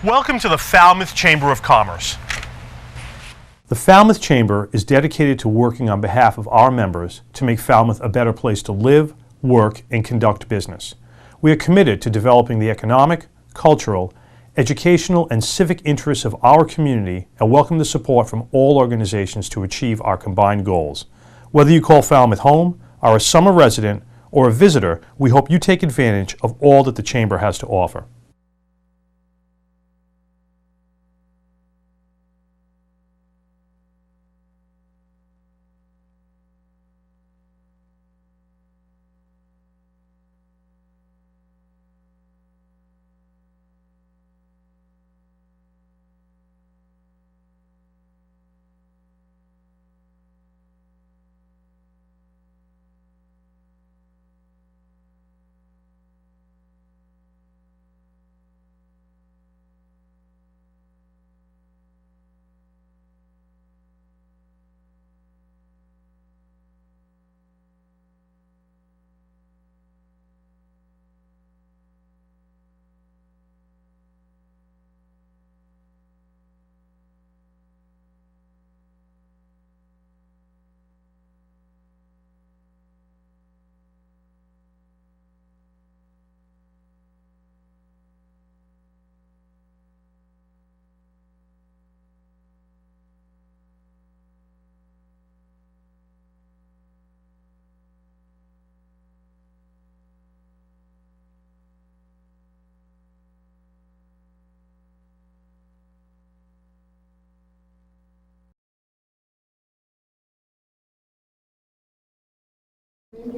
Welcome to the Falmouth Chamber of Commerce. The Falmouth Chamber is dedicated to working on behalf of our members to make Falmouth a better place to live, work, and conduct business. We are committed to developing the economic, cultural, educational, and civic interests of our community and welcome the support from all organizations to achieve our combined goals. Whether you call Falmouth home, are a summer resident, or a visitor, we hope you take advantage of all that the Chamber has to offer.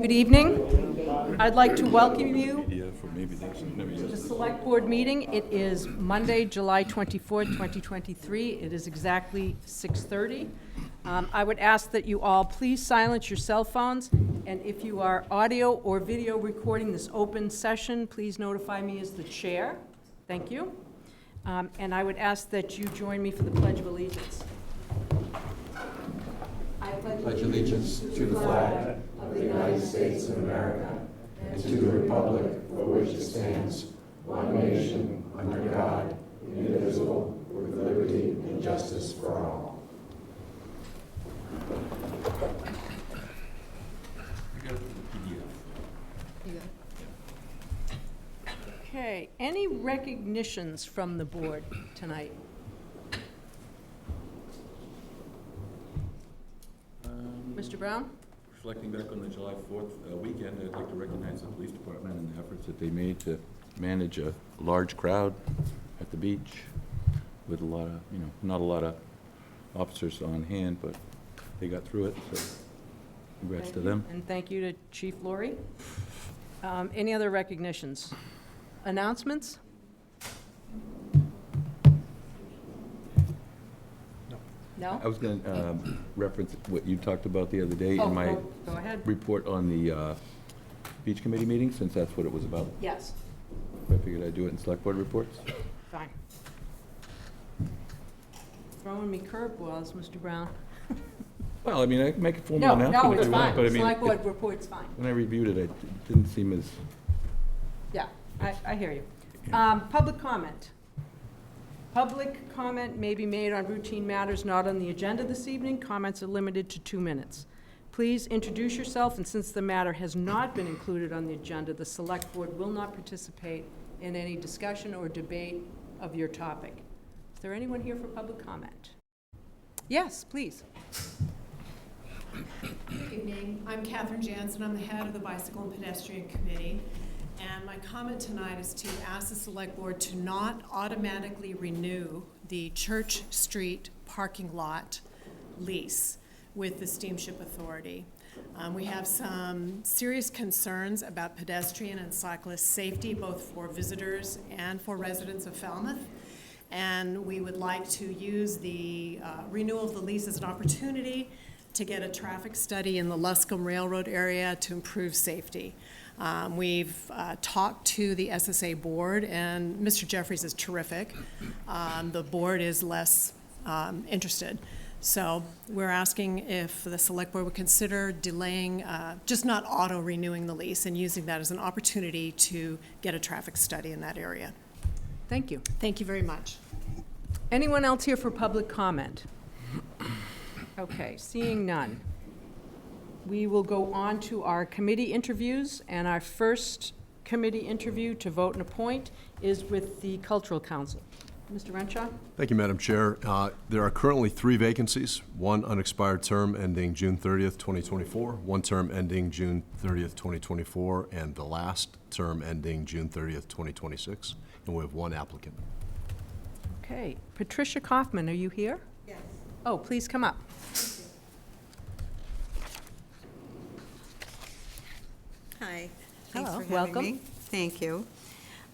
Good evening. I'd like to welcome you to the Select Board meeting. It is Monday, July 24th, 2023. It is exactly 6:30. I would ask that you all please silence your cell phones, and if you are audio or video recording this open session, please notify me as the chair. Thank you. And I would ask that you join me for the Pledge of Allegiance. I pledge allegiance to the flag of the United States of America and to the republic for which it stands, one nation, under God, indivisible, with liberty and justice for all. Okay, any recognitions from the board tonight? Mr. Brown? Reflecting back on the July 4th weekend, I'd like to recognize the police department and the efforts that they made to manage a large crowd at the beach with a lot of, not a lot of officers on hand, but they got through it, so congrats to them. And thank you to Chief Laurie. Any other recognitions? Announcements? No? I was going to reference what you talked about the other day in my go ahead. report on the beach committee meeting, since that's what it was about. Yes. I figured I'd do it in select board reports. Fine. Throwing me curveballs, Mr. Brown. Well, I mean, I can make a formal announcement No, if it's you fine. want, but I mean, Select board report's fine. when I reviewed it, it didn't seem as... Yeah, I hear you. Public comment. Public comment may be made on routine matters not on the agenda this evening. Comments are limited to 2 minutes. Please introduce yourself, and since the matter has not been included on the agenda, the Select Board will not participate in any discussion or debate of your topic. Is there anyone here for public comment? Yes, please. Good evening. I'm Catherine Jansen. I'm the head of the Bicycle and Pedestrian Committee. And my comment tonight is to ask the Select Board to not automatically renew the Church Street parking lot lease with the Steamship Authority. We have some serious concerns about pedestrian and cyclist safety, both for visitors and for residents of Falmouth. And we would like to use the renewal of the lease as an opportunity to get a traffic study in the Luscombe Railroad area to improve safety. We've talked to the SSA board, and Mr. Jeffries is terrific. The board is less interested. So we're asking if the select board would consider delaying, just not auto-renewing the lease and using that as an opportunity to get a traffic study in that area. Thank you. Thank you very much. Anyone else here for public comment? Okay, seeing none. We will go on to our committee interviews, and our first committee interview to vote and appoint is with the Cultural Council. Mr. Renshaw? Thank you, Madam Chair. There are currently 3 vacancies, one unexpired term ending June 30th, 2024, one term ending June 30th, 2024, and the last term ending June 30th, 2026, and we have 1 applicant. Okay. Patricia Kaufman, are you here? Yes. Oh, please come up. Hi. Thanks Hello, for having welcome. me. Thank you.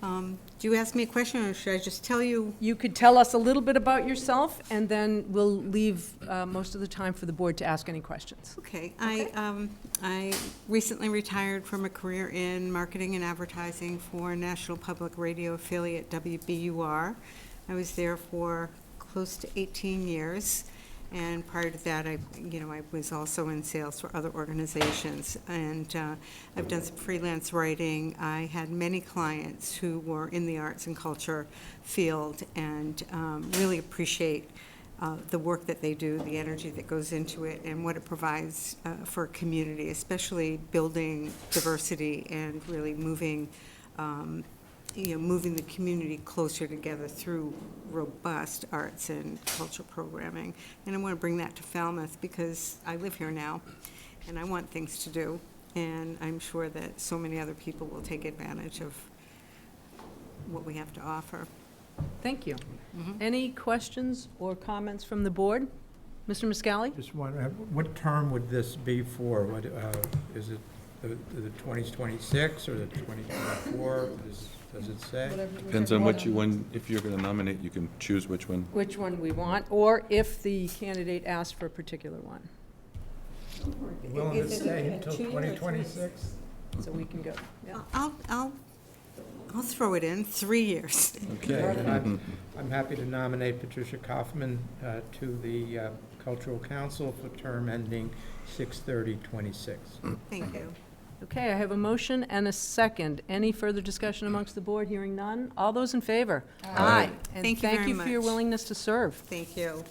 Do you ask me a question, or should I just tell you? You could tell us a little bit about yourself, and then we'll leave most of the time for the board to ask any questions. Okay. I recently retired from a career in marketing and advertising for National Public Radio affiliate WBUR. I was there for close to 18 years. And prior to that, I was also in sales for other organizations, and I've done some freelance writing. I had many clients who were in the arts and culture field, and really appreciate the work that they do, the energy that goes into it, and what it provides for a community, especially building diversity and really moving moving the community closer together through robust arts and culture programming. And I want to bring that to Falmouth because I live here now and I want things to do. And I'm sure that so many other people will take advantage of what we have to offer. Thank you. Any questions or comments from the board? Mr. Muscali? Just wondering, what term would this be for? What, is it the 2026 or the 2024? Does it say? Depends on what you, if you're going to nominate, you can choose which one. Which one we want, or if the candidate asks for a particular one. Willing to Is it stay a until 2-year or 2026? So we can go. Yeah. I'll throw it in 3 years. Okay. And I'm happy to nominate Patricia Kaufman to the Cultural Council for term ending 6/30/26. Thank you. Okay, I have a motion and a second. Any further discussion amongst the board? Hearing none. All those in favor? Aye. And Thank you thank very you for your much. willingness to serve. Thank you.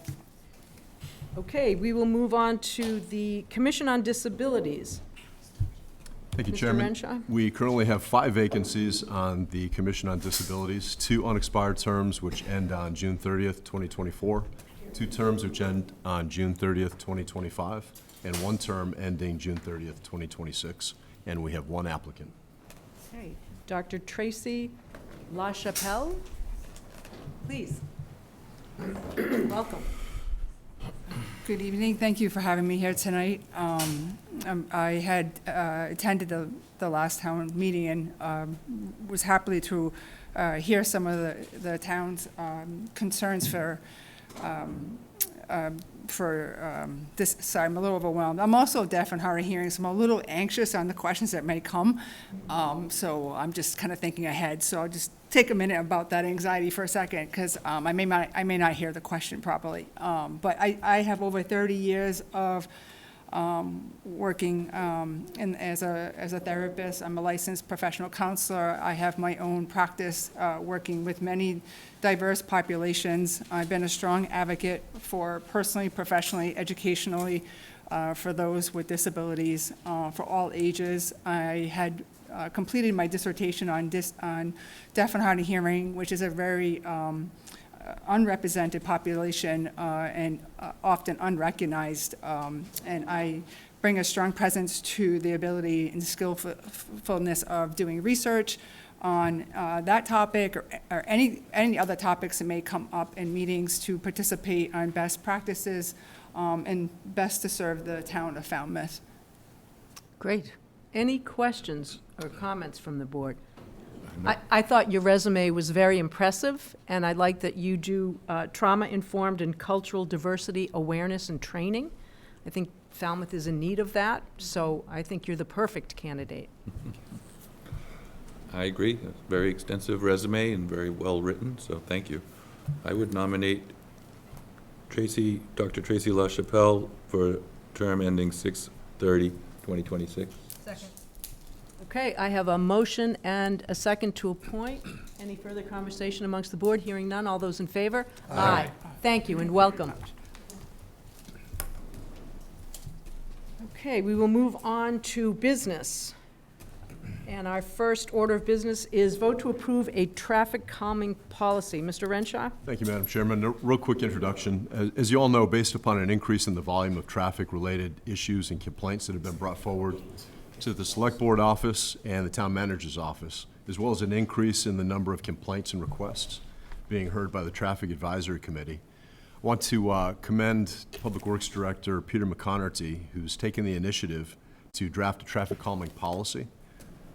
Okay, we will move on to the Commission on Disabilities. Thank you, Mr. Chairman. Renshaw? We currently have 5 vacancies on the Commission on Disabilities, 2 unexpired terms which end on June 30th, 2024, 2 terms which end on June 30th, 2025, and 1 term ending June 30th, 2026. And we have 1 applicant. Okay, Dr. Tracy LaChapelle, please. Welcome. Good evening. Thank you for having me here tonight. I had attended the last town meeting and was happy to hear some of the town's concerns for this. Sorry, I'm a little overwhelmed. I'm also deaf and hard of hearing, so I'm a little anxious on the questions that may come. So I'm just kind of thinking ahead. So I'll just take a minute about that anxiety for a second, because I may not hear the question properly. But I have over 30 years of working as a therapist. I'm a licensed professional counselor. I have my own practice working with many diverse populations. I've been a strong advocate for personally, professionally, educationally, for those with disabilities, for all ages. I had completed my dissertation on deaf and hard of hearing, which is a very unrepresented population and often unrecognized, and I bring a strong presence to the ability and skillfulness of doing research on that topic or any other topics that may come up in meetings, to participate on best practices and best to serve the town of Falmouth. Great. Any questions or comments from the board? I thought your resume was very impressive, and I like that you do trauma-informed and cultural diversity awareness and training. I think Falmouth is in need of that, so I think you're the perfect candidate. I agree. A very extensive resume and very well written, so thank you. I would nominate Dr. Tracy LaChapelle for term ending 6/30/2026. Second. Okay, I have a motion and a second to appoint. Any further conversation amongst the board? Hearing none. All those in favor? Aye. Thank you and welcome. Okay, we will move on to business. And our first order of business is vote to approve a traffic calming policy. Mr. Renshaw? Thank you, Madam Chairman. A real quick introduction. As you all know, based upon an increase in the volume of traffic-related issues and complaints that have been brought forward to the Select Board office and the Town Manager's office, as well as an increase in the number of complaints and requests being heard by the Traffic Advisory Committee, I want to commend Public Works Director Peter McConerty, who's taken the initiative to draft a traffic calming policy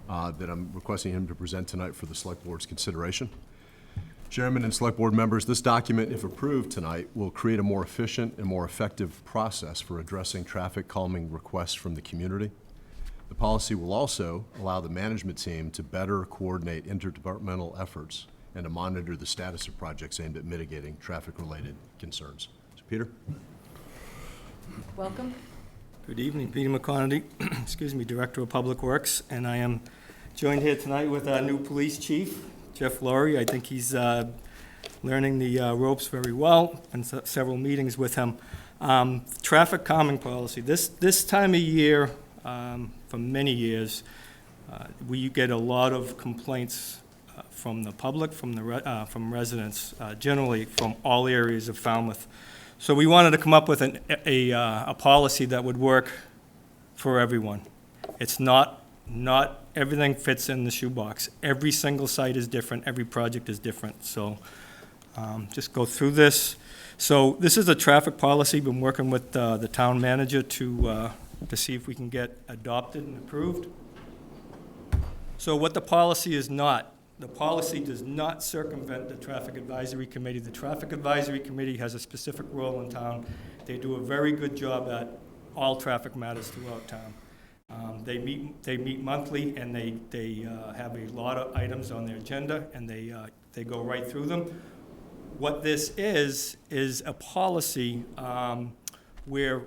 that I'm requesting him to present tonight for the Select Board's consideration. Chairman and Select Board members, this document, if approved tonight, will create a more efficient and more effective process for addressing traffic calming requests from the community. The policy will also allow the management team to better coordinate interdepartmental efforts and to monitor the status of projects aimed at mitigating traffic-related concerns. So, Peter? Welcome. Good evening, Peter McConerty, excuse me, Director of Public Works, and I am joined here tonight with our new police chief, Jeff Laurie. I think he's learning the ropes very well, and several meetings with him. Traffic calming policy. This time of year, for many years, we get a lot of complaints from the public, from residents, generally from all areas of Falmouth. So we wanted to come up with a policy that would work for everyone. It's not everything fits in the shoebox. Every single site is different. Every project is different. So just go through this. So this is a traffic policy. Been working with the town manager to see if we can get adopted and approved. So what the policy is not. The policy does not circumvent the Traffic Advisory Committee. The Traffic Advisory Committee has a specific role in town. They do a very good job at all traffic matters throughout town. They meet monthly, and they have a lot of items on their agenda, and they go right through them. What this is a policy where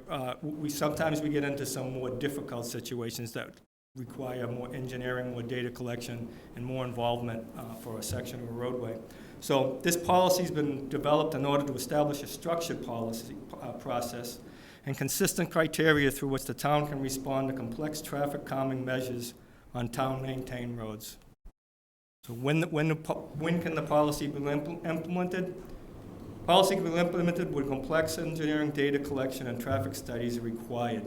sometimes we get into some more difficult situations that require more engineering, more data collection, and more involvement for a section of a roadway. So this policy's been developed in order to establish a structured policy process and consistent criteria through which the town can respond to complex traffic calming measures on town-maintained roads. So when can the policy be implemented? Policy can be implemented when complex engineering, data collection, and traffic studies are required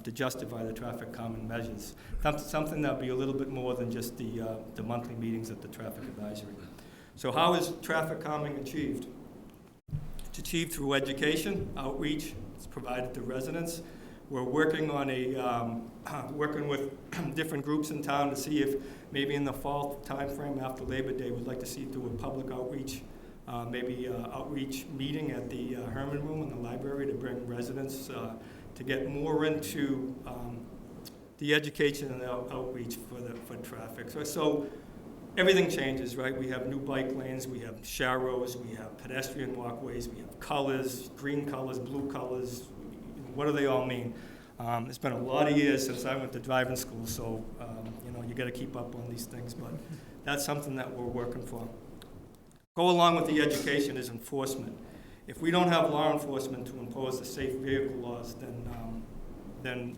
to justify the traffic calming measures. Something that would be a little bit more than just the monthly meetings at the Traffic Advisory. So how is traffic calming achieved? It's achieved through education, outreach. It's provided to residents. We're working on working with different groups in town to see if maybe in the fall timeframe after Labor Day, we'd like to see do a public outreach, maybe outreach meeting at the Herman Room in the library to bring residents to get more into the education and the outreach for traffic. So everything changes, right? We have new bike lanes, we have sharrows, we have pedestrian walkways, we have colors, green colors, blue colors. What do they all mean? It's been a lot of years since I went to driving school, so you got to keep up on these things, but that's something that we're working for. Go along with the education is enforcement. If we don't have law enforcement to impose the safe vehicle laws, then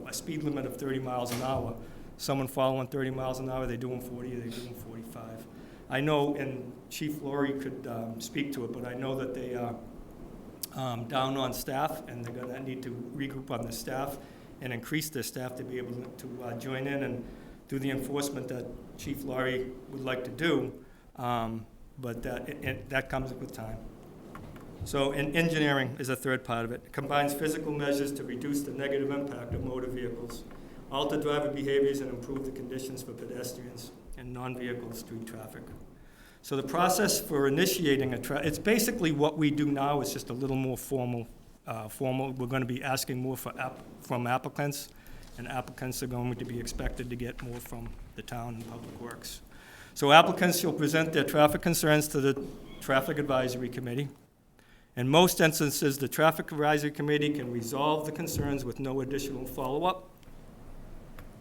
a speed limit of 30 miles an hour, someone following 30 miles an hour, they're doing 40, they're doing 45. I know, and Chief Laurie could speak to it, but I know that they are down on staff, and they're going to need to regroup on the staff and increase their staff to be able to join in and do the enforcement that Chief Laurie would like to do, but that comes with time. So engineering is a third part of it. It combines physical measures to reduce the negative impact of motor vehicles, alter driver behaviors, and improve the conditions for pedestrians and non-vehicle street traffic. So the process for initiating it's basically what we do now is just a little more formal. We're going to be asking more from applicants, and applicants are going to be expected to get more from the town and Public Works. So applicants will present their traffic concerns to the Traffic Advisory Committee. In most instances, the Traffic Advisory Committee can resolve the concerns with no additional follow-up.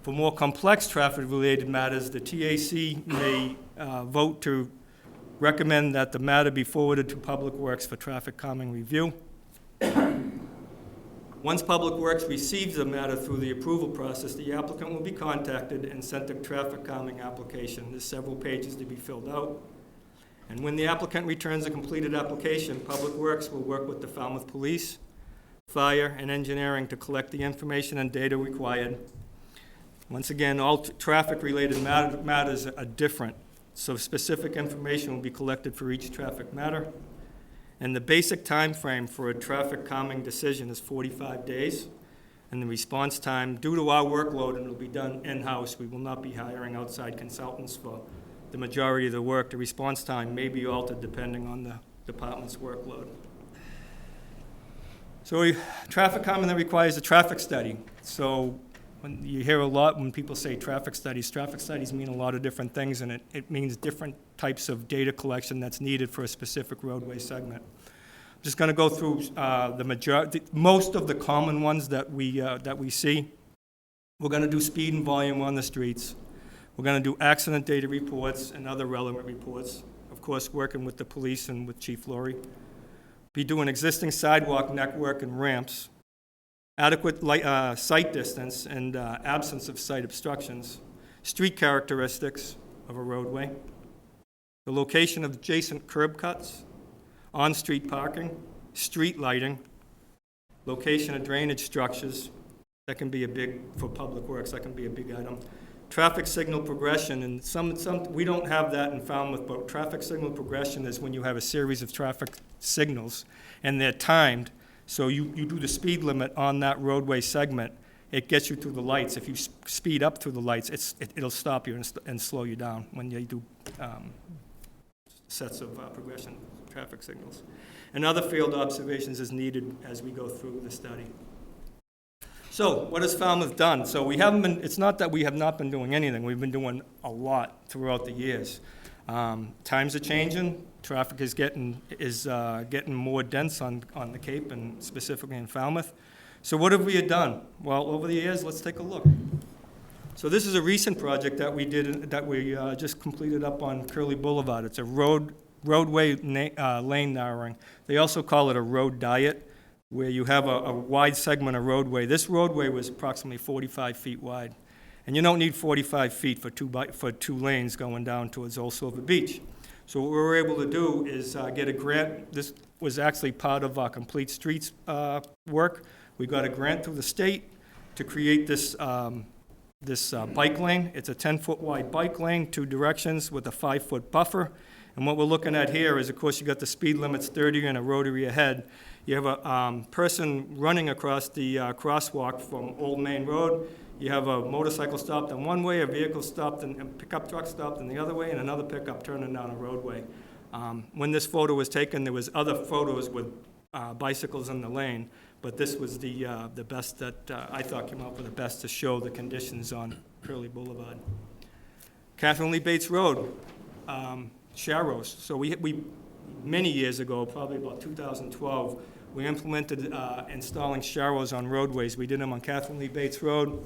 For more complex traffic-related matters, the TAC may vote to recommend that the matter be forwarded to Public Works for traffic calming review. Once Public Works receives the matter through the approval process, the applicant will be contacted and sent a traffic calming application. There's several pages to be filled out. And when the applicant returns a completed application, Public Works will work with the Falmouth Police, Fire, and Engineering to collect the information and data required. Once again, all traffic-related matters are different, so specific information will be collected for each traffic matter. And the basic time frame for a traffic calming decision is 45 days. And the response time, due to our workload, and it'll be done in-house, we will not be hiring outside consultants for the majority of the work. The response time may be altered depending on the department's workload. So traffic calming that requires a traffic study. So when you hear a lot when people say traffic studies mean a lot of different things, and it means different types of data collection that's needed for a specific roadway segment. I'm just going to go through most of the common ones that we see. We're going to do speed and volume on the streets. We're going to do accident data reports and other relevant reports. Of course, working with the police and with Chief Laurie. Be doing existing sidewalk network and ramps. Adequate sight distance and absence of sight obstructions, street characteristics of a roadway, the location of adjacent curb cuts, on-street parking, street lighting, location of drainage structures, that can be a big, for Public Works, that can be a big item. Traffic signal progression, and some we don't have that in Falmouth, but traffic signal progression is when you have a series of traffic signals and they're timed. So you do the speed limit on that roadway segment, it gets you through the lights. If you speed up through the lights, it'll stop you and slow you down when you do sets of progression traffic signals. And other field observations is needed as we go through the study. So what has Falmouth done? So we haven't been, it's not that we have not been doing anything. We've been doing a lot throughout the years. Times are changing. Traffic is getting more dense on the Cape and specifically in Falmouth. So what have we done? Well, over the years, let's take a look. So this is a recent project that we did, that we just completed up on Curly Boulevard. It's a roadway lane narrowing. They also call it a road diet, where you have a wide segment of roadway. This roadway was approximately 45 feet wide. And you don't need 45 feet for two lanes going down towards Old Silver Beach. So what we were able to do is get a grant. This was actually part of our Complete Streets work. We got a grant through the state to create this bike lane. It's a 10-foot wide bike lane, 2 directions with a 5-foot buffer. And what we're looking at here is, of course, you got the speed limits 30 and a rotary ahead. You have a person running across the crosswalk from Old Main Road. You have a motorcycle stopped in one way, a vehicle stopped, and a pickup truck stopped in the other way, and another pickup turning down a roadway. When this photo was taken, there was other photos with bicycles in the lane, but this was the best that I thought came out with the best to show the conditions on Curly Boulevard. Catherine Lee Bates Road, Sharrows. So we many years ago, probably about 2012, we implemented installing Sharrows on roadways. We did them on Catherine Lee Bates Road.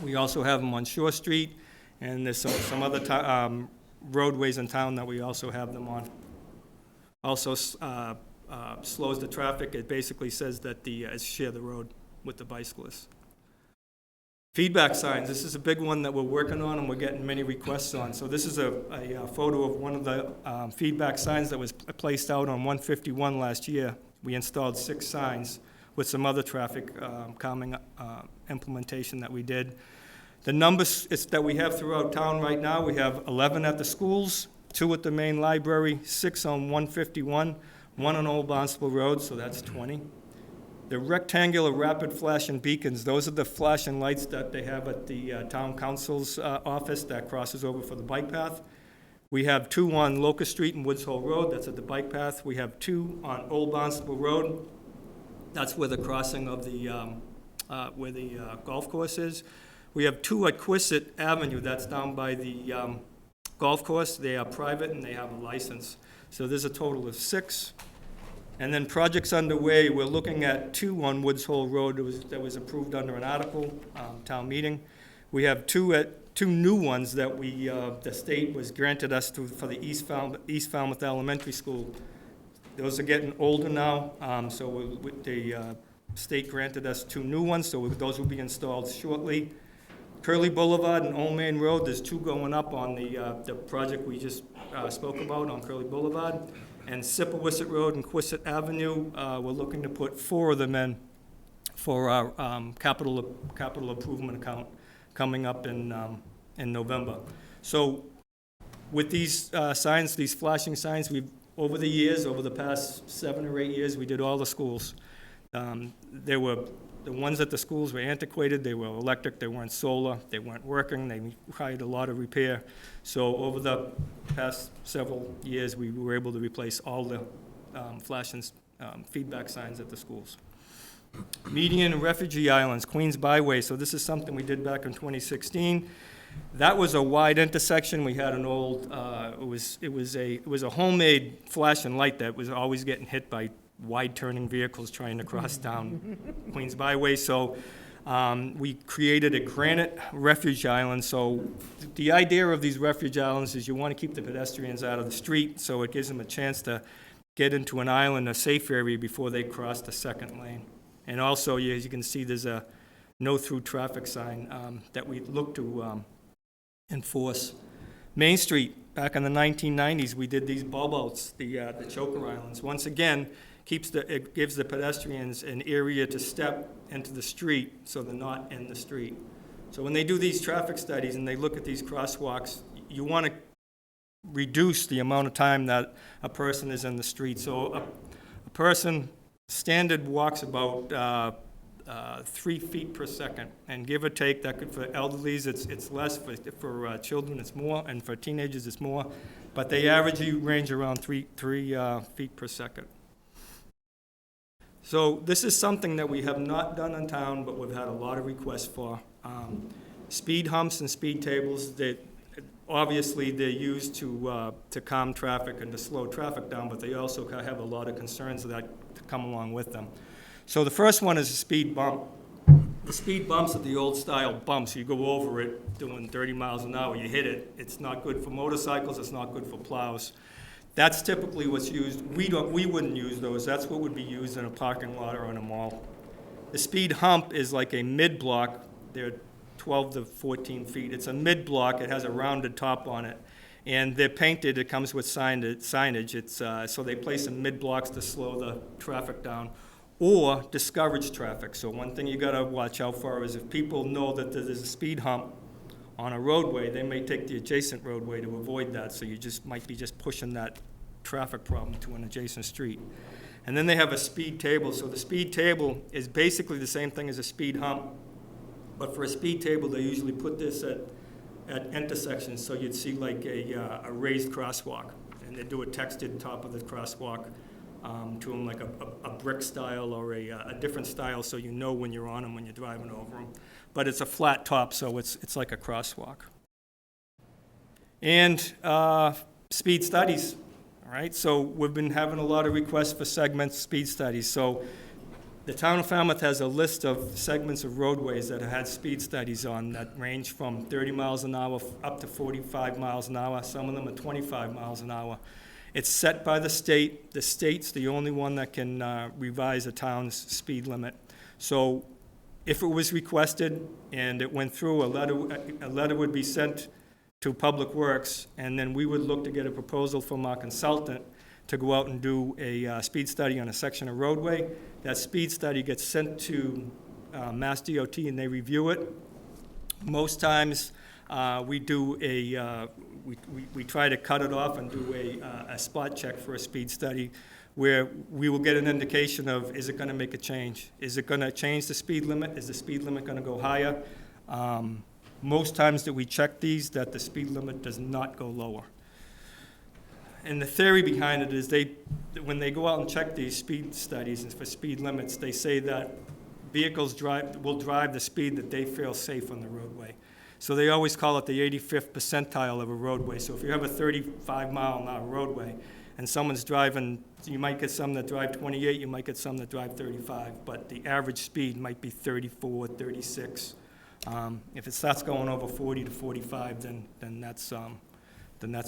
We also have them on Shore Street, and there's some other roadways in town that we also have them on. Also slows the traffic. It basically says that share the road with the bicyclists. Feedback signs. This is a big one that we're working on and we're getting many requests on. So this is a photo of one of the feedback signs that was placed out on 151 last year. We installed 6 signs with some other traffic calming implementation that we did. The numbers that we have throughout town right now, we have 11 at the schools, 2 at the main library, 6 on 151, 1 on Old Barnstable Road, so that's 20. The rectangular rapid flashing beacons, those are the flashing lights that they have at the town council's office that crosses over for the bike path. We have 2 on Locust Street and Woods Hole Road, that's at the bike path. We have 2 on Old Barnstable Road, that's where the crossing of where the golf course is. We have 2 at Quissit Avenue, that's down by the golf course. They are private and they have a license. So there's a total of 6. And then projects underway, we're looking at 2 on Woods Hole Road that was approved under an article, town meeting. We have two new ones that the state was granted us for the East Falmouth Elementary School. Those are getting older now, so the state granted us 2 new ones, so those will be installed shortly. Curly Boulevard and Old Main Road, there's 2 going up on the project we just spoke about on Curly Boulevard. And Sippawisset Road and Quisset Avenue, we're looking to put 4 of them in for our capital improvement account coming up in November. So with these signs, these flashing signs, over the past 7 or 8 years, we did all the schools. The ones at the schools were antiquated, they were electric, they weren't solar, they weren't working, they required a lot of repair. So over the past several years, we were able to replace all the flashing feedback signs at the schools. Median and refugee islands, Queens Byway, so this is something we did back in 2016. That was a wide intersection. We had an old, it was a homemade flashing light that was always getting hit by wide-turning vehicles trying to cross down Queens Byway. So we created a granite refuge island. So the idea of these refuge islands is you want to keep the pedestrians out of the street, so it gives them a chance to get into an island, a safe area, before they cross the second lane. And also, as you can see, there's a no-through traffic sign that we look to enforce. Main Street, back in the 1990s, we did these bulb outs, the choker islands. Once again, it gives the pedestrians an area to step into the street so they're not in the street. So when they do these traffic studies and they look at these crosswalks, you want to reduce the amount of time that a person is in the street. So a person standard walks about 3 feet per second, and give or take, that could, for elderlies, it's less, for children it's more, and for teenagers it's more, but they average range around 3 feet per second. So this is something that we have not done in town, but we've had a lot of requests for. Speed humps and speed tables, that obviously they're used to calm traffic and to slow traffic down, but they also have a lot of concerns that come along with them. So the first one is a speed bump. The speed bumps are the old style bumps. You go over it doing 30 miles an hour, you hit it. It's not good for motorcycles, it's not good for plows. That's typically what's used. We wouldn't use those. That's what would be used in a parking lot or in a mall. The speed hump is like a mid-block. They're 12 to 14 feet. It's a mid-block. It has a rounded top on it. And they're painted. It comes with signage. It's so they place them mid-blocks to slow the traffic down or discourage traffic. So one thing you got to watch out for is if people know that there's a speed hump on a roadway, they may take the adjacent roadway to avoid that, so you might be pushing that traffic problem to an adjacent street. And then they have a speed table. So the speed table is basically the same thing as a speed hump, but for a speed table, they usually put this at intersections, so you'd see like a raised crosswalk, and they do a texted top of the crosswalk to them, like a brick style or a different style, so you know when you're on them when you're driving over them. But it's a flat top, so it's like a crosswalk. And speed studies, all right? So we've been having a lot of requests for segment speed studies. So the town of Falmouth has a list of segments of roadways that have had speed studies on that range from 30 miles an hour up to 45 miles an hour. Some of them are 25 miles an hour. It's set by the state. The state's the only one that can revise a town's speed limit. So if it was requested and it went through, a letter would be sent to Public Works, and then we would look to get a proposal from our consultant to go out and do a speed study on a section of roadway. That speed study gets sent to Mass DOT and they review it. Most times we do we try to cut it off and do a spot check for a speed study where we will get an indication of, is it going to make a change? Is it going to change the speed limit? Is the speed limit going to go higher? Most times that we check these, that the speed limit does not go lower. And the theory behind it is when they go out and check these speed studies and for speed limits, they say that vehicles will drive the speed that they feel safe on the roadway. So they always call it the 85th percentile of a roadway. So if you have a 35-mile-an-hour roadway and someone's driving, you might get some that drive 28, you might get some that drive 35, but the average speed might be 34, 36 If it starts going over 40 to 45, then that's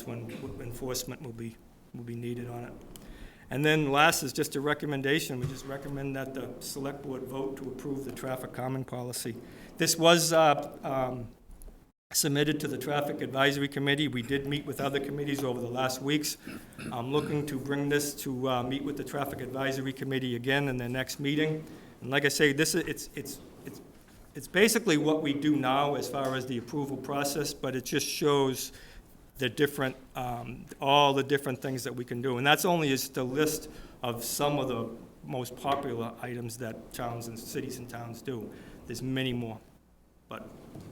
when enforcement will be needed on it. And then last is just a recommendation. We just recommend that the select board vote to approve the traffic calming policy. This was submitted to the Traffic Advisory Committee. We did meet with other committees over the last weeks. I'm looking to bring this to meet with the Traffic Advisory Committee again in their next meeting. And like I say, it's basically what we do now as far as the approval process, but it just shows the different, all the different things that we can do. And that's only just a list of some of the most popular items that towns and cities and towns do. There's many more, but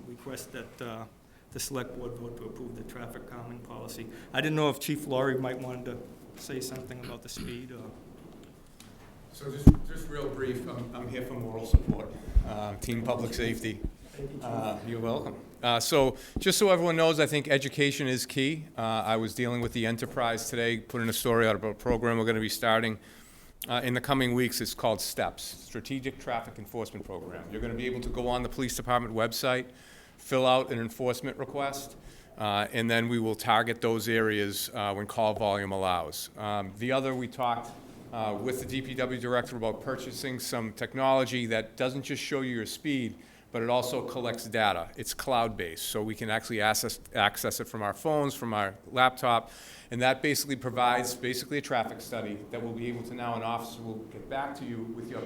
request that the select board vote to approve the traffic calming policy. I didn't know if Chief Laurie might want to say something about the speed or. So just real brief, I'm here for moral support, Team Public Safety. You're welcome. So just so everyone knows, I think education is key. I was dealing with the Enterprise today, putting a story out about a program we're going to be starting in the coming weeks. It's called STEPS, Strategic Traffic Enforcement Program. You're going to be able to go on the police department website, fill out an enforcement request, and then we will target those areas when call volume allows. The other, we talked with the DPW director about purchasing some technology that doesn't just show you your speed, but it also collects data. It's cloud-based, so we can actually access it from our phones, from our laptop, and that basically provides a traffic study that will be able to now, an officer will get back to you with your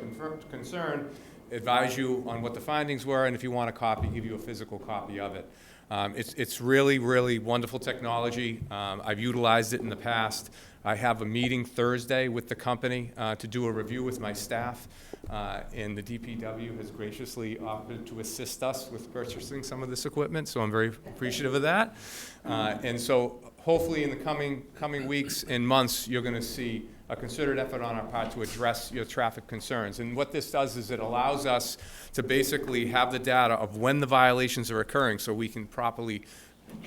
concern, advise you on what the findings were, and if you want a copy, give you a physical copy of it. It's really, really wonderful technology. I've utilized it in the past. I have a meeting Thursday with the company to do a review with my staff, and the DPW has graciously offered to assist us with purchasing some of this equipment, so I'm very appreciative of that. And so hopefully in the coming weeks and months, you're going to see a concerted effort on our part to address your traffic concerns. And what this does is it allows us to basically have the data of when the violations are occurring so we can properly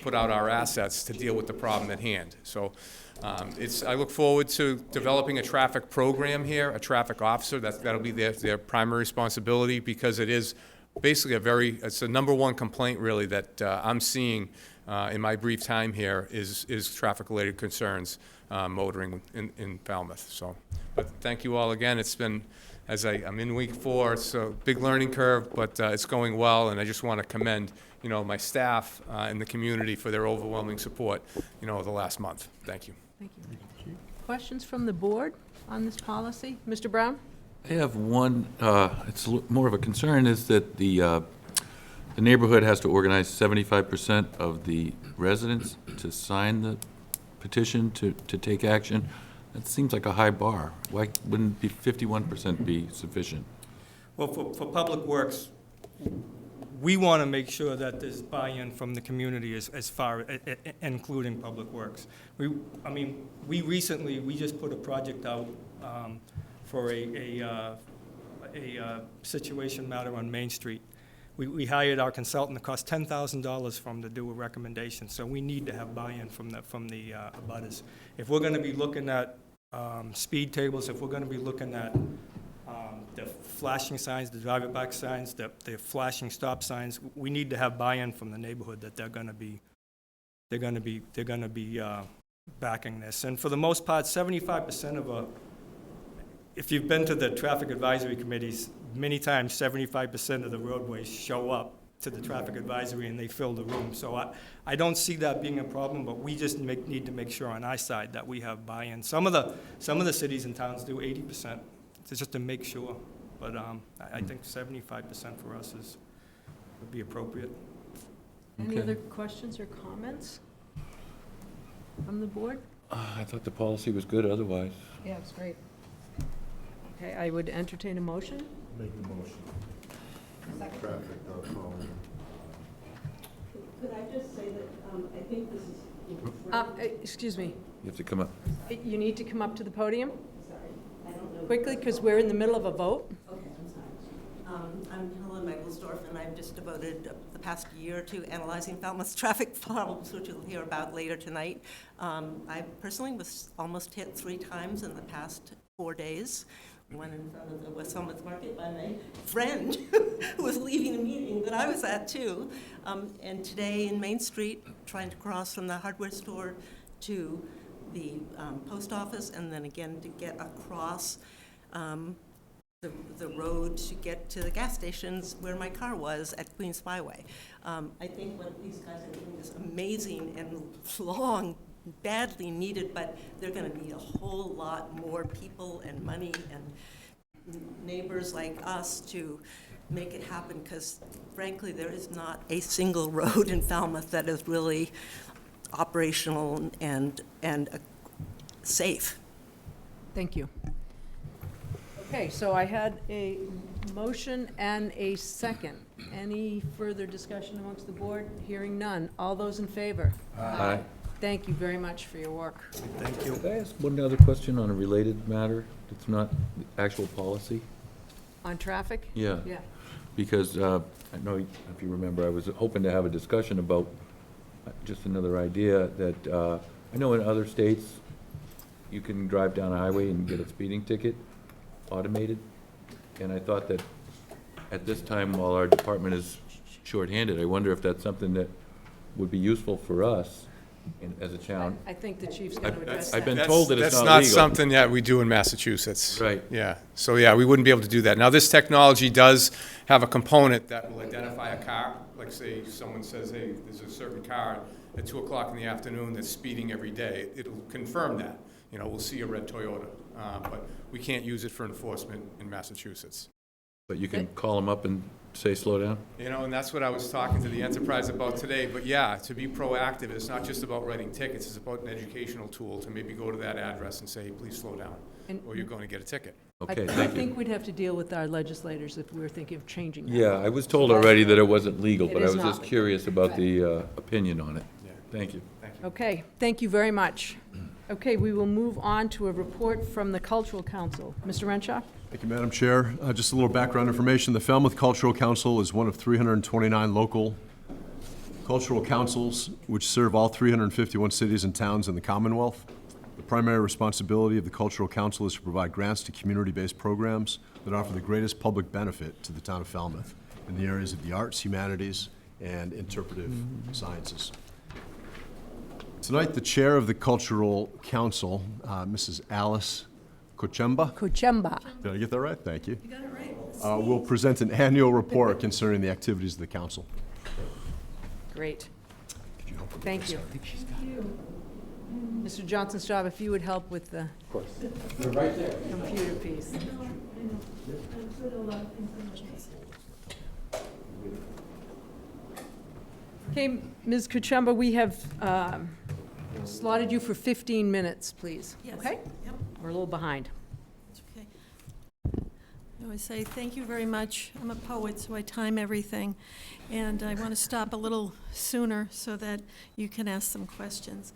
put out our assets to deal with the problem at hand. So I look forward to developing a traffic program here, a traffic officer. That'll be their primary responsibility, because it is basically it's the number one complaint really that I'm seeing in my brief time here is traffic-related concerns motoring in Falmouth. So, but thank you all again. It's been, I'm in week 4, it's a big learning curve, but it's going well, and I just want to commend my staff and the community for their overwhelming support the last month. Thank you. Thank you. Questions from the board on this policy? Mr. Brown? I have one, it's more of a concern, is that the neighborhood has to organize 75% of the residents to sign the petition to take action. That seems like a high bar. Why wouldn't 51% be sufficient? Well, for Public Works, we want to make sure that there's buy-in from the community as far, including Public Works. We just put a project out for a situation matter on Main Street. We hired our consultant. It cost $10,000 for him to do a recommendation. So we need to have buy-in from the abutters. If we're going to be looking at speed tables, if we're going to be looking at the flashing signs, the driver back signs, the flashing stop signs, we need to have buy-in from the neighborhood that they're going to be backing this. And for the most part, 75% of if you've been to the traffic advisory committees, many times 75% of the roadways show up to the traffic advisory and they fill the room. So I don't see that being a problem, but we just need to make sure on our side that we have buy-in. Some of the cities and towns do 80%. It's just to make sure, but I think 75% for us would be appropriate. Any other questions or comments from the board? I thought the policy was good otherwise. Yeah, it's great. Okay, I would entertain a motion. Make the motion. Traffic, Could I just say that I think this is... Excuse me. You have to come up. You need to come up to the podium Sorry, I don't know. quickly because we're in the middle of a vote. Okay, I'm sorry. I'm Helen Michaelsdorf, and I've just devoted the past year to analyzing Falmouth's traffic problems, which you'll hear about later tonight. I personally was almost hit 3 times in the past 4 days. one in front of the West Falmouth Market by my friend who was leaving a meeting that I was at too. And today in Main Street, trying to cross from the hardware store to the post office, and then again to get across the road to get to the gas stations where my car was at Queens Byway. I think what these guys are doing is amazing and long, badly needed, but they're going to need a whole lot more people and money and neighbors like us to make it happen, because frankly there is not a single road in Falmouth that is really operational and safe. Thank you. Okay, so I had a motion and a second. Any further discussion amongst the board? Hearing none. All those in favor? Aye. Thank you very much for your work. Thank you. Could I ask one other question on a related matter? It's not the actual policy? On traffic? Yeah. Yeah. Because I know, if you remember, I was hoping to have a discussion about just another idea that I know in other states, you can drive down a highway and get a speeding ticket automated. And I thought that at this time, while our department is shorthanded, I wonder if that's something that would be useful for us as a town. I think the chief's going to address that. I've been told that it's not That's legal. not something that we do in Massachusetts. Right. Yeah, so yeah, we wouldn't be able to do that. Now, this technology does have a component that will identify a car. Like, say, someone says, hey, there's a certain car at 2 o'clock in the afternoon that's speeding every day. It'll confirm that. You know, we'll see a red Toyota, but we can't use it for enforcement in Massachusetts. But you can call them up and say, slow down? You know, and that's what I was talking to the enterprise about today. But yeah, to be proactive, it's not just about writing tickets, it's about an educational tool to maybe go to that address and say, hey, please slow down, or you're going to get a ticket. Okay, I thank you. think we'd have to deal with our legislators if we were thinking of changing that. Yeah, I was told already that it wasn't legal, It but I is was just not. curious about the opinion on it. Yeah. Thank you. Okay, thank you very much. Okay, we will move on to a report from the Cultural Council. Mr. Renshaw? Thank you, Madam Chair. Just a little background information. The Falmouth Cultural Council is one of 329 local cultural councils which serve all 351 cities and towns in the Commonwealth. The primary responsibility of the Cultural Council is to provide grants to community-based programs that offer the greatest public benefit to the town of Falmouth in the areas of the arts, humanities, and interpretive sciences. Tonight, the chair of the Cultural Council, Mrs. Alice Kochemba. Kochemba. Did I get that right? Thank you. You got it right. Will present an annual report concerning the activities of the council. Great. Thank you. Mr. Johnson-Straub, if you would help with the computer piece. Okay, Ms. Kochemba, we have slotted you for 15 minutes, please. Yes. Okay? Yep. We're a little behind. It's okay. I always say thank you very much. I'm a poet, so I time everything. And I want to stop a little sooner so that you can ask some questions.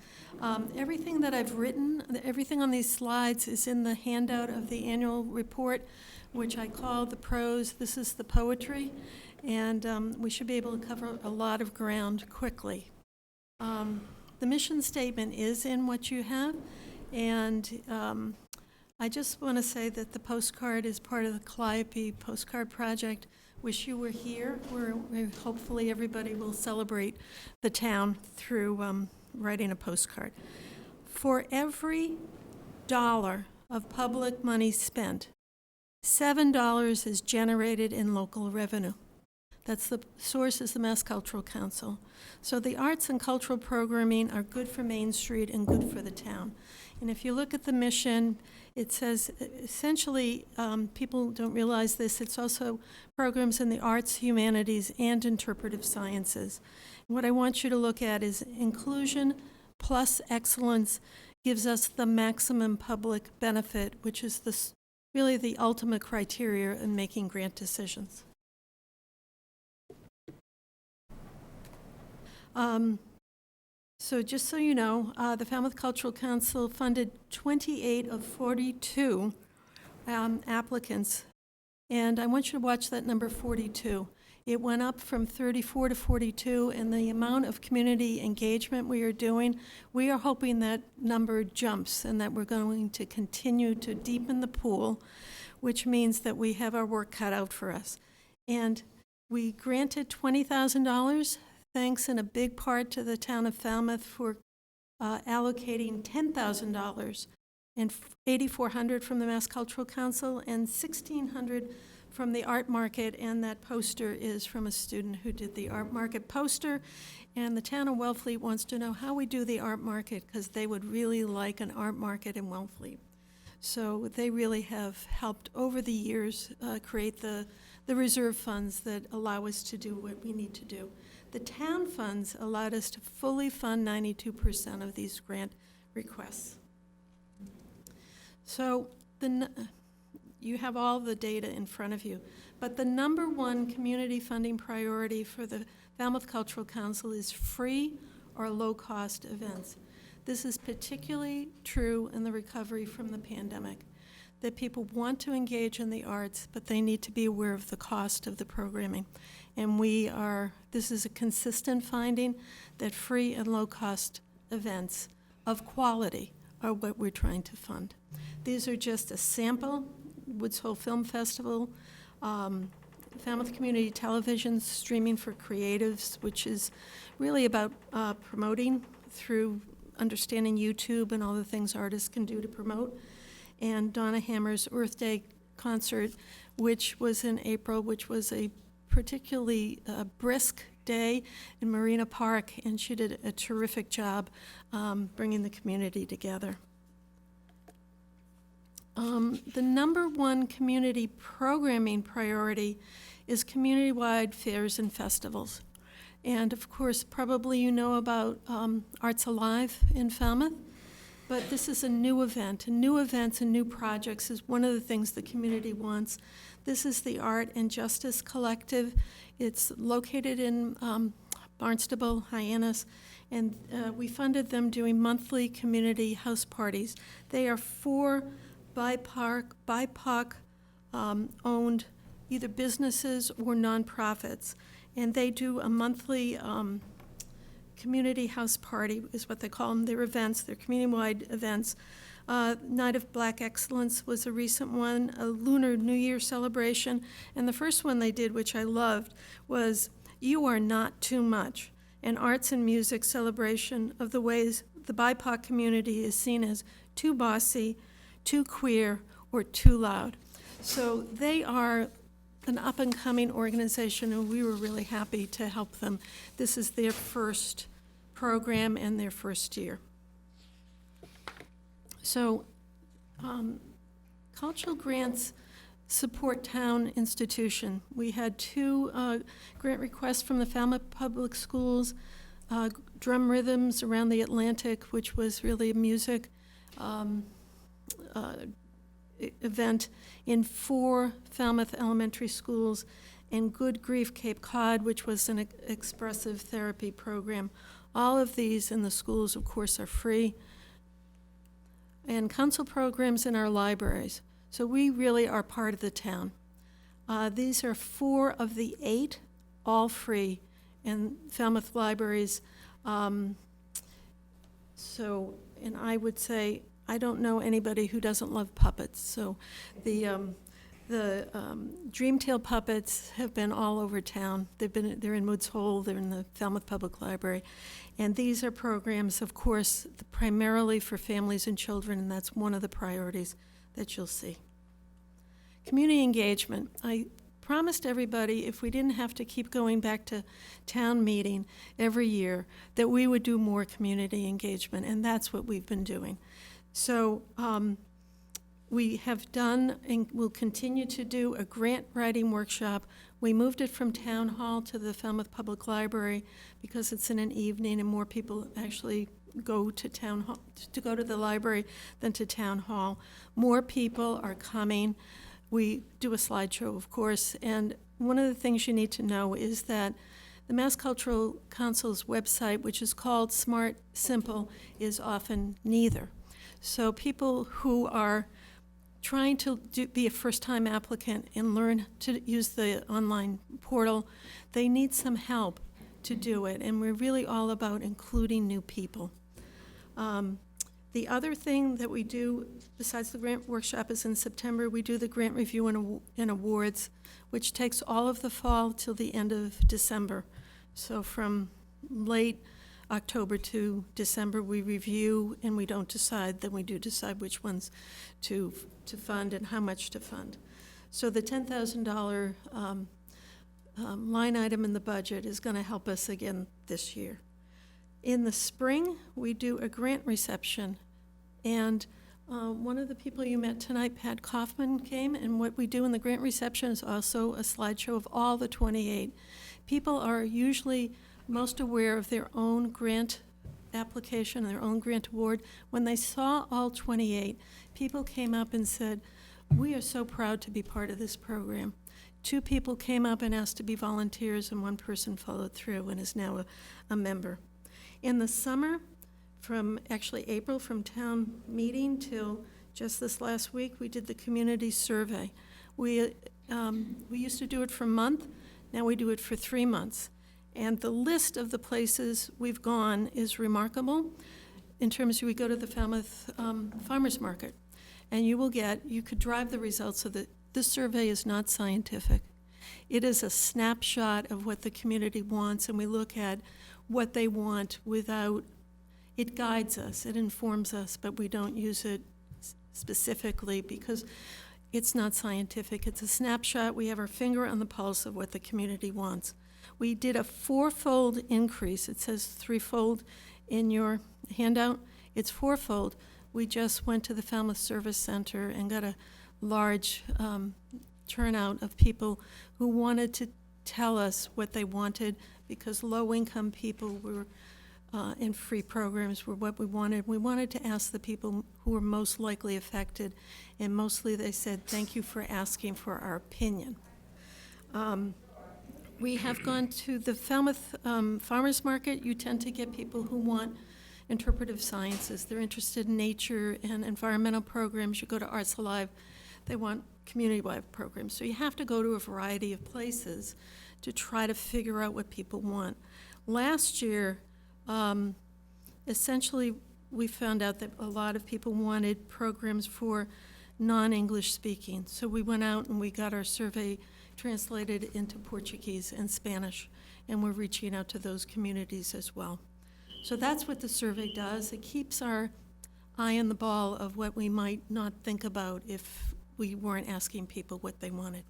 Everything that I've written, everything on these slides is in the handout of the annual report, which I call the prose. This is the poetry. And we should be able to cover a lot of ground quickly. The mission statement is in what you have, and I just want to say that the postcard is part of the Calliope Postcard Project. Wish you were here, where hopefully everybody will celebrate the town through writing a postcard. For every $1 of public money spent, $7 is generated in local revenue. That's the source is the Mass Cultural Council. So the arts and cultural programming are good for Main Street and good for the town. And if you look at the mission, it says essentially, people don't realize this, it's also programs in the arts, humanities, and interpretive sciences. And what I want you to look at is inclusion plus excellence gives us the maximum public benefit, which is really the ultimate criteria in making grant decisions. So just so you know, the Falmouth Cultural Council funded 28 of 42 applicants, and I want you to watch that number 42. It went up from 34 to 42, and the amount of community engagement we are doing, we are hoping that number jumps and that we're going to continue to deepen the pool. which means that we have our work cut out for us. And we granted $20,000, thanks in a big part to the town of Falmouth for allocating $10,000 and $8,400 from the Mass Cultural Council and $1,600 from the art market, and that poster is from a student who did the art market poster. And the town of Wellfleet wants to know how we do the art market, because they would really like an art market in Wellfleet. So they really have helped over the years create the reserve funds that allow us to do what we need to do. The town funds allowed us to fully fund 92% of these grant requests. So you have all the data in front of you, but the number one community funding priority for the Falmouth Cultural Council is free or low-cost events. This is particularly true in the recovery from the pandemic, that people want to engage in the arts, but they need to be aware of the cost of the programming. And this is a consistent finding that free and low-cost events of quality are what we're trying to fund. These are just a sample. Woods Hole Film Festival, Falmouth Community Television, Streaming for Creatives, which is really about promoting through understanding YouTube and all the things artists can do to promote, and Donna Hammer's Earth Day concert, which was in April, which was a particularly brisk day in Marina Park, and she did a terrific job bringing the community together. The number one community programming priority is community-wide fairs and festivals. And of course, probably you know about Arts Alive in Falmouth, but this is a new event. And new events and new projects is one of the things the community wants. This is the Art and Justice Collective. It's located in Barnstable, Hyannis, and we funded them doing monthly community house parties. They are for BIPOC owned either businesses or nonprofits, and they do a monthly community house party is what they call them. They're events, they're community-wide events. Night of Black Excellence was a recent one, a Lunar New Year celebration, and the first one they did, which I loved, was You Are Not Too Much, an arts and music celebration of the ways the BIPOC community is seen as too bossy, too queer, or too loud. So they are an up-and-coming organization, and we were really happy to help them. This is their first program and their first year. So cultural grants support town institution. We had 2 grant requests from the Falmouth Public Schools, Drum Rhythms Around the Atlantic, which was really a music event in 4 Falmouth elementary schools, and Good Grief Cape Cod, which was an expressive therapy program. All of these in the schools, of course, are free. And council programs in our libraries. So we really are part of the town. These are 4 of the 8, all free, in Falmouth libraries. And I would say, I don't know anybody who doesn't love puppets. So the Dreamtale puppets have been all over town. They're in Woods Hole, they're in the Falmouth Public Library. And these are programs, of course, primarily for families and children, and that's one of the priorities that you'll see. Community engagement. I promised everybody if we didn't have to keep going back to town meeting every year, that we would do more community engagement, and that's what we've been doing. So we have done and will continue to do a grant writing workshop. We moved it from Town Hall to the Falmouth Public Library because it's in an evening and more people actually go to Town Hall, to go to the library than to Town Hall. More people are coming. We do a slideshow, of course, and one of the things you need to know is that the Mass Cultural Council's website, which is called Smart Simple, is often neither. So people who are trying to be a first-time applicant and learn to use the online portal, they need some help to do it, and we're really all about including new people. The other thing that we do, besides the grant workshop, is in September, we do the grant review and awards, which takes all of the fall till the end of December. So from late October to December, we review and we don't decide, then we do decide which ones to fund and how much to fund. So the $10,000 line item in the budget is going to help us again this year. In the spring, we do a grant reception, and one of the people you met tonight, Pat Kaufman, came, and what we do in the grant reception is also a slideshow of all the 28. People are usually most aware of their own grant application, their own grant award. When they saw all 28, people came up and said, "We are so proud to be part of this program." 2 people came up and asked to be volunteers, and 1 person followed through and is now a member. In the summer, from actually April, from town meeting till just this last week, we did the community survey. We used to do it for a month, now we do it for 3 months. And the list of the places we've gone is remarkable. In terms of, we go to the Falmouth Farmers Market, and you could drive the results of this survey is not scientific. It is a snapshot of what the community wants, and we look at what they want it guides us, it informs us, but we don't use it specifically because it's not scientific. It's a snapshot. We have our finger on the pulse of what the community wants. We did a 4-fold increase. It says 3-fold in your handout. It's 4-fold. We just went to the Falmouth Service Center and got a large turnout of people who wanted to tell us what they wanted, because low-income people were in free programs were what we wanted. We wanted to ask the people who were most likely affected, and mostly they said, "Thank you for asking for our opinion." We have gone to the Falmouth Farmers Market. You tend to get people who want interpretive sciences. They're interested in nature and environmental programs. You go to Arts Alive, they want community-wide programs. So you have to go to a variety of places to try to figure out what people want. Last year, essentially, we found out that a lot of people wanted programs for non-English speaking. So we went out and we got our survey translated into Portuguese and Spanish, and we're reaching out to those communities as well. So that's what the survey does. It keeps our eye on the ball of what we might not think about if we weren't asking people what they wanted.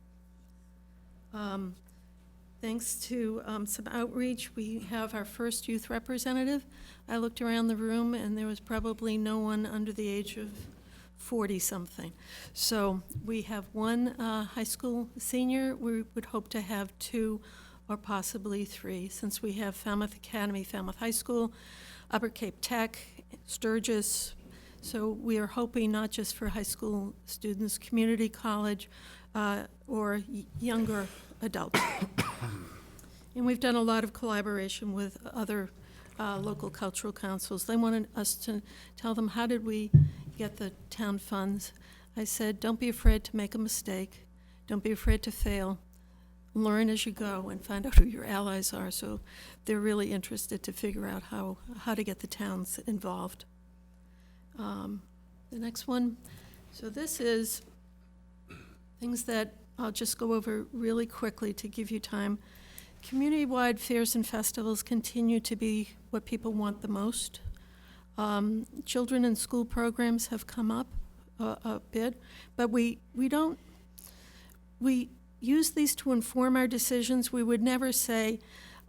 Thanks to some outreach, we have our first youth representative. I looked around the room and there was probably no one under the age of 40-something. So we have 1 high school senior. We would hope to have 2 or possibly 3, since we have Falmouth Academy, Falmouth High School, Upper Cape Tech, Sturgis. So we are hoping not just for high school students, community college, or younger adults. And we've done a lot of collaboration with other local cultural councils. They wanted us to tell them, how did we get the town funds? I said, don't be afraid to make a mistake. Don't be afraid to fail. Learn as you go and find out who your allies are. So they're really interested to figure out how to get the towns involved. The next one. So this is things that I'll just go over really quickly to give you time. Community-wide fairs and festivals continue to be what people want the most. Children and school programs have come up a bit, but we use these to inform our decisions. We would never say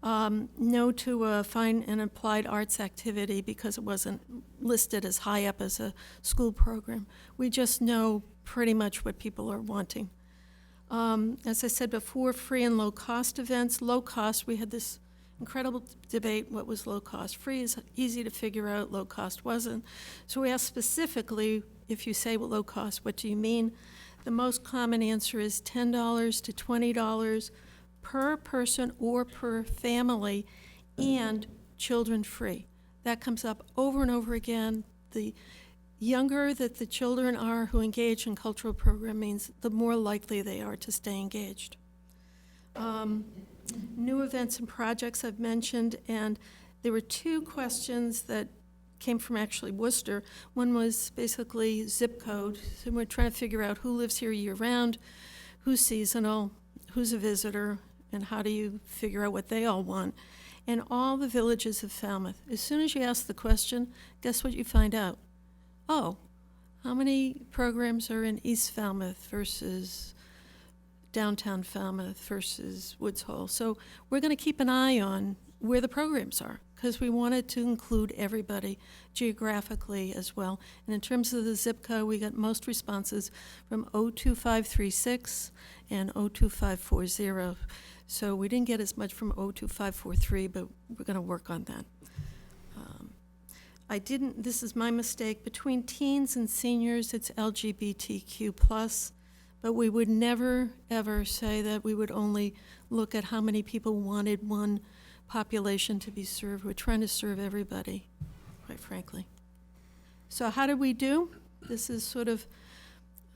no to a fine and applied arts activity because it wasn't listed as high up as a school program. We just know pretty much what people are wanting. As I said before, free and low-cost events. Low cost, we had this incredible debate, what was low cost? Free is easy to figure out, low cost wasn't. So we asked specifically, if you say, well, low cost, what do you mean? The most common answer is $10 to $20 per person or per family, and children free. That comes up over and over again. The younger that the children are who engage in cultural program means the more likely they are to stay engaged. New events and projects I've mentioned, and there were 2 questions that came from actually Worcester. One was basically zip code. So we're trying to figure out who lives here year-round, who's seasonal, who's a visitor, and how do you figure out what they all want. And all the villages of Falmouth, as soon as you ask the question, guess what you find out? Oh, how many programs are in East Falmouth versus downtown Falmouth versus Woods Hole? So we're going to keep an eye on where the programs are, because we wanted to include everybody geographically as well. And in terms of the zip code, we got most responses from 02536 and 02540. So we didn't get as much from 02543, but we're going to work on that. This is my mistake, between teens and seniors, it's LGBTQ+, but we would never, ever say that we would only look at how many people wanted one population to be served. We're trying to serve everybody, quite frankly. So how did we do? This is sort of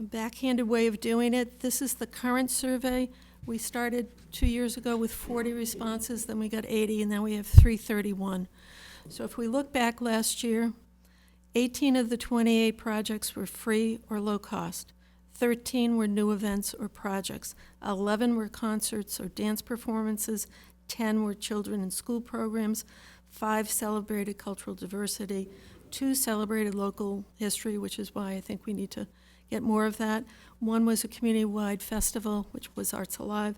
a backhanded way of doing it. This is the current survey. We started 2 years ago with 40 responses, then we got 80, and now we have 331. So if we look back last year, 18 of the 28 projects were free or low cost. 13 were new events or projects. 11 were concerts or dance performances. 10 were children and school programs. 5 celebrated cultural diversity. 2 celebrated local history, which is why I think we need to get more of that. 1 was a community-wide festival, which was Arts Alive.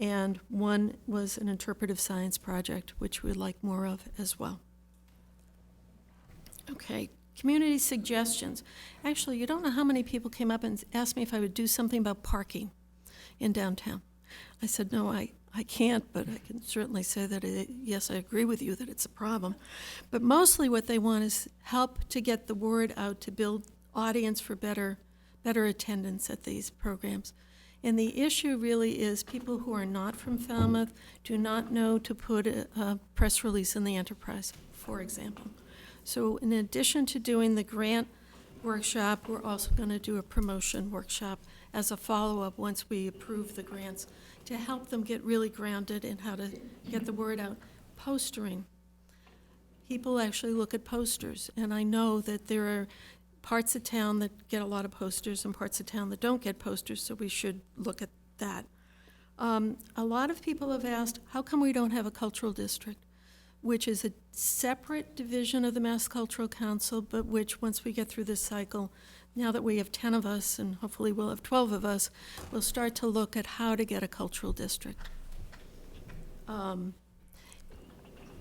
And 1 was an interpretive science project, which we'd like more of as well. Okay, community suggestions. Actually, you don't know how many people came up and asked me if I would do something about parking in downtown. I said, no, I can't, but I can certainly say that, yes, I agree with you that it's a problem. But mostly what they want is help to get the word out to build audience for better attendance at these programs. And the issue really is people who are not from Falmouth do not know to put a press release in the Enterprise, for example. So in addition to doing the grant workshop, we're also going to do a promotion workshop as a follow-up once we approve the grants to help them get really grounded in how to get the word out. Postering. People actually look at posters, and I know that there are parts of town that get a lot of posters and parts of town that don't get posters, so we should look at that. A lot of people have asked, how come we don't have a cultural district, which is a separate division of the Mass Cultural Council, but which, once we get through this cycle, now that we have 10 of us, and hopefully we'll have 12 of us, we'll start to look at how to get a cultural district.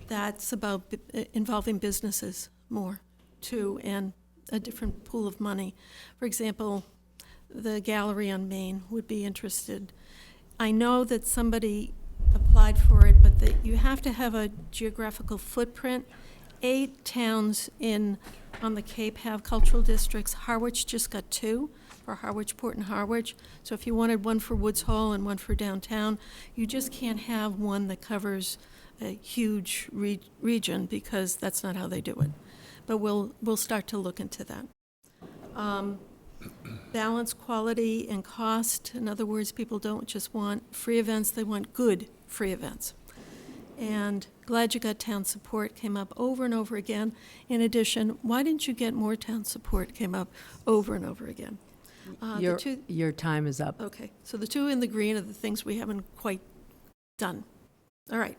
That's about involving businesses more, too, and a different pool of money. For example, the gallery on Main would be interested. I know that somebody applied for it, but you have to have a geographical footprint. 8 towns on the Cape have cultural districts. Harwich just got 2 for Harwich, Port and Harwich. So if you wanted one for Woods Hole and one for downtown, you just can't have one that covers a huge region, because that's not how they do it. But we'll start to look into that. Balance quality and cost. In other words, people don't just want free events, they want good free events. And glad you got town support came up over and over again. In addition, why didn't you get more town support came up over and over again. Your time is up. Okay, so the 2 in the green are the things we haven't quite done. All right.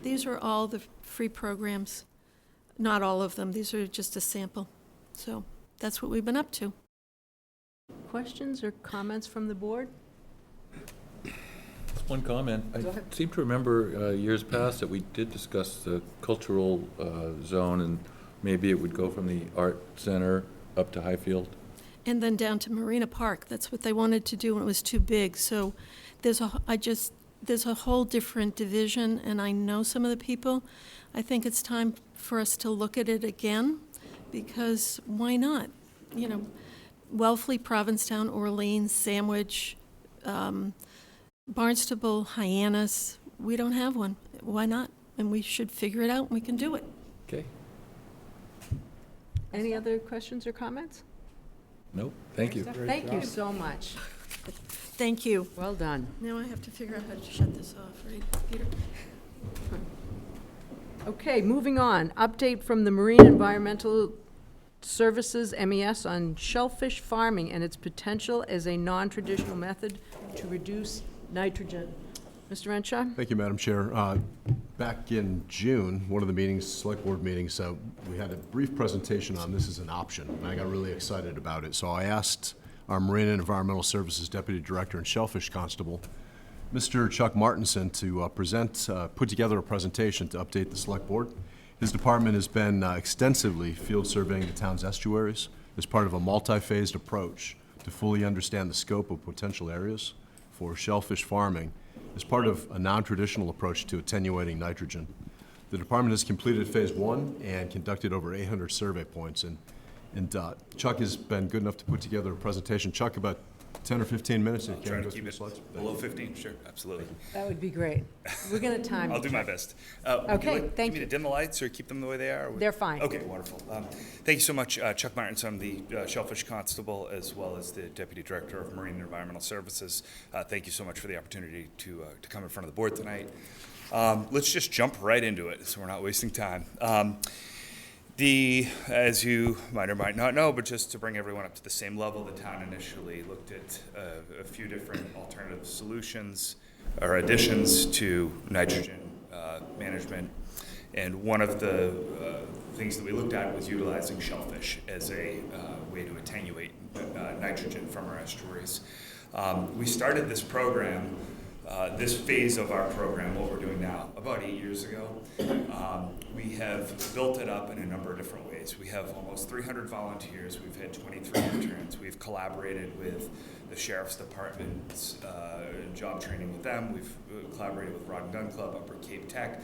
These are all the free programs. Not all of them. These are just a sample. So that's what we've been up to. Questions or comments from the board? One comment. I seem to remember years past that we did discuss the cultural zone, and maybe it would go from the art center up to Highfield. And then down to Marina Park. That's what they wanted to do, and it was too big. So there's a whole different division, and I know some of the people. I think it's time for us to look at it again, because why not? You know, Wellfleet, Provincetown, Orleans, Sandwich, Barnstable, Hyannis, we don't have one. Why not? And we should figure it out, and we can do it. Okay. Any other questions or comments? Nope. Thank you. Thank you so much. Thank you. Well done. Now I have to figure out how to shut this off, right, Peter? Okay, moving on. Update from the Marine Environmental Services, MES, on shellfish farming and its potential as a non-traditional method to reduce nitrogen. Mr. Renshaw? Thank you, Madam Chair. Back in June, one of the meetings, select board meetings, we had a brief presentation on this as an option, and I got really excited about it. So I asked our Marine and Environmental Services Deputy Director and Shellfish Constable, Mr. Chuck Martinson, to put together a presentation to update the select board. His department has been extensively field surveying the town's estuaries as part of a multi-phased approach to fully understand the scope of potential areas for shellfish farming as part of a non-traditional approach to attenuating nitrogen. The department has completed phase 1 and conducted over 800 survey points, and Chuck has been good enough to put together a presentation. Chuck, about 10 or 15 minutes. I'll try to keep it below 15, sure, absolutely. That would be great. We're going to time it. I'll do my best. Okay, thank you. Me to dim the lights or keep them the way they are? They're fine. Okay, wonderful. Thank you so much, Chuck Martinson. I'm the Shellfish Constable as well as the Deputy Director of Marine and Environmental Services. Thank you so much for the opportunity to come in front of the board tonight. Let's just jump right into it so we're not wasting time. As you might or might not know, but just to bring everyone up to the same level, the town initially looked at a few different alternative solutions or additions to nitrogen management. And one of the things that we looked at was utilizing shellfish as a way to attenuate nitrogen from our estuaries. We started this program, this phase of our program, what we're doing now, about 8 years ago. We have built it up in a number of different ways. We have almost 300 volunteers. We've had 23 interns. We've collaborated with the Sheriff's Department, job training with them. We've collaborated with Rod and Gun Club, Upper Cape Tech,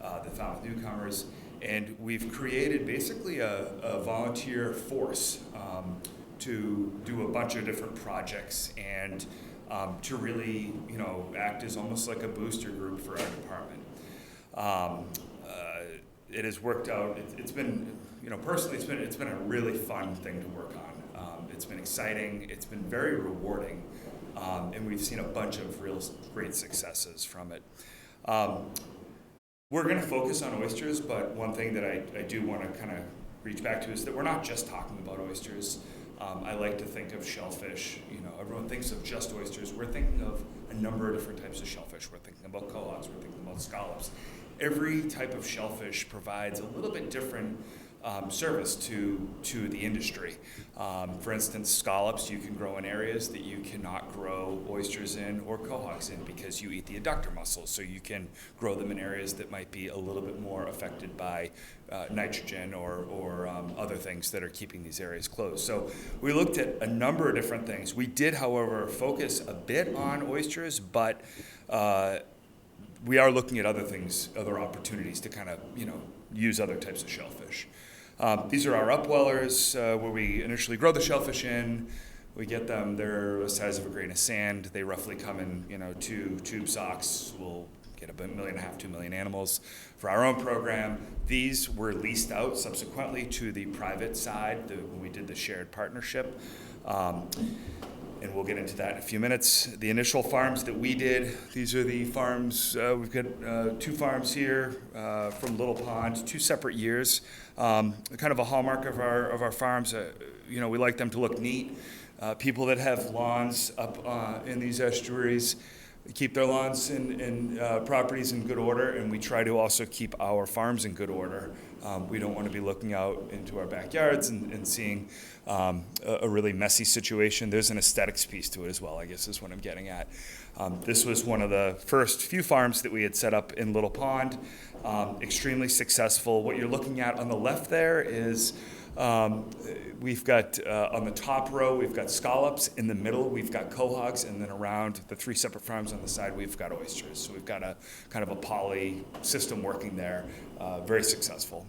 the Falmouth Newcomers, and we've created basically a volunteer force to do a bunch of different projects and to really, act as almost like a booster group for our department. It has worked out. It's been, personally, it's been a really fun thing to work on. It's been exciting. It's been very rewarding, and we've seen a bunch of real great successes from it. We're going to focus on oysters, but one thing that I do want to kind of reach back to is that we're not just talking about oysters. I like to think of shellfish. Everyone thinks of just oysters. We're thinking of a number of different types of shellfish. We're thinking about cohogs. We're thinking about scallops. Every type of shellfish provides a little bit different service to the industry. For instance, scallops you can grow in areas that you cannot grow oysters in or cohogs in because you eat the adductor mussels. So you can grow them in areas that might be a little bit more affected by nitrogen or other things that are keeping these areas closed. So we looked at a number of different things. We did, however, focus a bit on oysters, but we are looking at other things, other opportunities to kind of, use other types of shellfish. These are our upwellers where we initially grow the shellfish in. We get them, they're the size of a grain of sand. They roughly come in, 2 tube socks. We'll get about 1.5 million, 2 million animals for our own program. These were leased out subsequently to the private side when we did the shared partnership. And we'll get into that in a few minutes. The initial farms that we did, these are the farms, we've got 2 farms here from Little Pond, 2 separate years. Kind of a hallmark of our farms, we like them to look neat. People that have lawns up in these estuaries keep their lawns and properties in good order, and we try to also keep our farms in good order. We don't want to be looking out into our backyards and seeing a really messy situation. There's an aesthetics piece to it as well, I guess is what I'm getting at. This was one of the first few farms that we had set up in Little Pond. Extremely successful. What you're looking at on the left there is we've got on the top row, we've got scallops. In the middle, we've got cohogs. And then around the 3 separate farms on the side, we've got oysters. So we've got a kind of a poly system working there, very successful.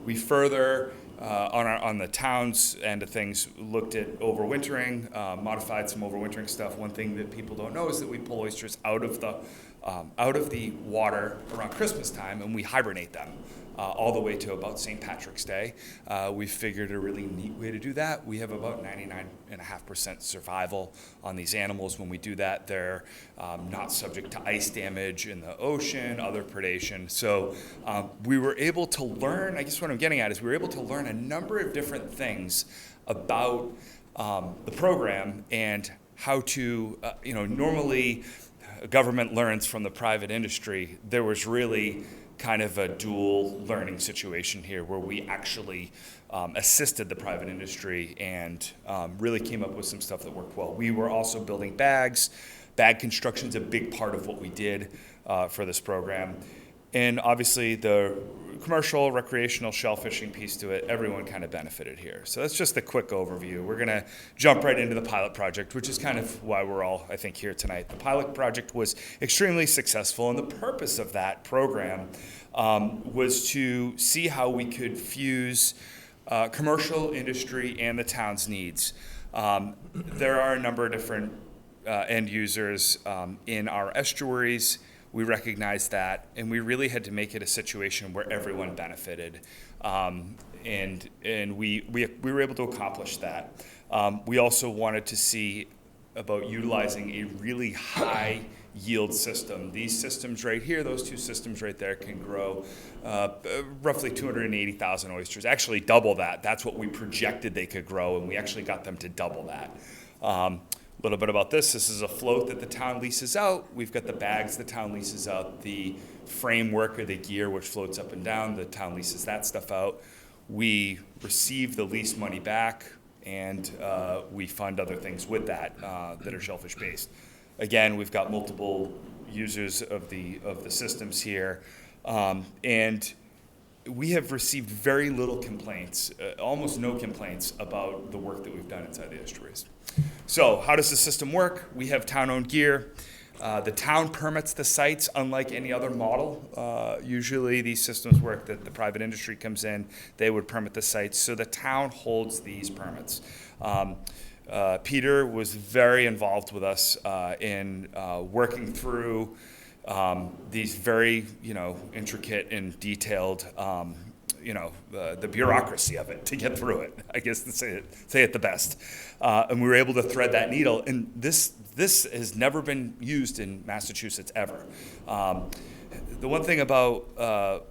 We further, on the town's end of things, looked at overwintering, modified some overwintering stuff. One thing that people don't know is that we pull oysters out of the water around Christmas time, and we hibernate them. all the way to about St. Patrick's Day. We figured a really neat way to do that. We have about 99.5% survival on these animals. When we do that, they're not subject to ice damage in the ocean, other predation. So we were able to learn, I guess what I'm getting at is we were able to learn a number of different things about the program and how to, normally government learns from the private industry. There was really kind of a dual learning situation here where we actually assisted the private industry and really came up with some stuff that worked well. We were also building bags. Bag construction is a big part of what we did for this program. And obviously the commercial, recreational shellfishing piece to it, everyone kind of benefited here. So that's just a quick overview. We're going to jump right into the pilot project, which is kind of why we're all, I think, here tonight. The pilot project was extremely successful, and the purpose of that program was to see how we could fuse commercial industry and the town's needs. There are a number of different end users in our estuaries. We recognized that, and we really had to make it a situation where everyone benefited, and we were able to accomplish that. We also wanted to see about utilizing a really high yield system. These systems right here, those two systems right there, can grow roughly 280,000 oysters. Actually, double that. That's what we projected they could grow, and we actually got them to double that. A little bit about this. This is a float that the town leases out. We've got the bags the town leases out, the framework or the gear which floats up and down. The town leases that stuff out. We receive the lease money back, and we fund other things with that that are shellfish based. Again, we've got multiple users of the systems here, and we have received very little complaints, almost no complaints about the work that we've done inside the estuaries. So how does the system work? We have town-owned gear. The town permits the sites, unlike any other model. Usually these systems work that the private industry comes in, they would permit the sites, so the town holds these permits. Peter was very involved with us in working through these very, intricate and detailed, the bureaucracy of it to get through it, I guess, to say it the best. And we were able to thread that needle, and this has never been used in Massachusetts ever. The one thing about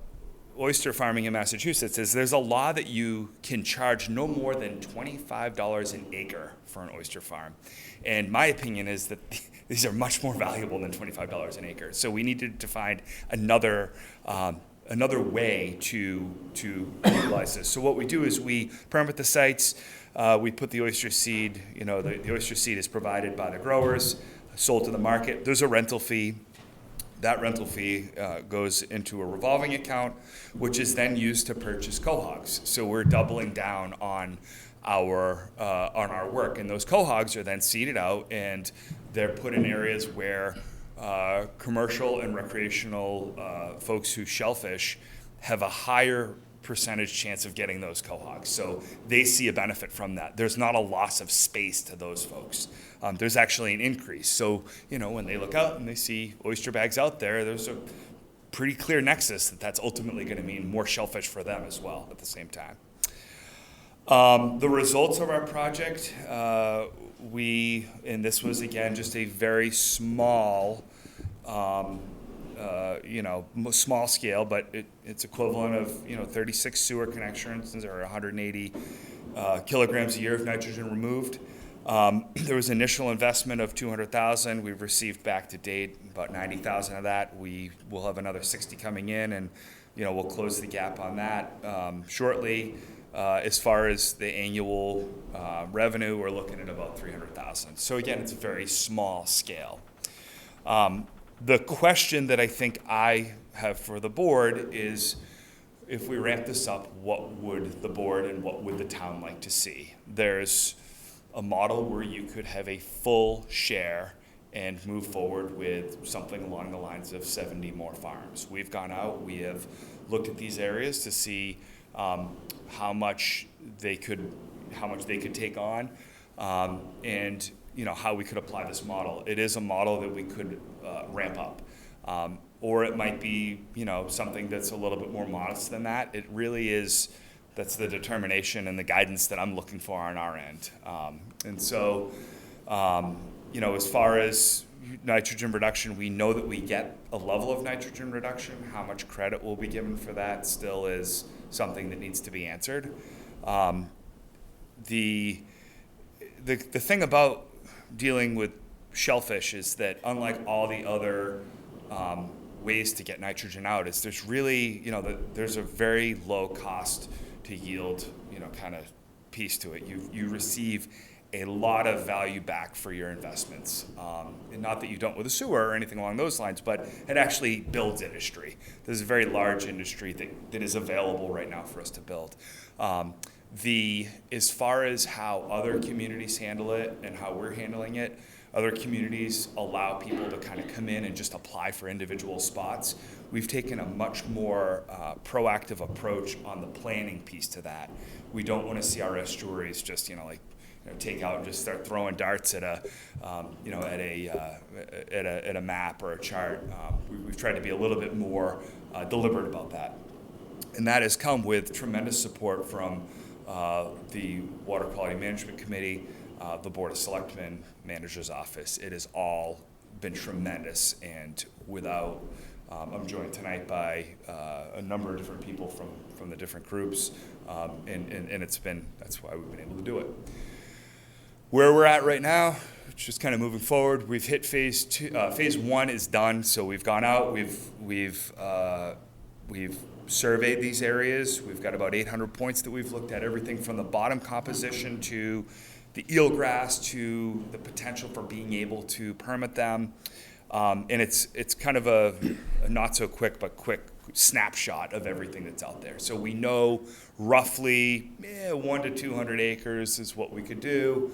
oyster farming in Massachusetts is there's a law that you can charge no more than $25 an acre for an oyster farm. And my opinion is that these are much more valuable than $25 an acre. So we needed to find another way to utilize this. So what we do is we permit the sites, we put the oyster seed, the oyster seed is provided by the growers, sold to the market. There's a rental fee. That rental fee goes into a revolving account, which is then used to purchase cohogs. So we're doubling down on our work, and those cohogs are then seeded out, and they're put in areas where commercial and recreational folks who shellfish have a higher percentage chance of getting those cohogs. So they see a benefit from that. There's not a loss of space to those folks. There's actually an increase. So, when they look out and they see oyster bags out there, there's a pretty clear nexus that that's ultimately going to mean more shellfish for them as well at the same time. The results of our project, and this was again just a very small, small scale, but it's equivalent of 36 sewer connections or 180 kilograms a year of nitrogen removed. There was initial investment of $200,000. We've received back to date about $90,000 of that. We will have another 60 coming in, and we'll close the gap on that shortly. As far as the annual revenue, we're looking at about $300,000. So again, it's a very small scale. The question that I think I have for the board is, if we ramp this up, what would the board and what would the town like to see? There's a model where you could have a full share and move forward with something along the lines of 70 more farms. We've gone out, we have looked at these areas to see how much they could take on, and how we could apply this model. It is a model that we could ramp up. or it might be, something that's a little bit more modest than that. It really is, that's the determination and the guidance that I'm looking for on our end. And so, as far as nitrogen reduction, we know that we get a level of nitrogen reduction. How much credit will be given for that still is something that needs to be answered. The thing about dealing with shellfish is that unlike all the other ways to get nitrogen out, is there's really, there's a very low cost to yield, kind of piece to it. You receive a lot of value back for your investments. And not that you don't with a sewer or anything along those lines, but it actually builds industry. There's a very large industry that is available right now for us to build. As far as how other communities handle it and how we're handling it, other communities allow people to kind of come in and just apply for individual spots. We've taken a much more proactive approach on the planning piece to that. We don't want to see our estuaries just, take out and just start throwing darts at a map or a chart. We've tried to be a little bit more deliberate about that, and that has come with tremendous support from the Water Quality Management Committee, the Board of Selectmen, Manager's Office. It has all been tremendous, and without, I'm joined tonight by a number of different people from the different groups, and that's why we've been able to do it. Where we're at right now, it's just kind of moving forward. We've hit phase 2. Phase 1 is done, so we've gone out. We've surveyed these areas. We've got about 800 points that we've looked at, everything from the bottom composition to the eelgrass to the potential for being able to permit them. And it's kind of a not so quick, but quick snapshot of everything that's out there. So we know roughly 1 to 200 acres is what we could do.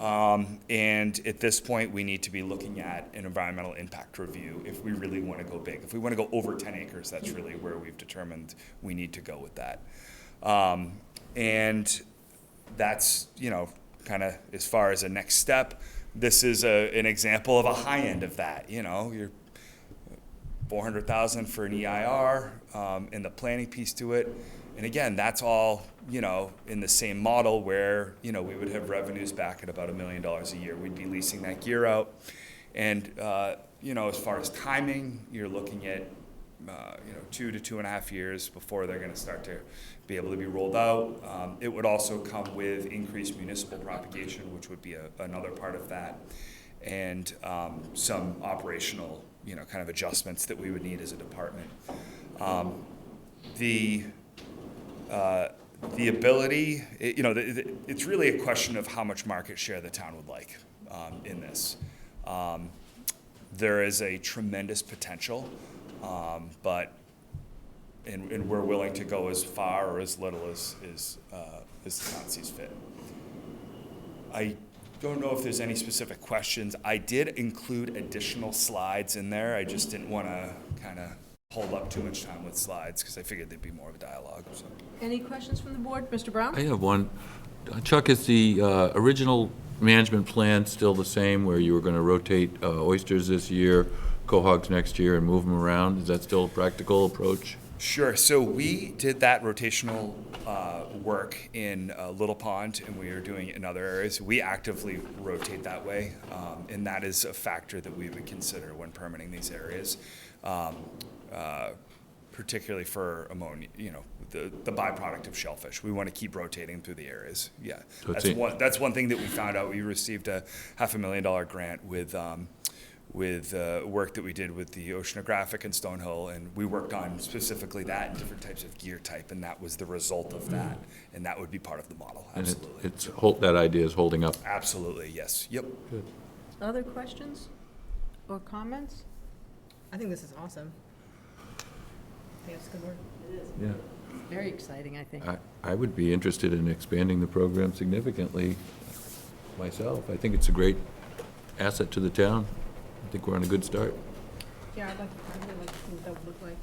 And at this point, we need to be looking at an environmental impact review if we really want to go big. If we want to go over 10 acres, that's really where we've determined we need to go with that. And that's, kind of as far as a next step. This is an example of a high end of that. You're $400,000 for an EIR and the planning piece to it. And again, that's all, in the same model where, we would have revenues back at about $1 million a year. We'd be leasing that gear out. And, as far as timing, you're looking at, 2 to 2.5 years before they're going to start to be able to be rolled out. It would also come with increased municipal propagation, which would be another part of that, and some operational, kind of adjustments that we would need as a department. The ability, it's really a question of how much market share the town would like in this. There is a tremendous potential, but we're willing to go as far or as little as the town sees fit. I don't know if there's any specific questions. I did include additional slides in there. I just didn't want to kind of hold up too much time with slides because I figured there'd be more of a dialogue. So. Any questions from the board? Mr. Brown? I have one. Chuck, is the original management plan still the same, where you were going to rotate oysters this year, quahogs next year, and move them around? Is that still a practical approach? Sure. So we did that rotational work in Little Pond, and we are doing it in other areas. We actively rotate that way, and that is a factor that we would consider when permitting these areas, particularly for ammonia, the byproduct of shellfish. We want to keep rotating through the areas. Yeah, So that's one thing that we found out. We received a $500,000 grant with work that we did with the Oceanographic and Stonehill, and we worked on specifically that and different types of gear type, and that was the result of that, and that would be part of the model. Absolutely. And that idea is holding up. Absolutely, yes. Yep. Good. Other questions or comments? I think this is awesome. I think it's a good word. It is. Yeah. Very exciting, I think. I would be interested in expanding the program significantly myself. I think it's a great asset to the town. I think we're on a good start. Yeah, I'd really like to see what that would look like.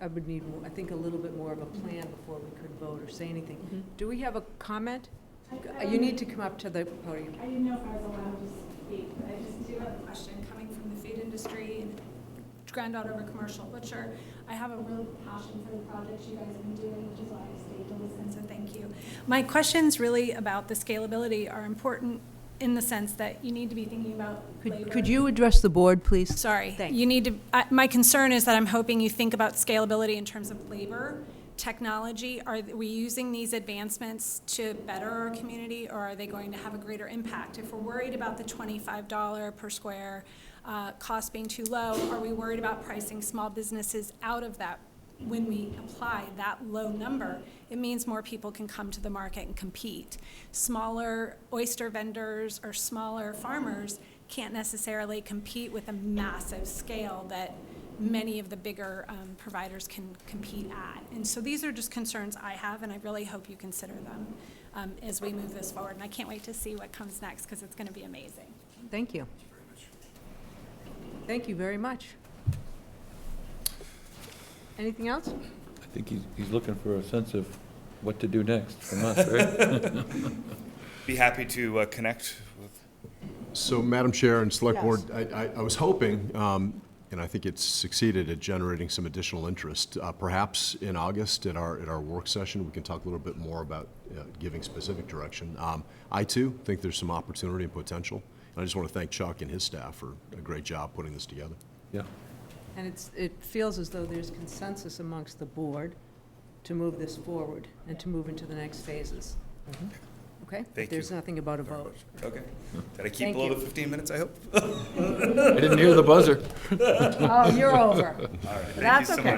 I would need, I think, a little bit more of a plan before we could vote or say anything. Mm-hmm. Do we have a comment? You need to come up to the podium. I didn't know if I was allowed to speak, but I just do have a question. Coming from the food industry and granddaughter of a commercial butcher. I have a real passion for the projects you guys have been doing, which is why I stayed to listen, so thank you. My questions really about the scalability are important in the sense that you need to be thinking about labor. Could you address the board, please? Sorry. Thanks. You need to, my concern is that I'm hoping you think about scalability in terms of labor, technology. Are we using these advancements to better our community, or are they going to have a greater impact? If we're worried about the $25 per square cost being too low, are we worried about pricing small businesses out of that? When we apply that low number, it means more people can come to the market and compete. Smaller oyster vendors or smaller farmers can't necessarily compete with a massive scale that many of the bigger providers can compete at. And so these are just concerns I have, and I really hope you consider them as we move this forward. And I can't wait to see what comes next, because it's going to be amazing. Thank you. Thank you very much. Anything else? I think he's looking for a sense of what to do next from us, right? Be happy to connect with. So, Madam Chair and Select Yes. Board, I was hoping, and I think it's succeeded at generating some additional interest. Perhaps in August at our work session, we can talk a little bit more about giving specific direction. I too think there's some opportunity and potential. And I just want to thank Chuck and his staff for a great job putting this together. Yeah. And it feels as though there's consensus amongst the board to move this forward and to move into the next phases. Okay? Thank There's you. nothing about a vote. Okay. Did I keep Thank below you. the 15 minutes, I hope? I didn't hear the buzzer. Oh, you're over. All right, thank That's you so okay.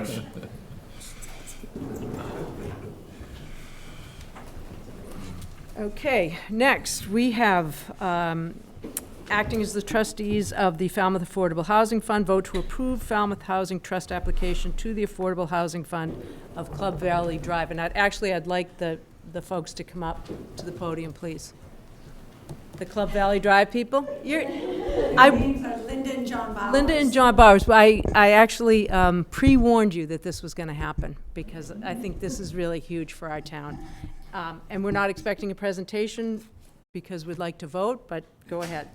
much. Okay, next, we have, acting as the trustees of the Falmouth Affordable Housing Fund, vote to approve Falmouth Housing Trust application to the Affordable Housing Fund of Club Valley Drive. And I'd like the folks to come up to the podium, please. The Club Valley Drive people? My names are Linda and John Bowers. Linda and John Bowers, I actually pre-warned you that this was going to happen, because I think this is really huge for our town. And we're not expecting a presentation because we'd like to vote, but go ahead.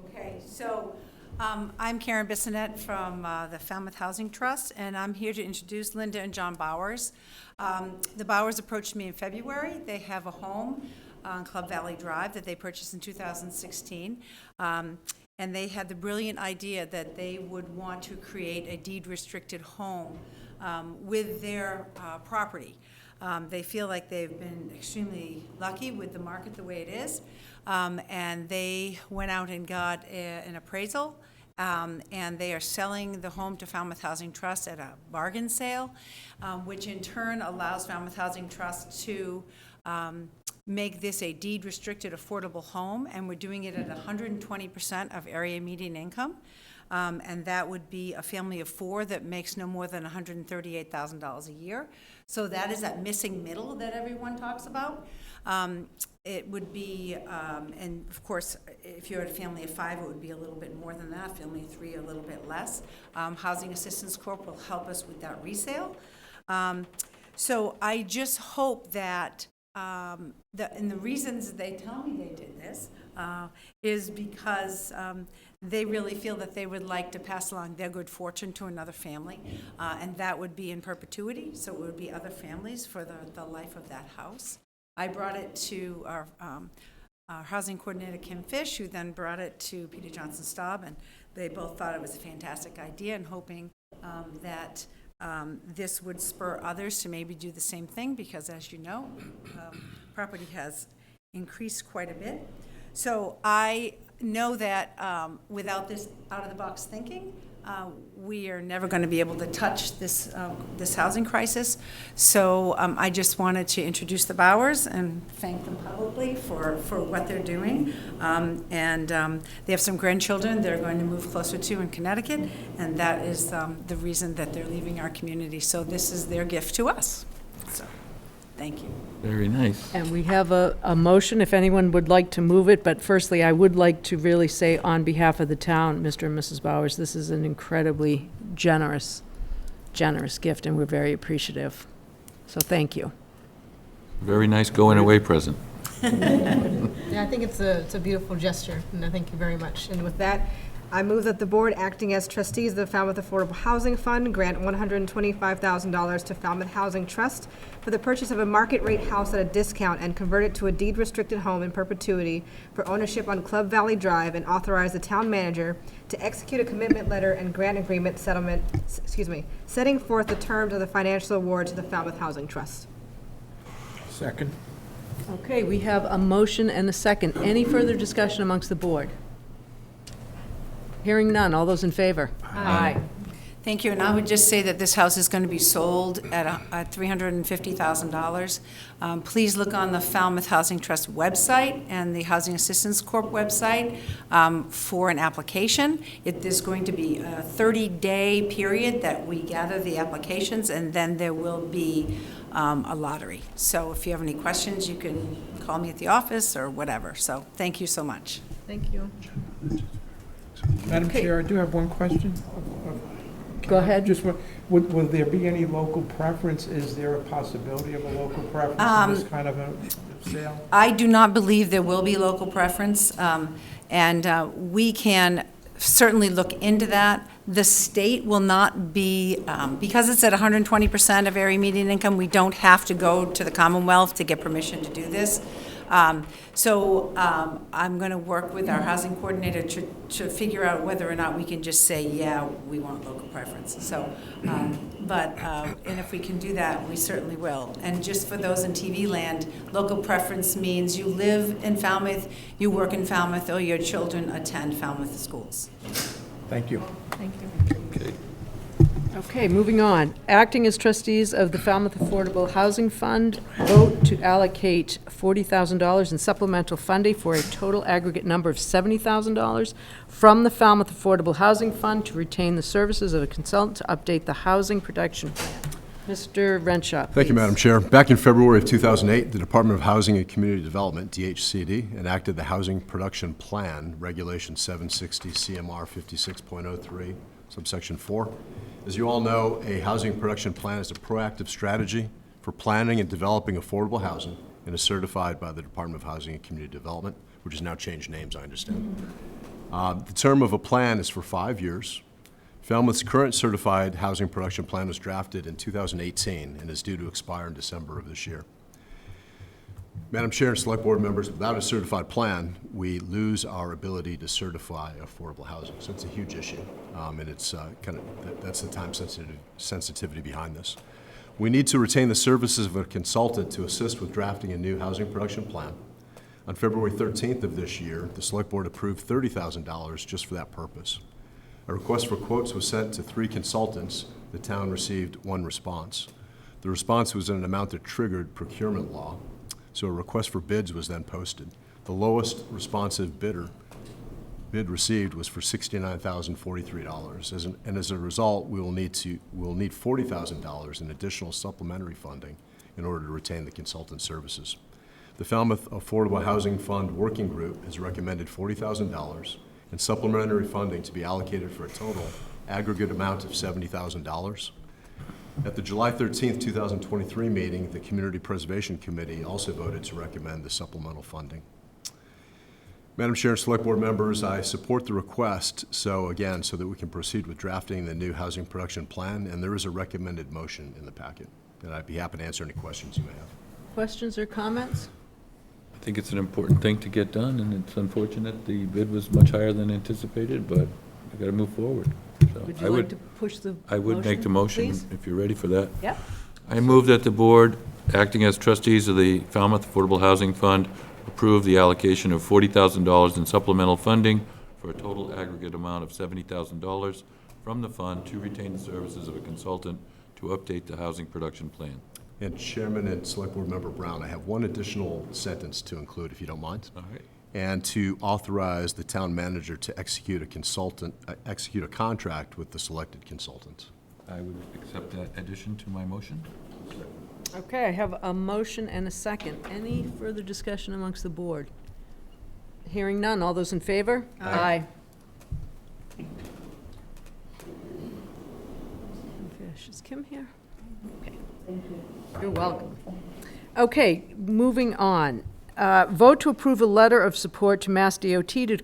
Okay, so I'm Karen Bissonette from the Falmouth Housing Trust, and I'm here to introduce Linda and John Bowers. The Bowers approached me in February. They have a home on Club Valley Drive that they purchased in 2016. And they had the brilliant idea that they would want to create a deed-restricted home with their property. They feel like they've been extremely lucky with the market the way it is. And they went out and got an appraisal, and they are selling the home to Falmouth Housing Trust at a bargain sale, which in turn allows Falmouth Housing Trust to make this a deed-restricted affordable home, and we're doing it at 120% of area median income. And that would be a family of four that makes no more than $138,000 a year. So that is that missing middle that everyone talks about. It would be, and of course, if you're at a family of five, it would be a little bit more than that. Family of three, a little bit less. Housing Assistance Corp will help us with that resale. So I just hope that, and the reasons they tell me they did this is because they really feel that they would like to pass along their good fortune to another family, and that would be in perpetuity, so it would be other families for the life of that house. I brought it to our housing coordinator, Kim Fish, who then brought it to Peter Johnson Staub, and they both thought it was a fantastic idea, and hoping that this would spur others to maybe do the same thing, because as you know, property has increased quite a bit. So I know that without this out-of-the-box thinking, we are never going to be able to touch this housing crisis. So I just wanted to introduce the Bowers and thank them publicly for what they're doing. And they have some grandchildren they're going to move closer to in Connecticut, and that is the reason that they're leaving our community. So this is their gift to us. So thank you. Very nice. And we have a motion, if anyone would like to move it, but firstly, I would like to really say on behalf of the town, Mr. and Mrs. Bowers, this is an incredibly generous gift, and we're very appreciative. So thank you. Very nice going away present. Yeah, I think it's a beautiful gesture, and I thank you very much. And with that, I move that the board, acting as trustees of the Falmouth Affordable Housing Fund, grant $125,000 to Falmouth Housing Trust for the purchase of a market-rate house at a discount and convert it to a deed-restricted home in perpetuity for ownership on Club Valley Drive, and authorize the town manager to execute a commitment letter and grant agreement settlement, setting forth the terms of the financial award to the Falmouth Housing Trust. Second. Okay, we have a motion and a second. Any further discussion amongst the board? Hearing none. All those in favor? Aye. Thank you, and I would just say that this house is going to be sold at $350,000. Please look on the Falmouth Housing Trust website and the Housing Assistance Corp website for an application. There's going to be a 30-day period that we gather the applications, and then there will be a lottery. So if you have any questions, you can call me at the office or whatever. So thank you so much. Thank you. Madam Okay. Chair, I do have one question. Go ahead. Just, would there be any local preference? Is there a possibility of a local preference in this kind of a sale? I do not believe there will be local preference, and we can certainly look into that. The state will not be, because it's at 120% of area median income, we don't have to go to the Commonwealth to get permission to do this. So I'm going to work with our housing coordinator to figure out whether or not we can just say, yeah, we want local preference. So, and if we can do that, we certainly will. And just for those in TV land, local preference means you live in Falmouth, you work in Falmouth, or your children attend Falmouth schools. Thank you. Thank you. Okay, moving on. Acting as trustees of the Falmouth Affordable Housing Fund, vote to allocate $40,000 in supplemental funding for a total aggregate number of $70,000 from the Falmouth Affordable Housing Fund to retain the services of a consultant to update the housing production plan. Mr. Renshaw, Thank you, please. Madam Chair. Back in February of 2008, the Department of Housing and Community Development, DHCD, enacted the Housing Production Plan, Regulation 760 CMR 56.03, subsection 4. As you all know, a housing production plan is a proactive strategy for planning and developing affordable housing and is certified by the Department of Housing and Community Development, which has now changed names, I understand. The term of a plan is for 5 years. Falmouth's current certified housing production plan was drafted in 2018 and is due to expire in December of this year. Madam Chair and Select Board members, without a certified plan, we lose our ability to certify affordable housing. So it's a huge issue, and it's that's the time sensitivity behind this. We need to retain the services of a consultant to assist with drafting a new housing production plan. On February 13th of this year, the Select Board approved $30,000 just for that purpose. A request for quotes was sent to 3 consultants. The town received 1 response. The response was in an amount that triggered procurement law, so a request for bids was then posted. The lowest responsive bid received was for $69,043, and as a result, we'll need $40,000 in additional supplementary funding in order to retain the consultant services. The Falmouth Affordable Housing Fund Working Group has recommended $40,000 and supplementary funding to be allocated for a total aggregate amount of $70,000. At the July 13th, 2023 meeting, the Community Preservation Committee also voted to recommend the supplemental funding. Madam Chair and Select Board members, I support the request so that we can proceed with drafting the new housing production plan, and there is a recommended motion in the packet, and I'd be happy to answer any questions you may have. Questions or comments? I think it's an important thing to get done, and it's unfortunate the bid was much higher than anticipated, but we've got to move forward. So Would you like to push the motion, I would make the motion, please? if you're ready for that. Yep. I move that the board, acting as trustees of the Falmouth Affordable Housing Fund, approve the allocation of $40,000 in supplemental funding for a total aggregate amount of $70,000 from the fund to retain the services of a consultant to update the housing production plan. And Chairman and Select Board Member Brown, I have one additional sentence to include, if you don't mind. All right. And to authorize the town manager to execute a contract with the selected consultant. I would accept that addition to my motion. Okay, I have a motion and a second. Any further discussion amongst the board? Hearing none. All those in favor? Aye. Is Kim here? Okay. You're welcome. Okay, moving on. Vote to approve a letter of support to Mass DOT to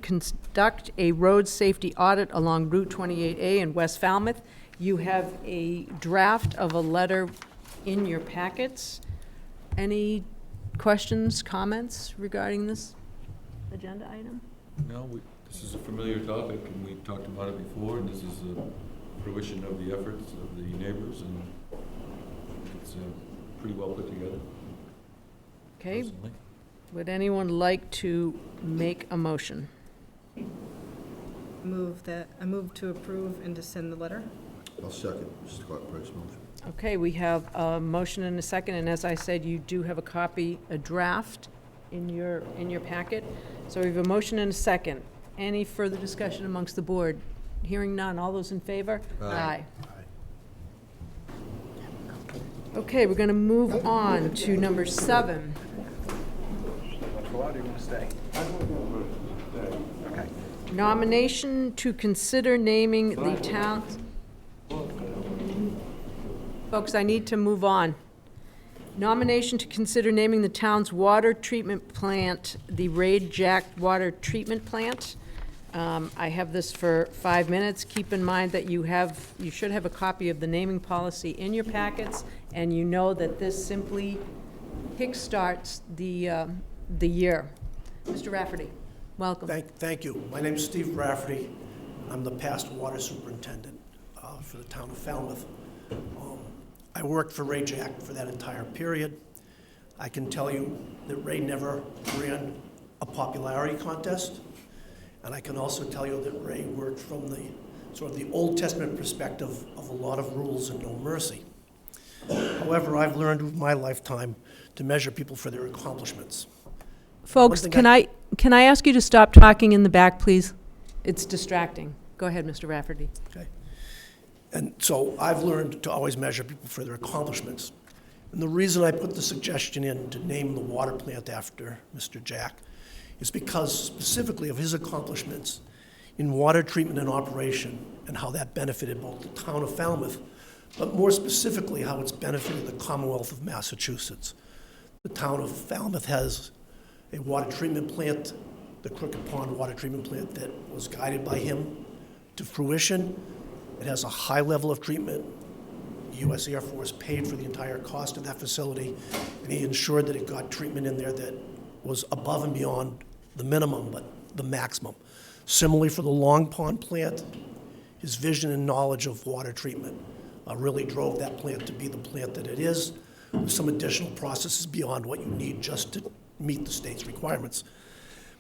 conduct a road safety audit along Route 28A in West Falmouth. You have a draft of a letter in your packets. Any questions, comments regarding this agenda item? No, this is a familiar topic, and we talked about it before, and this is a fruition of the efforts of the neighbors, and it's pretty well put together. Okay. Personally. Would anyone like to make a motion? I move to approve and to send the letter. I'll second Mr. Clark-Price's motion. Okay, we have a motion and a second, and as I said, you do have a copy, a draft in your packet. So we have a motion and a second. Any further discussion amongst the board? Hearing none. All those in favor? Aye. Okay, we're going to move on to number 7. Okay. Nomination to consider naming the town. Folks, I need to move on. Nomination to consider naming the town's water treatment plant the Ray Jack Water Treatment Plant. I have this for 5 minutes. Keep in mind that you should have a copy of the naming policy in your packets, and you know that this simply kickstarts the year. Mr. Rafferty, welcome. Thank you. My name's Steve Rafferty. I'm the past water superintendent for the town of Falmouth. I worked for Ray Jack for that entire period. I can tell you that Ray never ran a popularity contest. And I can also tell you that Ray worked from the sort of the Old Testament perspective of a lot of rules and no mercy. However, I've learned with my lifetime to measure people for their accomplishments. Folks, can I ask you to stop talking in the back, please? It's distracting. Go ahead, Mr. Rafferty. Okay. And so I've learned to always measure people for their accomplishments. And the reason I put the suggestion in to name the water plant after Mr. Jack is because specifically of his accomplishments in water treatment and operation and how that benefited both the town of Falmouth, but more specifically how it's benefited the Commonwealth of Massachusetts. The town of Falmouth has a water treatment plant, the Crooked Pond Water Treatment Plant, that was guided by him to fruition. It has a high level of treatment. The U.S. Air Force paid for the entire cost of that facility, and he ensured that it got treatment in there that was above and beyond the minimum, but the maximum. Similarly for the Long Pond plant, his vision and knowledge of water treatment really drove that plant to be the plant that it is, with some additional processes beyond what you need just to meet the state's requirements.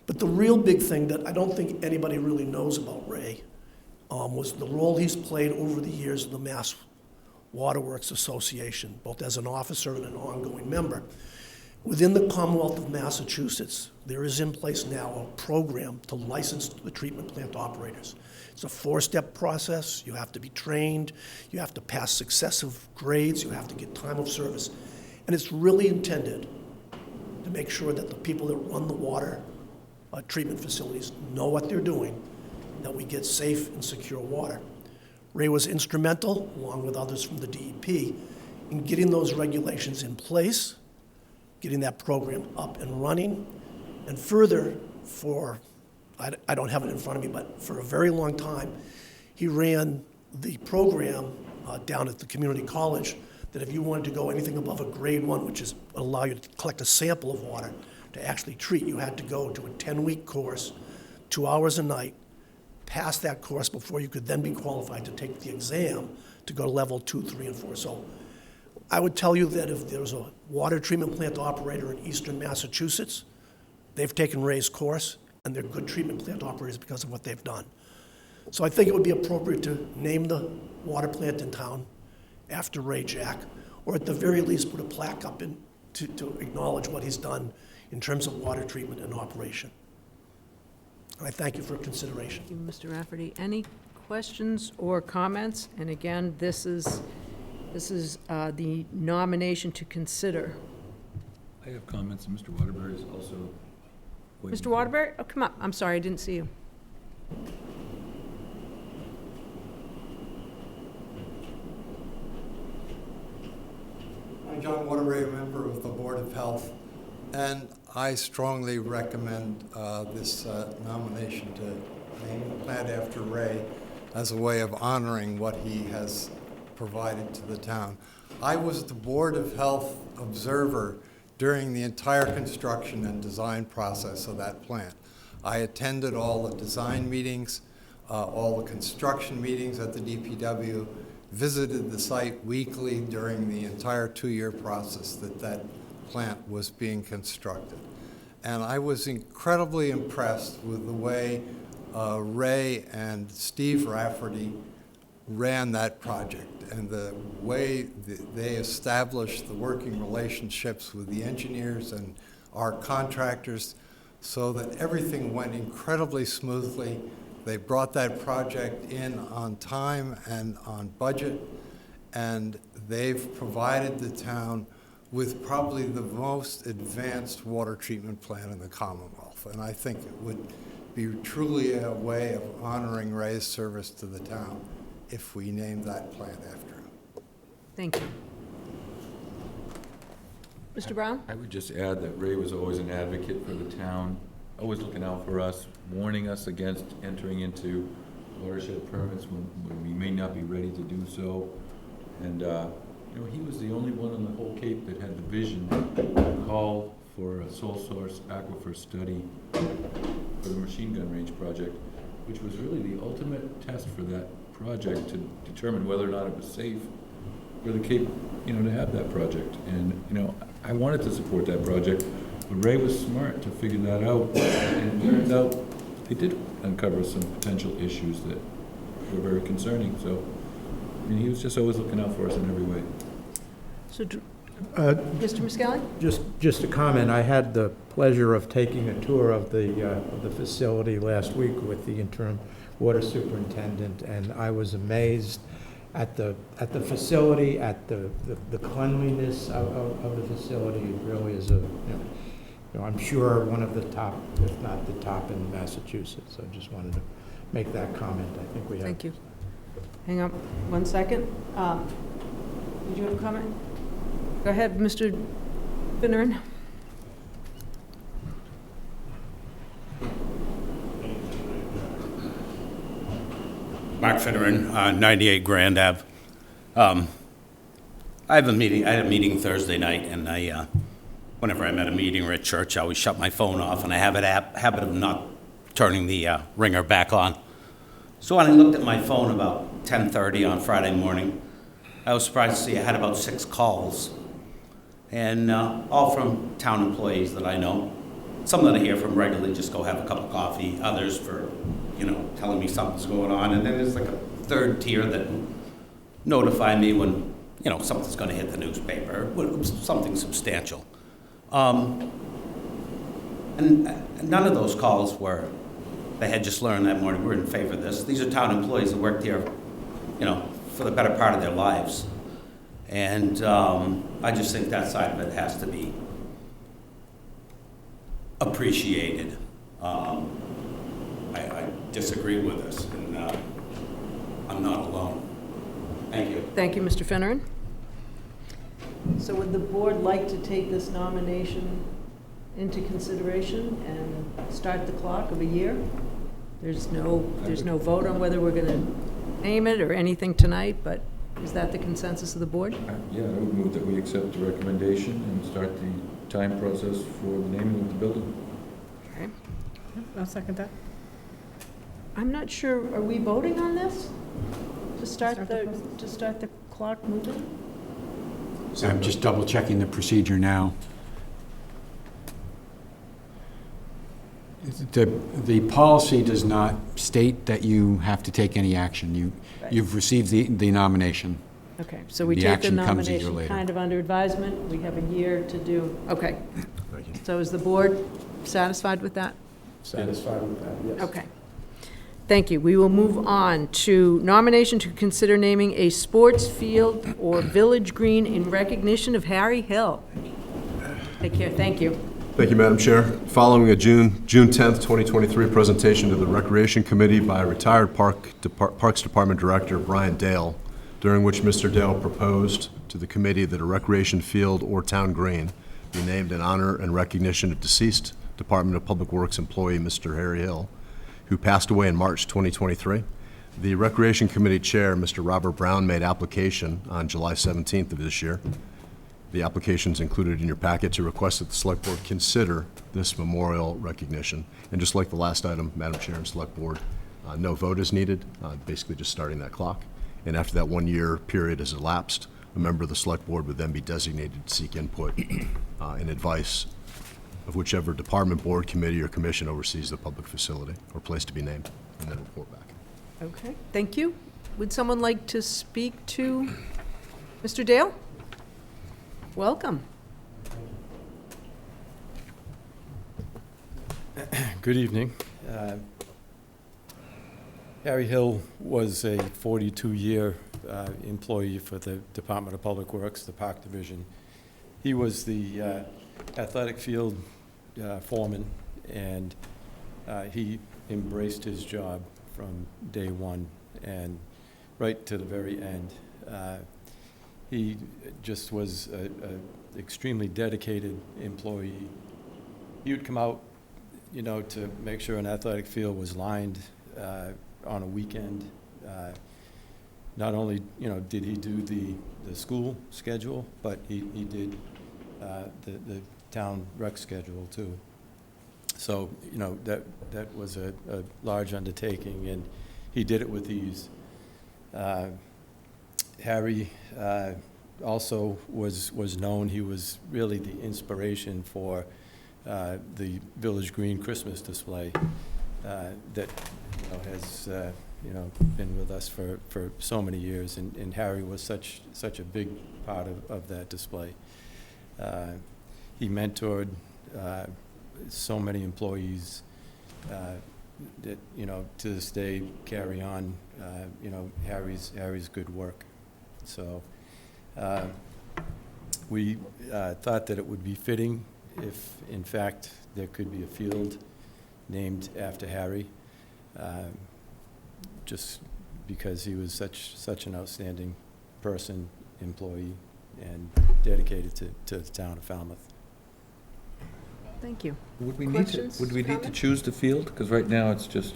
But the real big thing that I don't think anybody really knows about Ray was the role he's played over the years in the Mass Waterworks Association, both as an officer and an ongoing member. Within the Commonwealth of Massachusetts, there is in place now a program to license the treatment plant operators. It's a 4-step process. You have to be trained, you have to pass successive grades, you have to get time of service. And it's really intended to make sure that the people that run the water treatment facilities know what they're doing, that we get safe and secure water. Ray was instrumental, along with others from the DEP, in getting those regulations in place, getting that program up and running, and further, I don't have it in front of me, but for a very long time, he ran the program down at the community college that if you wanted to go anything above a grade 1, which is allow you to collect a sample of water to actually treat, you had to go to a 10-week course, 2 hours a night, pass that course before you could then be qualified to take the exam to go to level 2, 3, and 4. So I would tell you that if there was a water treatment plant operator in eastern Massachusetts, they've taken Ray's course, and they're good treatment plant operators because of what they've done. So I think it would be appropriate to name the water plant in town after Ray Jack, or at the very least put a plaque up to acknowledge what he's done in terms of water treatment and operation. And I thank you for consideration. Thank you, Mr. Rafferty. Any questions or comments? And again, this is the nomination to consider. I have comments, and Mr. Waterbury is also waiting. Mr. Waterbury? Oh, come up. I'm sorry, I didn't see you. I'm John Waterbury, a member of the Board of Health, and I strongly recommend this nomination to named the plant after Ray as a way of honoring what he has provided to the town. I was the Board of Health observer during the entire construction and design process of that plant. I attended all the design meetings, all the construction meetings at the DPW, visited the site weekly during the entire 2-year process that plant was being constructed. And I was incredibly impressed with the way Ray and Steve Rafferty ran that project and the way they established the working relationships with the engineers and our contractors so that everything went incredibly smoothly. They brought that project in on time and on budget, and they've provided the town with probably the most advanced water treatment plant in the Commonwealth. And I think it would be truly a way of honoring Ray's service to the town if we named that plant after him. Thank you. Mr. Brown? I would just add that Ray was always an advocate for the town, always looking out for us, warning us against entering into watershed permits when we may not be ready to do so. And you know, he was the only one on the whole Cape that had the vision to call for a sole source aquifer study for the machine gun range project, which was really the ultimate test for that project to determine whether or not it was safe for the Cape, you know, to have that project. And you know, I wanted to support that project, but Ray was smart to figure that out, and it turns out they did uncover some potential issues that were very concerning. So, I mean, he was just always looking out for us in every way. So, Mr. Muscali? Just a comment. I had the pleasure of taking a tour of the facility last week with the interim water superintendent, and I was amazed at the facility, at the cleanliness of the facility. It really is I'm sure one of the top, if not the top, in Massachusetts. I just wanted to make that comment. I think we have. Thank you. Hang on 1 second. Did you have a comment? Go ahead, Mr. Finneran. Mark Finneran, 98 Grand Ave. I had a meeting Thursday night, and whenever I'm at a meeting or at church, I always shut my phone off, and I have a habit of not turning the ringer back on. So when I looked at my phone about 10:30 on Friday morning, I was surprised to see I had about 6 calls, and all from town employees that I know. Some that I hear from regularly, just go have a cup of coffee. Others for, telling me something's going on. And then there's like a third tier that notify me when, something's going to hit the newspaper, something substantial. And none of those calls were, they had just learned that morning, we're in favor of this. These are town employees that worked here, for the better part of their lives. And I just think that side of it has to be appreciated. I disagree with this, and I'm not alone. Thank you. Thank you, Mr. Finneran. So would the board like to take this nomination into consideration and start the clock of a year? There's no vote on whether we're going to name it or anything tonight, but is that the consensus of the board? Yeah, I would move that we accept the recommendation and start the time process for the naming of the building. Okay. I'll second that. I'm not sure, are we voting on this? To start the clock moving? So I'm just double checking the procedure now. The policy does not state that you have to take any action. You've received the nomination. Okay, so we The take the action comes a year nomination later. kind of under advisement. We have a year to do, okay. So is the board satisfied with that? Satisfied with that, yes. Okay. Thank you. We will move on to nomination to consider naming a sports field or village green in recognition of Harry Hill. Take care. Thank you. Thank you, Madam Chair. Following a June 10th, 2023 presentation to the Recreation Committee by retired Parks Department Director Brian Dale, during which Mr. Dale proposed to the committee that a recreation field or town green be named in honor and recognition of deceased Department of Public Works employee Mr. Harry Hill, who passed away in March 2023. The Recreation Committee Chair, Mr. Robert Brown, made application on July 17th of this year. The application is included in your packet to request that the Select Board consider this memorial recognition. And just like the last item, Madam Chair and Select Board, no vote is needed, basically just starting that clock. And after that 1-year period has elapsed, a member of the Select Board would then be designated to seek input and advice of whichever department, board, committee, or commission oversees the public facility or place to be named, and then report back. Okay, thank you. Would someone like to speak to Mr. Dale? Welcome. Good evening. Harry Hill was a 42-year employee for the Department of Public Works, the Park Division. He was the athletic field foreman, and he embraced his job from day one and right to the very end. He just was an extremely dedicated employee. He would come out, you know, to make sure an athletic field was lined on a weekend. Not only, you know, did he do the school schedule, but he did the town rec schedule too. So, you know, that was a large undertaking, and he did it with ease. Harry also was known, he was really the inspiration for the Village Green Christmas display that, you know, has been with us for so many years, and Harry was such a big part of that display. He mentored so many employees that, you know, to this day carry on, you know, Harry's good work. So we thought that it would be fitting if, in fact, there could be a field named after Harry, just because he was such an outstanding person, employee, and dedicated to the town of Falmouth. Thank you. Would we Questions, need to comments? choose the field? Because right now it's just,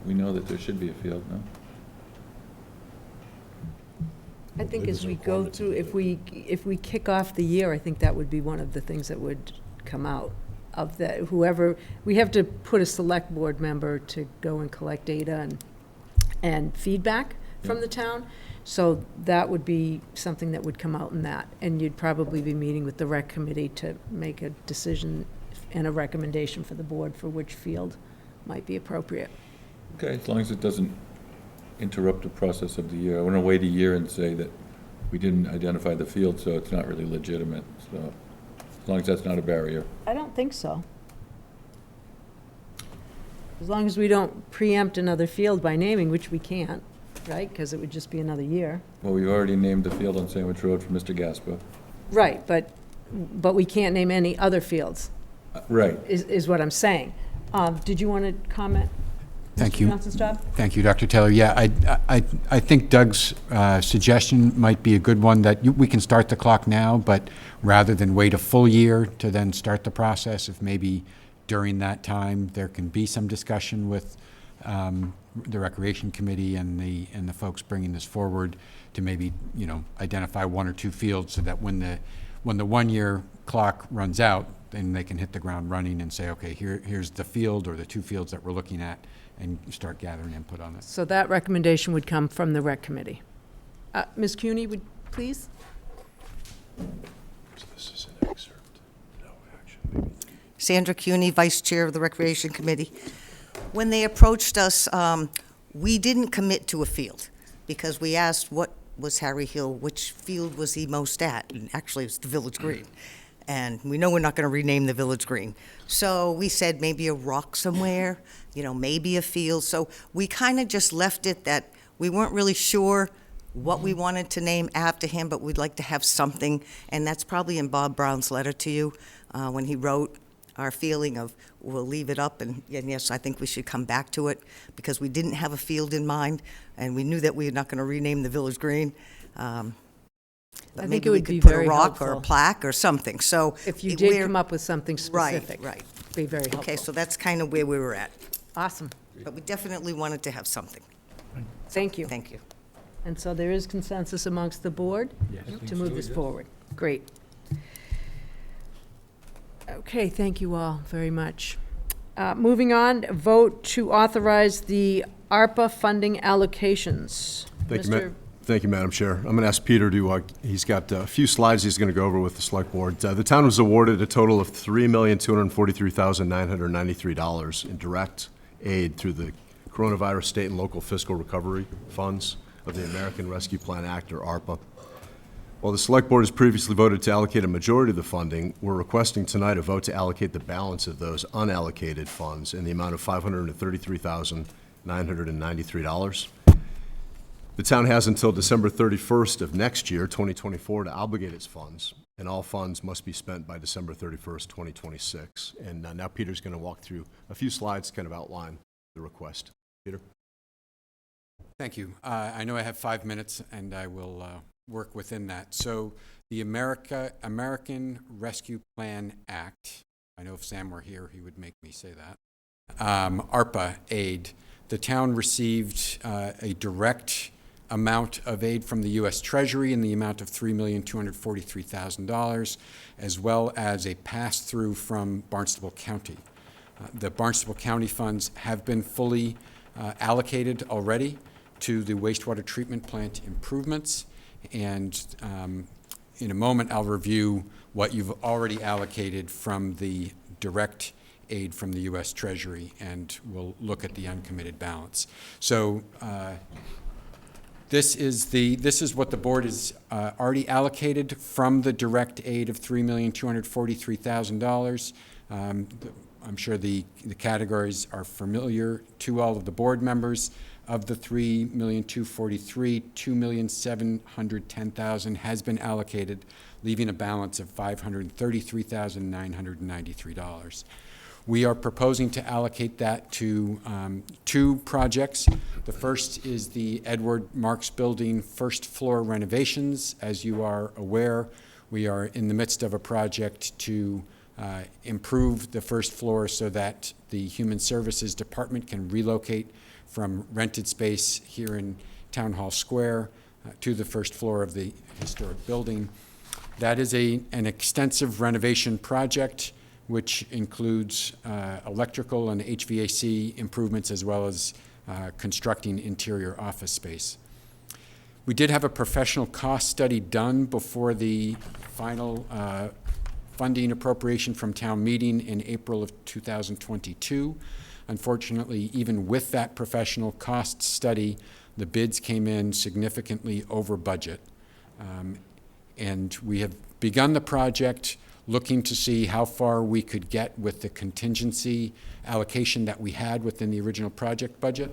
we know that there should be a field, no? I think as we go through, if we kick off the year, I think that would be one of the things that would come out of that. Whoever, we have to put a select board member to go and collect data and feedback from the town. So that would be something that would come out in that. And you'd probably be meeting with the rec committee to make a decision and a recommendation for the board for which field might be appropriate. Okay, as long as it doesn't interrupt the process of the year. I want to wait a year and say that we didn't identify the field, so it's not really legitimate. So as long as that's not a barrier. I don't think so. As long as we don't preempt another field by naming, which we can't, right? Because it would just be another year. Well, we've already named the field on Sandwich Road for Mr. Gasper. Right, but we can't name any other fields, Right. is what I'm saying. Did you want to comment? Thank Mr. you. Johnston-Staub? Thank you, Dr. Taylor. Yeah, I think Doug's suggestion might be a good one, that we can start the clock now, but rather than wait a full year to then start the process, if maybe during that time there can be some discussion with the Recreation Committee and the folks bringing this forward to maybe, you know, identify 1 or 2 fields, so that when the 1-year clock runs out, then they can hit the ground running and say, okay, here's the field or the 2 fields that we're looking at, and start gathering input on it. So that recommendation would come from the rec committee. Ms. Cuny, would please? So this is an excerpt. No action. Sandra Cuny, Vice Chair of the Recreation Committee. When they approached us, we didn't commit to a field, because we asked what was Harry Hill, which field was he most at? And actually, it's the Village Green. And we know we're not going to rename the Village Green. So we said maybe a rock somewhere, you know, maybe a field. So we kind of just left it that we weren't really sure what we wanted to name after him, but we'd like to have something. And that's probably in Bob Brown's letter to you when he wrote our feeling of, we'll leave it up. And yes, I think we should come back to it, because we didn't have a field in mind, and we knew that we were not going to rename the Village Green. But I think maybe it we would could be put very a rock or a helpful. plaque or something. So If you did come up with something specific. Right. Be very helpful. Okay, so that's kind of where we were at. Awesome. But we definitely wanted to have something. Thank you. Thank you. And so there is consensus amongst the board to move this forward. Great. Okay, thank you all very much. Moving on, vote to authorize the ARPA funding allocations. Thank you, Madam Chair. I'm going to ask Peter to, he's got a few slides he's going to go over with the Select Board. The town was awarded a total of $3,243,993 in direct aid through the Coronavirus State and Local Fiscal Recovery Funds of the American Rescue Plan Act, or ARPA. While the Select Board has previously voted to allocate a majority of the funding, we're requesting tonight a vote to allocate the balance of those unallocated funds in the amount of $533,993. The town has until December 31st of next year, 2024, to obligate its funds, and all funds must be spent by December 31st, 2026. And now Peter's going to walk through a few slides to kind of outline the request. Peter? Thank you. I know I have 5 minutes, and I will work within that. So the American Rescue Plan Act, I know if Sam were here, he would make me say that, ARPA aid. The town received a direct amount of aid from the U.S. Treasury in the amount of $3,243,000, as well as a pass-through from Barnstable County. The Barnstable County funds have been fully allocated already to the wastewater treatment plant improvements, and in a moment I'll review what you've already allocated from the direct aid from the U.S. Treasury, and we'll look at the uncommitted balance. So this is what the board has already allocated from the direct aid of $3,243,000. I'm sure the categories are familiar to all of the board members. Of the $3,243,000, $2,710,000 has been allocated, leaving a balance of $533,993. We are proposing to allocate that to two projects. The first is the Edward Marks Building first floor renovations. As you are aware, we are in the midst of a project to improve the first floor so that the Human Services Department can relocate from rented space here in Town Hall Square to the first floor of the historic building. That is an extensive renovation project, which includes electrical and HVAC improvements, as well as constructing interior office space. We did have a professional cost study done before the final funding appropriation from town meeting in April of 2022. Unfortunately, even with that professional cost study, the bids came in significantly over budget. And we have begun the project looking to see how far we could get with the contingency allocation that we had within the original project budget.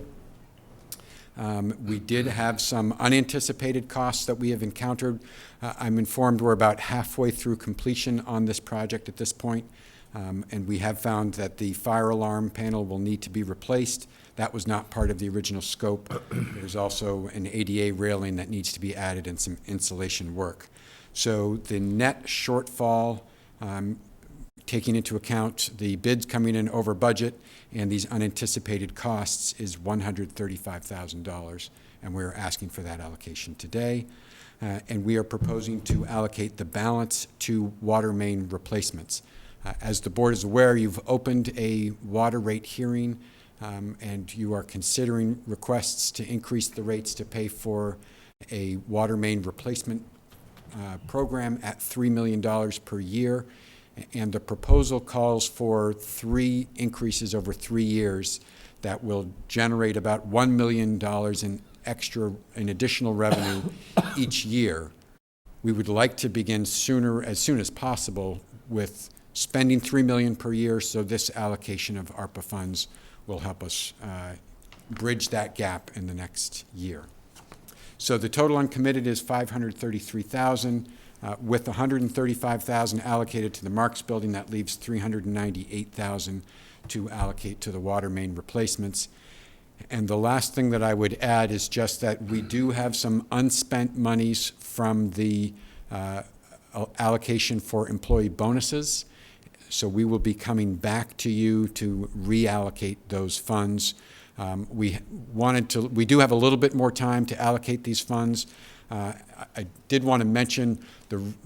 We did have some unanticipated costs that we have encountered. I'm informed we're about halfway through completion on this project at this point. And we have found that the fire alarm panel will need to be replaced. That was not part of the original scope. There's also an ADA railing that needs to be added and some insulation work. So the net shortfall, taking into account the bids coming in over budget and these unanticipated costs, is $135,000. And we're asking for that allocation today. And we are proposing to allocate the balance to water main replacements. As the board is aware, you've opened a water rate hearing, and you are considering requests to increase the rates to pay for a water main replacement program at $3 million per year. And the proposal calls for 3 increases over 3 years that will generate about $1 million in additional revenue each year. We would like to begin sooner, as soon as possible, with spending $3 million per year, so this allocation of ARPA funds will help us bridge that gap in the next year. So the total uncommitted is $533,000, with $135,000 allocated to the Marks Building. That leaves $398,000 to allocate to the water main replacements. And the last thing that I would add is just that we do have some unspent monies from the allocation for employee bonuses. So we will be coming back to you to reallocate those funds. We do have a little bit more time to allocate these funds. I did want to mention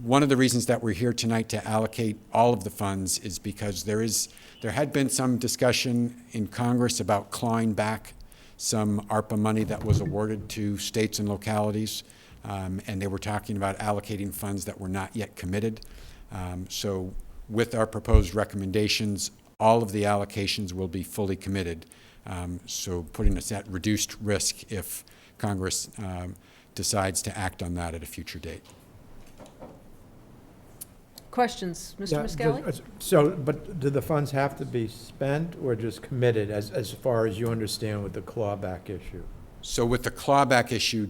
one of the reasons that we're here tonight to allocate all of the funds is because there had been some discussion in Congress about clawing back some ARPA money that was awarded to states and localities, and they were talking about allocating funds that were not yet committed. So with our proposed recommendations, all of the allocations will be fully committed. So putting us at reduced risk if Congress decides to act on that at a future date. Questions? Mr. Yeah, Muscally? So, but do the funds have to be spent or just committed as far as you understand with the clawback issue? So with the clawback issue,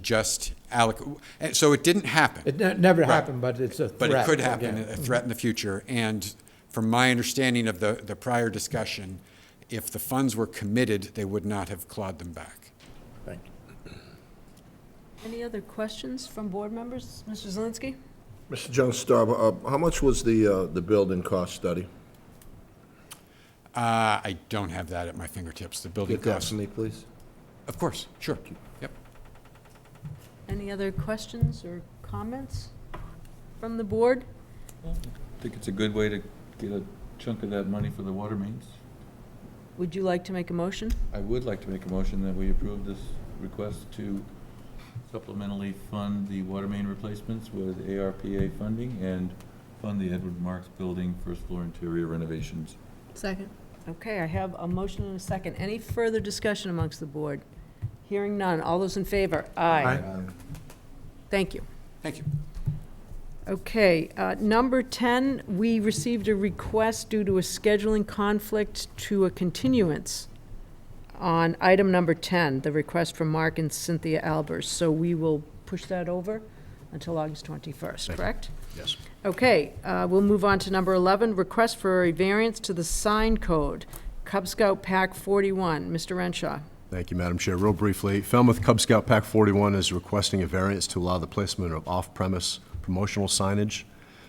so it didn't happen. It never Right. happened, but it's a threat. But it could happen, again. a threat in the future. And from my understanding of the prior discussion, if the funds were committed, they would not have clawed them back. Thank you. Any other questions from board members? Mr. Zelinski? Mr. John Starr, how much was the building cost study? I don't have that at my fingertips, the building Get that costs. for me, please. Of course, sure. Yep. Any other questions or comments from the board? I think it's a good way to get a chunk of that money for the water mains. Would you like to make a motion? I would like to make a motion that we approve this request to supplementally fund the water main replacements with ARPA funding and fund the Edward Marks Building first floor interior renovations. Second. Okay, I have a motion and a second. Any further discussion amongst the board? Hearing none. All those in favor? Aye. Thank you. Thank you. Okay, number 10, we received a request due to a scheduling conflict to a continuance on item number 10, the request from Mark and Cynthia Albers. So we will push that over until August 21st, correct? Yes. Okay, we'll move on to number 11, request for a variance to the sign code, Cub Scout Pack 41. Mr. Renshaw. Thank you, Madam Chair. Real briefly, Falmouth Cub Scout Pack 41 is requesting a variance to allow the placement of off-premise promotional signage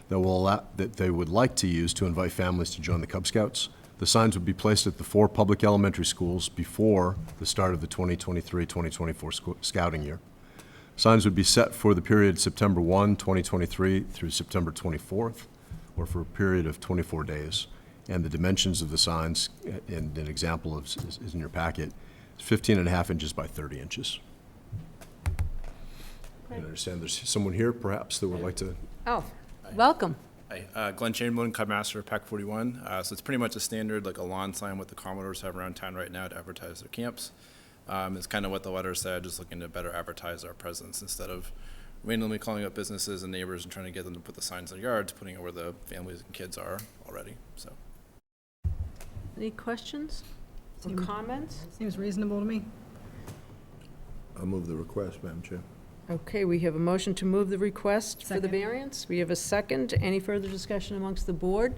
that they would like to use to invite families to join the Cub Scouts. The signs would be placed at the 4 public elementary schools before the start of the 2023-2024 scouting year. Signs would be set for the period September 1, 2023 through September 24th, or for a period of 24 days. And the dimensions of the signs, and an example is in your packet, 15.5 inches by 30 inches. I understand there's someone here, perhaps, that would like to. Oh, welcome. Hi, Glenn Chamberlain, Cub Master of Pack 41. So it's pretty much a standard, like a lawn sign what the Commodores have around town right now to advertise their camps. It's kind of what the letter said, just looking to better advertise our presence instead of randomly calling up businesses and neighbors and trying to get them to put the signs in their yards, putting it where the families and kids are already. So. Any questions or comments? Seems reasonable to me. I'll move the request, Madam Chair. Okay, we have a motion to move the request for the Second. variance. We have a second. Any further discussion amongst the board?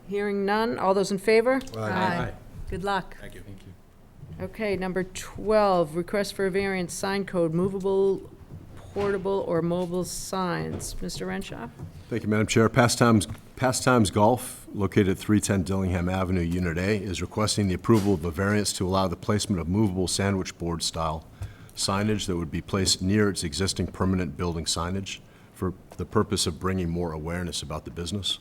Hearing none. All those in favor? Aye. Good luck. Thank you. Thank you. Okay, number 12, request for a variance, sign code, movable, portable, or mobile signs. Mr. Renshaw? Thank you, Madam Chair. Pastimes Golf, located at 310 Dillingham Avenue, Unit A, is requesting the approval of a variance to allow the placement of movable sandwich board style signage that would be placed near its existing permanent building signage for the purpose of bringing more awareness about the business.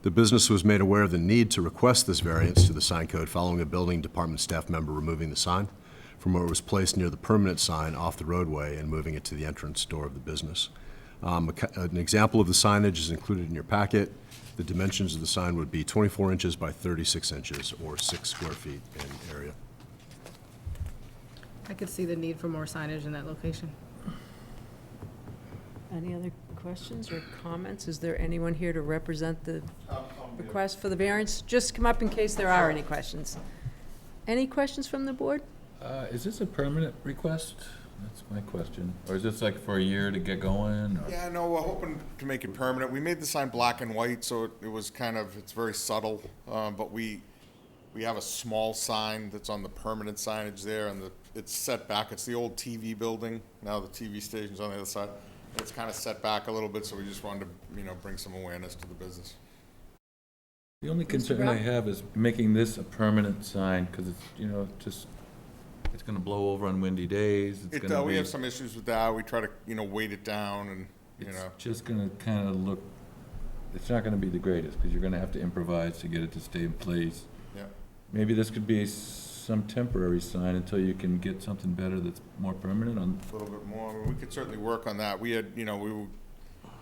The business was made aware of the need to request this variance to the sign code following a building department staff member removing the sign from where it was placed near the permanent sign off the roadway and moving it to the entrance door of the business. An example of the signage is included in your packet. The dimensions of the sign would be 24 inches by 36 inches, or 6 square feet in area. I could see the need for more signage in that location. Any other questions or comments? Is there anyone here to represent the request for the variance? Just come up in case there are any questions. Any questions from the board? Is this a permanent request? That's my question. Or is this like for a year to get going? Or? Yeah, no, we're hoping to make it permanent. We made the sign black and white, so it was kind of, it's very subtle. But we have a small sign that's on the permanent signage there, and it's set back. It's the old TV building. Now the TV station's on the other side. It's kind of set back a little bit, so we just wanted to, bring some awareness to the business. The only concern I have is making this a permanent sign, because it's, just it's gonna blow over on windy days, it's gonna be. We have some issues with that. We try to, weight it down and, It's just gonna kinda look, it's not gonna be the greatest, because you're gonna have to improvise to get it to stay in place. Yeah. Maybe this could be some temporary sign until you can get something better that's more permanent on. A little bit more. I mean, we could certainly work on that. We had, we were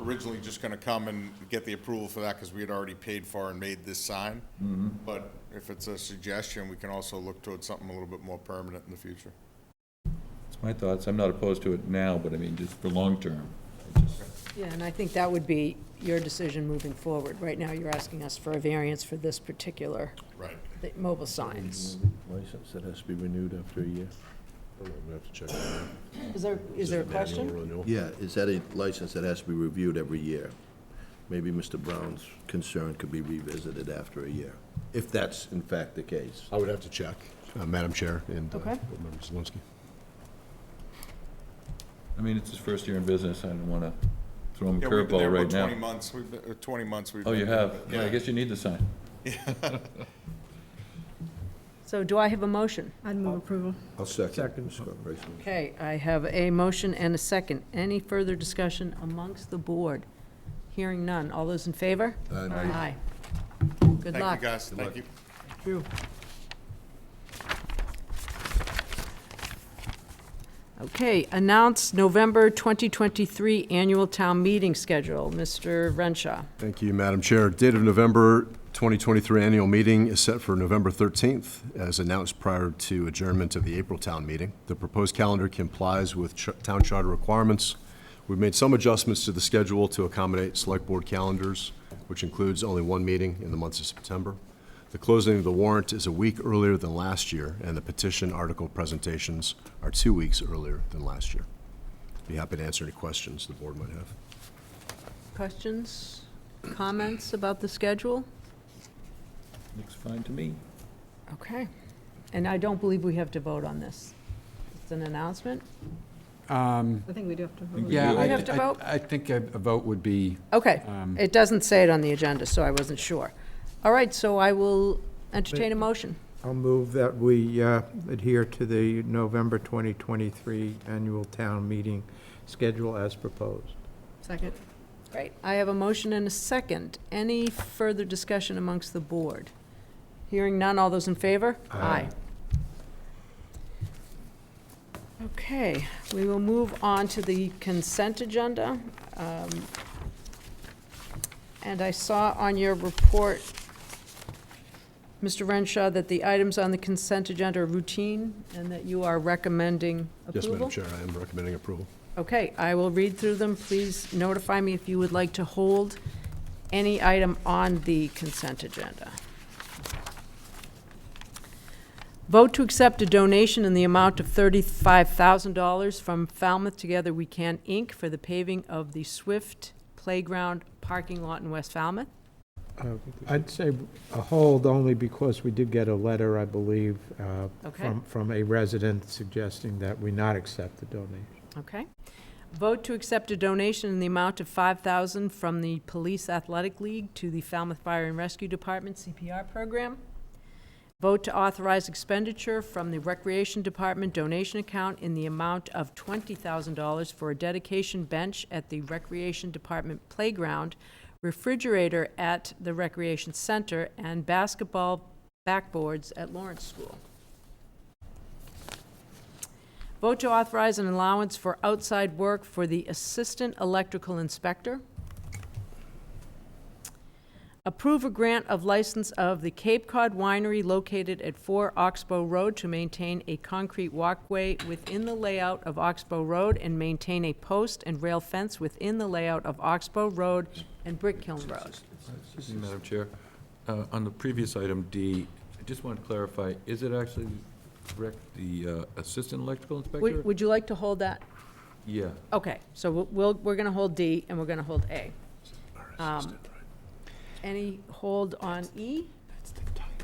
originally just gonna come and get the approval for that because we had already paid for and made this sign. Mm-hmm. But if it's a suggestion, we can also look towards something a little bit more permanent in the future. It's my thoughts. I'm not opposed to it now, but I mean, just for long term. Yeah, and I think that would be your decision moving forward. Right now, you're asking us for a variance for this particular the mobile signs. License that has to be renewed after a year. I'm gonna have to check that out. Is there a question? Yeah, is that a license that has to be reviewed every year? Maybe Mr. Brown's concern could be revisited after a year, if that's in fact the case. I would have to check, Madam Chair and Okay. Member Zelinski. I mean, it's his first year in business. I don't wanna throw him a Yeah, we've been there curveball right about now. 20 months. We've been, 20 months. Oh, you have? Yeah, I guess you need the sign. So do I have a motion? I'd move approval. I'll second. Ms. Corporation. Okay, I have a motion and a second. Any further discussion amongst the board? Hearing none. All those in favor? Aye. Good Thank luck. you, guys. Thank you. Thank you. Okay, announce November 2023 annual town meeting schedule. Mr. Renshaw. Thank you, Madam Chair. Date of November 2023 annual meeting is set for November 13th, as announced prior to adjournment of the April town meeting. The proposed calendar complies with town charter requirements. We've made some adjustments to the schedule to accommodate select board calendars, which includes only one meeting in the month of September. The closing of the warrant is a week earlier than last year, and the petition article presentations are 2 weeks earlier than last year. Be happy to answer any questions the board might have. Questions, comments about the schedule? Looks fine to me. Okay. And I don't believe we have to vote on this. It's an announcement? I think we do have to vote. Do we have to vote? I think a vote would be. Okay. It doesn't say it on the agenda, so I wasn't sure. All right, so I will entertain a motion. I'll move that we adhere to the November 2023 annual town meeting schedule as proposed. Second. Great. I have a motion and a second. Any further discussion amongst the board? Hearing none, all those in favor? Aye. Okay, we will move on to the consent agenda. And I saw on your report, Mr. Renshaw, that the items on the consent agenda are routine and that you are recommending Yes, approval? Madam Chair, I am recommending approval. Okay, I will read through them. Please notify me if you would like to hold any item on the consent agenda. Vote to accept a donation in the amount of $35,000 from Falmouth Together We Can, Inc. for the paving of the Swift Playground parking lot in West Falmouth. I'd say a hold only because we did get a letter, I believe, Okay. from a resident suggesting that we not accept the donation. Okay. Vote to accept a donation in the amount of $5,000 from the Police Athletic League to the Falmouth Fire and Rescue Department CPR program. Vote to authorize expenditure from the Recreation Department donation account in the amount of $20,000 for a dedication bench at the Recreation Department playground, refrigerator at the Recreation Center, and basketball backboards at Lawrence School. Vote to authorize an allowance for outside work for the Assistant Electrical Inspector. Approve a grant of license of the Cape Cod Winery located at 4 Oxbow Road to maintain a concrete walkway within the layout of Oxbow Road and maintain a post and rail fence within the layout of Oxbow Road and Brick Kiln Road. Excuse me, Madam Chair. On the previous item D, I just want to clarify, is it actually the Assistant Electrical Inspector? Would you like to hold that? Yeah. Okay, so we're going to hold D and we're going to hold A. Any hold on E?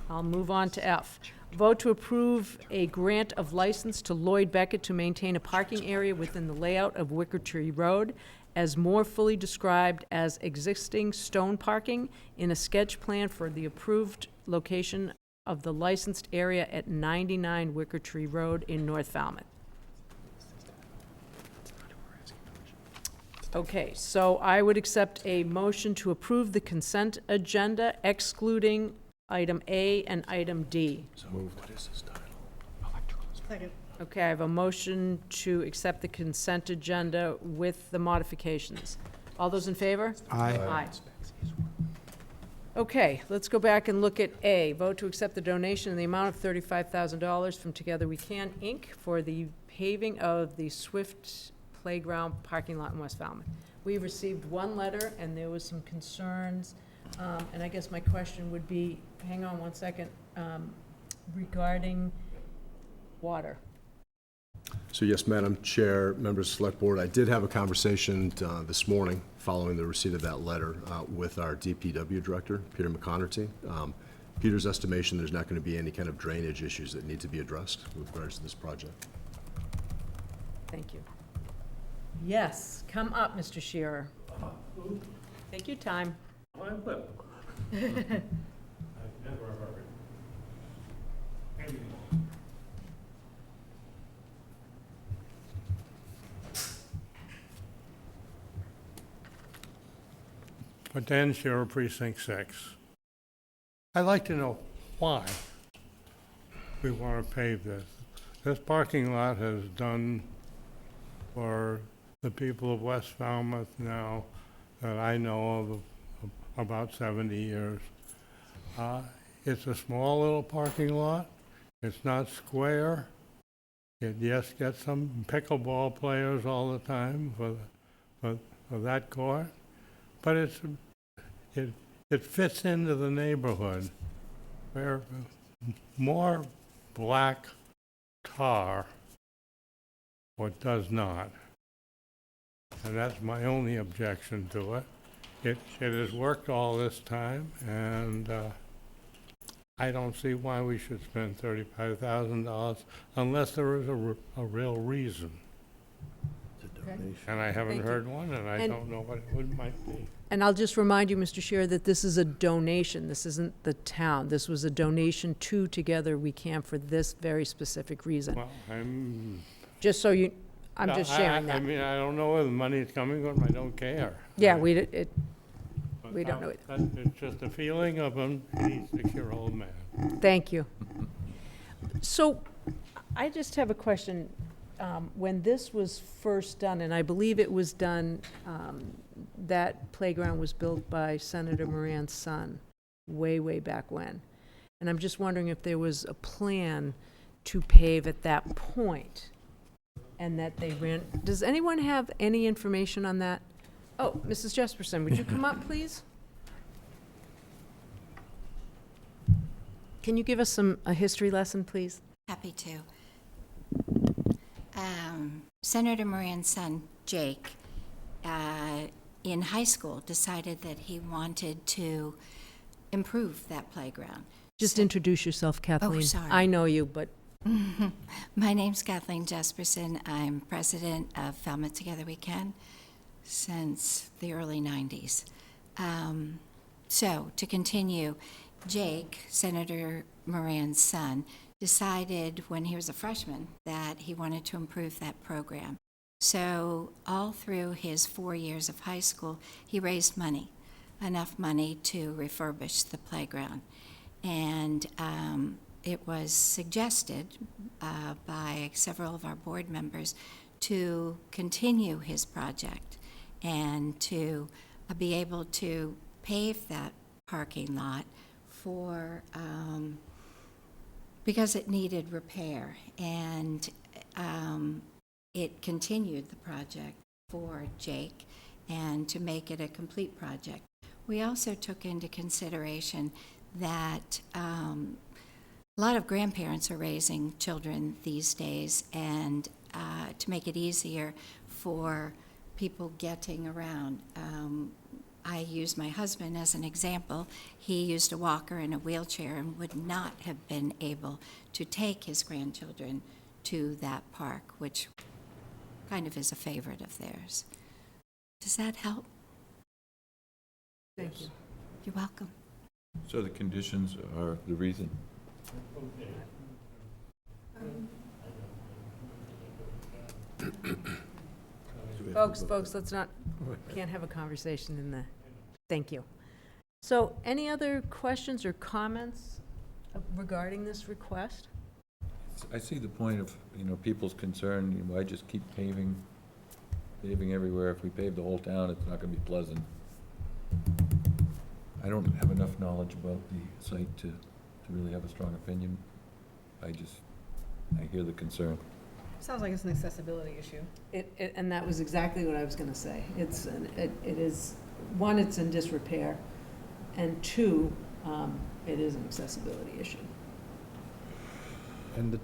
I'll move on to F. Vote to approve a grant of license to Lloyd Beckett to maintain a parking area within the layout of Wicker Tree Road as more fully described as existing stone parking in a sketch plan for the approved location of the licensed area at 99 Wicker Tree Road in North Falmouth. Okay, so I would accept a motion to approve the consent agenda excluding item A and item D. So moved. What is this title? Second. Okay, I have a motion to accept the consent agenda with the modifications. All those in favor? Aye. Aye. Okay, let's go back and look at A. Vote to accept the donation in the amount of $35,000 from Together We Can, Inc. for the paving of the Swift Playground parking lot in West Falmouth. We received one letter, and there was some concerns, and I guess my question would be, hang on one second, regarding water. So yes, Madam Chair, members of the Select Board, I did have a conversation this morning following the receipt of that letter with our DPW Director, Peter McConerty. Peter's estimation, there's not going to be any kind of drainage issues that need to be addressed with regards to this project. Thank you. Yes, come up, Mr. Shearer. Take your time. Dan Shearer, Precinct 6. I'd like to know why we want to pave this. This parking lot has done for the people of West Falmouth now that I know of about 70 years. It's a small little parking lot. It's not square. It, yes, gets some pickleball players all the time for that court. But it fits into the neighborhood where more black tar or does not. And that's my only objection to it. It has worked all this time, and I don't see why we should spend $35,000 unless there is a real reason. And I haven't heard one, and I don't know what it might be. And I'll just remind you, Mr. Shearer, that this is a donation. This isn't the town. This was a donation to Together We Can for this very specific reason. Well, Just so you, I'm just sharing that. I mean, I don't know where the money is coming from. I don't care. Yeah, we don't know it. It's just a feeling of an 86-year-old man. Thank you. So I just have a question. When this was first done, and I believe it was done, that playground was built by Senator Moran's son way, way back when. And I'm just wondering if there was a plan to pave at that point and that they ran. Does anyone have any information on that? Oh, Mrs. Jesperson, would you come up, please? Can you give us a history lesson, please? Happy to. Senator Moran's son, Jake, in high school decided that he wanted to improve that playground. Just introduce yourself, Kathleen. Oh, sorry. I know you, but... My name's Kathleen Jesperson. I'm president of Falmouth Together We Can since the early 90s. So, to continue, Jake, Senator Moran's son, decided when he was a freshman that he wanted to improve that program. So all through his 4 years of high school, he raised money, enough money to refurbish the playground. And it was suggested by several of our board members to continue his project and to be able to pave that parking lot for because it needed repair, and it continued the project for Jake and to make it a complete project. We also took into consideration that a lot of grandparents are raising children these days, and to make it easier for people getting around. I use my husband as an example. He used a walker and a wheelchair and would not have been able to take his grandchildren to that park, which kind of is a favorite of theirs. Does that help? Thank you. You're welcome. So the conditions are the reason? Folks, let's not, can't have a conversation in the, thank you. So, any other questions or comments regarding this request? I see the point of, people's concern, why just keep paving everywhere? If we pave the whole town, it's not gonna be pleasant. I don't have enough knowledge about the site to really have a strong opinion. I hear the concern. Sounds like it's an accessibility issue. And that was exactly what I was gonna say. It is, one, it's in disrepair, and two, it is an accessibility issue. And the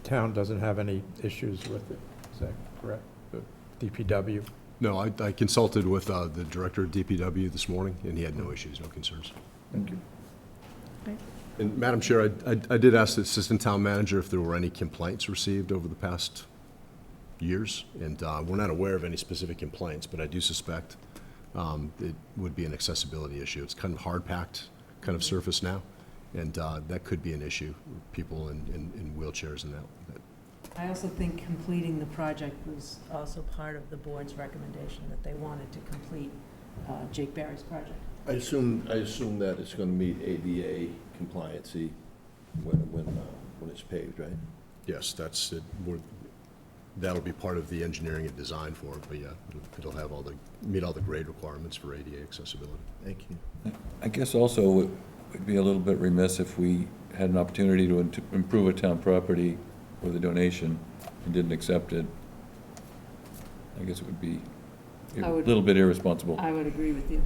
town doesn't have any issues with it, is that correct? The DPW? No, I consulted with the director of DPW this morning, and he had no issues, no concerns. Thank you. And Madam Chair, I did ask the Assistant Town Manager if there were any complaints received over the past years, and we're not aware of any specific complaints, but I do suspect it would be an accessibility issue. It's kind of hard-packed kind of surface now, and that could be an issue, people in wheelchairs and that. I also think completing the project was also part of the board's recommendation, that they wanted to complete Jake Barry's project. I assume that it's going to meet ADA compliancy when it's paved, right? Yes, that's it. That'll be part of the engineering and design for it, but yeah, it'll have meet all the grade requirements for ADA accessibility. Thank you. I guess also it would be a little bit remiss if we had an opportunity to improve a town property with a donation and didn't accept it. I guess it would be a little bit irresponsible. I would agree with you.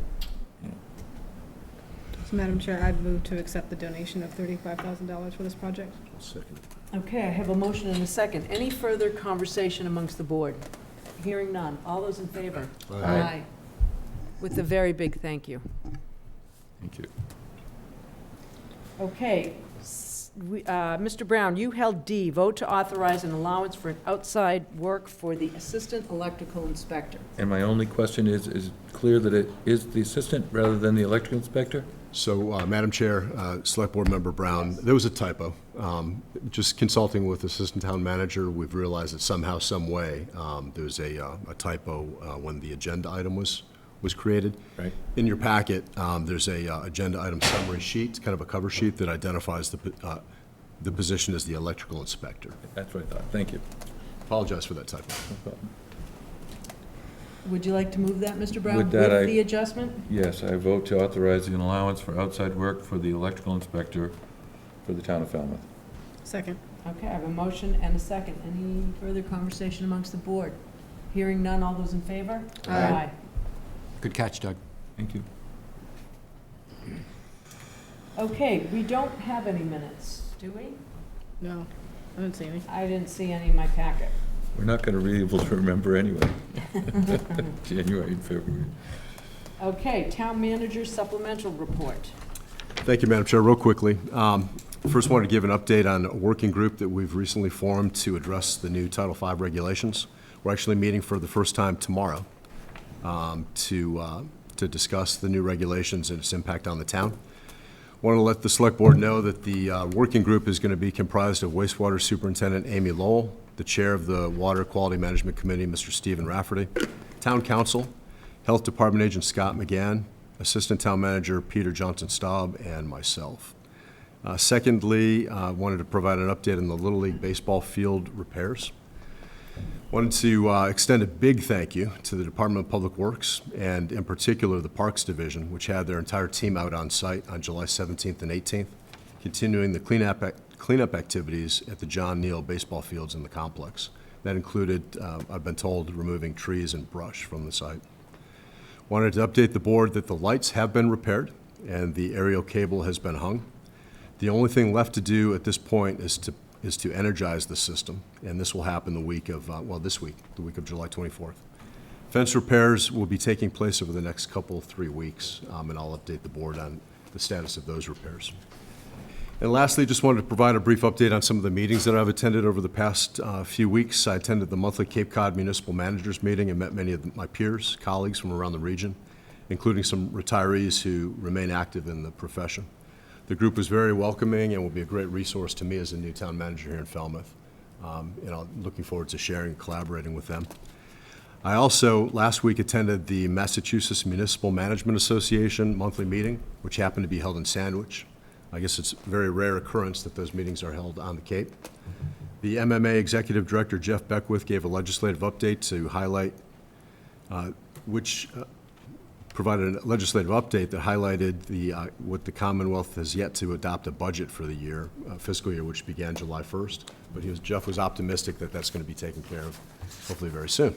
So, Madam Chair, I'd move to accept the donation of $35,000 for this project. I'll second. Okay, I have a motion and a second. Any further conversation amongst the board? Hearing none. All those in favor? Aye. With a very big thank you. Thank you. Okay, Mr. Brown, you held D, vote to authorize an allowance for outside work for the Assistant Electrical Inspector. And my only question is it clear that it is the assistant rather than the electrical inspector? So, Madam Chair, Select Board Member Brown, there was a typo. Just consulting with Assistant Town Manager, we've realized that somehow, some way, there was a typo when the agenda item was created. Right. In your packet, there's a agenda item summary sheet, kind of a cover sheet that identifies the position as the electrical inspector. That's what I thought. Thank you. Apologize for that typo. No problem. Would you like to move that, Mr. Brown, With that, with the adjustment? Yes, I vote to authorize an allowance for outside work for the electrical inspector for the town of Falmouth. Second. Okay, I have a motion and a second. Any further conversation amongst the board? Hearing none, all those in favor? Aye. Good catch, Doug. Thank you. Okay, we don't have any minutes, do we? No, I didn't see any. I didn't see any in my packet. We're not going to be able to remember anyway. January and February. Okay, Town Manager Supplemental Report. Thank you, Madam Chair. Real quickly, first wanted to give an update on a working group that we've recently formed to address the new Title V regulations. We're actually meeting for the first time tomorrow to discuss the new regulations and its impact on the town. Want to let the Select Board know that the working group is going to be comprised of Wastewater Superintendent Amy Lowell, the Chair of the Water Quality Management Committee, Mr. Stephen Rafferty, Town Council, Health Department Agent Scott McGann, Assistant Town Manager Peter Johnson-Staub, and myself. Secondly, I wanted to provide an update on the Little League baseball field repairs. Wanted to extend a big thank you to the Department of Public Works and in particular the Parks Division, which had their entire team out on site on July 17th and 18th, continuing the cleanup activities at the John Neal baseball fields in the complex. That included, I've been told, removing trees and brush from the site. Wanted to update the board that the lights have been repaired and the aerial cable has been hung. The only thing left to do at this point is to energize the system, and this will happen the week of, this week, the week of July 24th. Fence repairs will be taking place over the next couple, 3 weeks, and I'll update the board on the status of those repairs. And lastly, just wanted to provide a brief update on some of the meetings that I've attended over the past few weeks. I attended the monthly Cape Cod Municipal Managers Meeting and met many of my peers, colleagues from around the region, including some retirees who remain active in the profession. The group was very welcoming and will be a great resource to me as a new town manager here in Falmouth. Looking forward to sharing and collaborating with them. I also, last week, attended the Massachusetts Municipal Management Association monthly meeting, which happened to be held in Sandwich. I guess it's a very rare occurrence that those meetings are held on the Cape. The MMA Executive Director, Jeff Beckwith, gave a legislative update to highlight, provided a legislative update that highlighted what the Commonwealth has yet to adopt a budget for the year, fiscal year, which began July 1st. But Jeff was optimistic that that's going to be taken care of, hopefully very soon.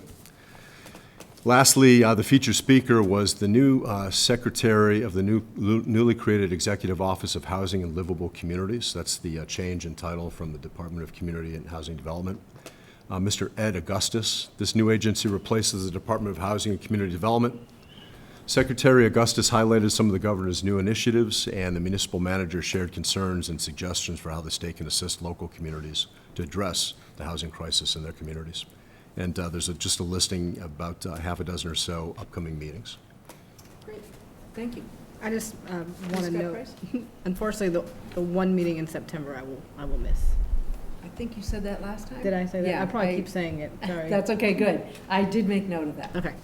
Lastly, the featured speaker was the new secretary of the newly created Executive Office of Housing and Livable Communities. That's the change in title from the Department of Community and Housing Development. Mr. Ed Augustus. This new agency replaces the Department of Housing and Community Development. Secretary Augustus highlighted some of the governor's new initiatives, and the municipal manager shared concerns and suggestions for how the state can assist local communities to address the housing crisis in their communities. And there's just a listing about half a dozen or so upcoming meetings. Great, thank you. I just want to Ms. note, Gutpreis? unfortunately, the one meeting in September I will miss. I think you said that last time. Did I say that? Yeah, I probably keep saying it, sorry. That's okay, good. I did make note of that. Okay.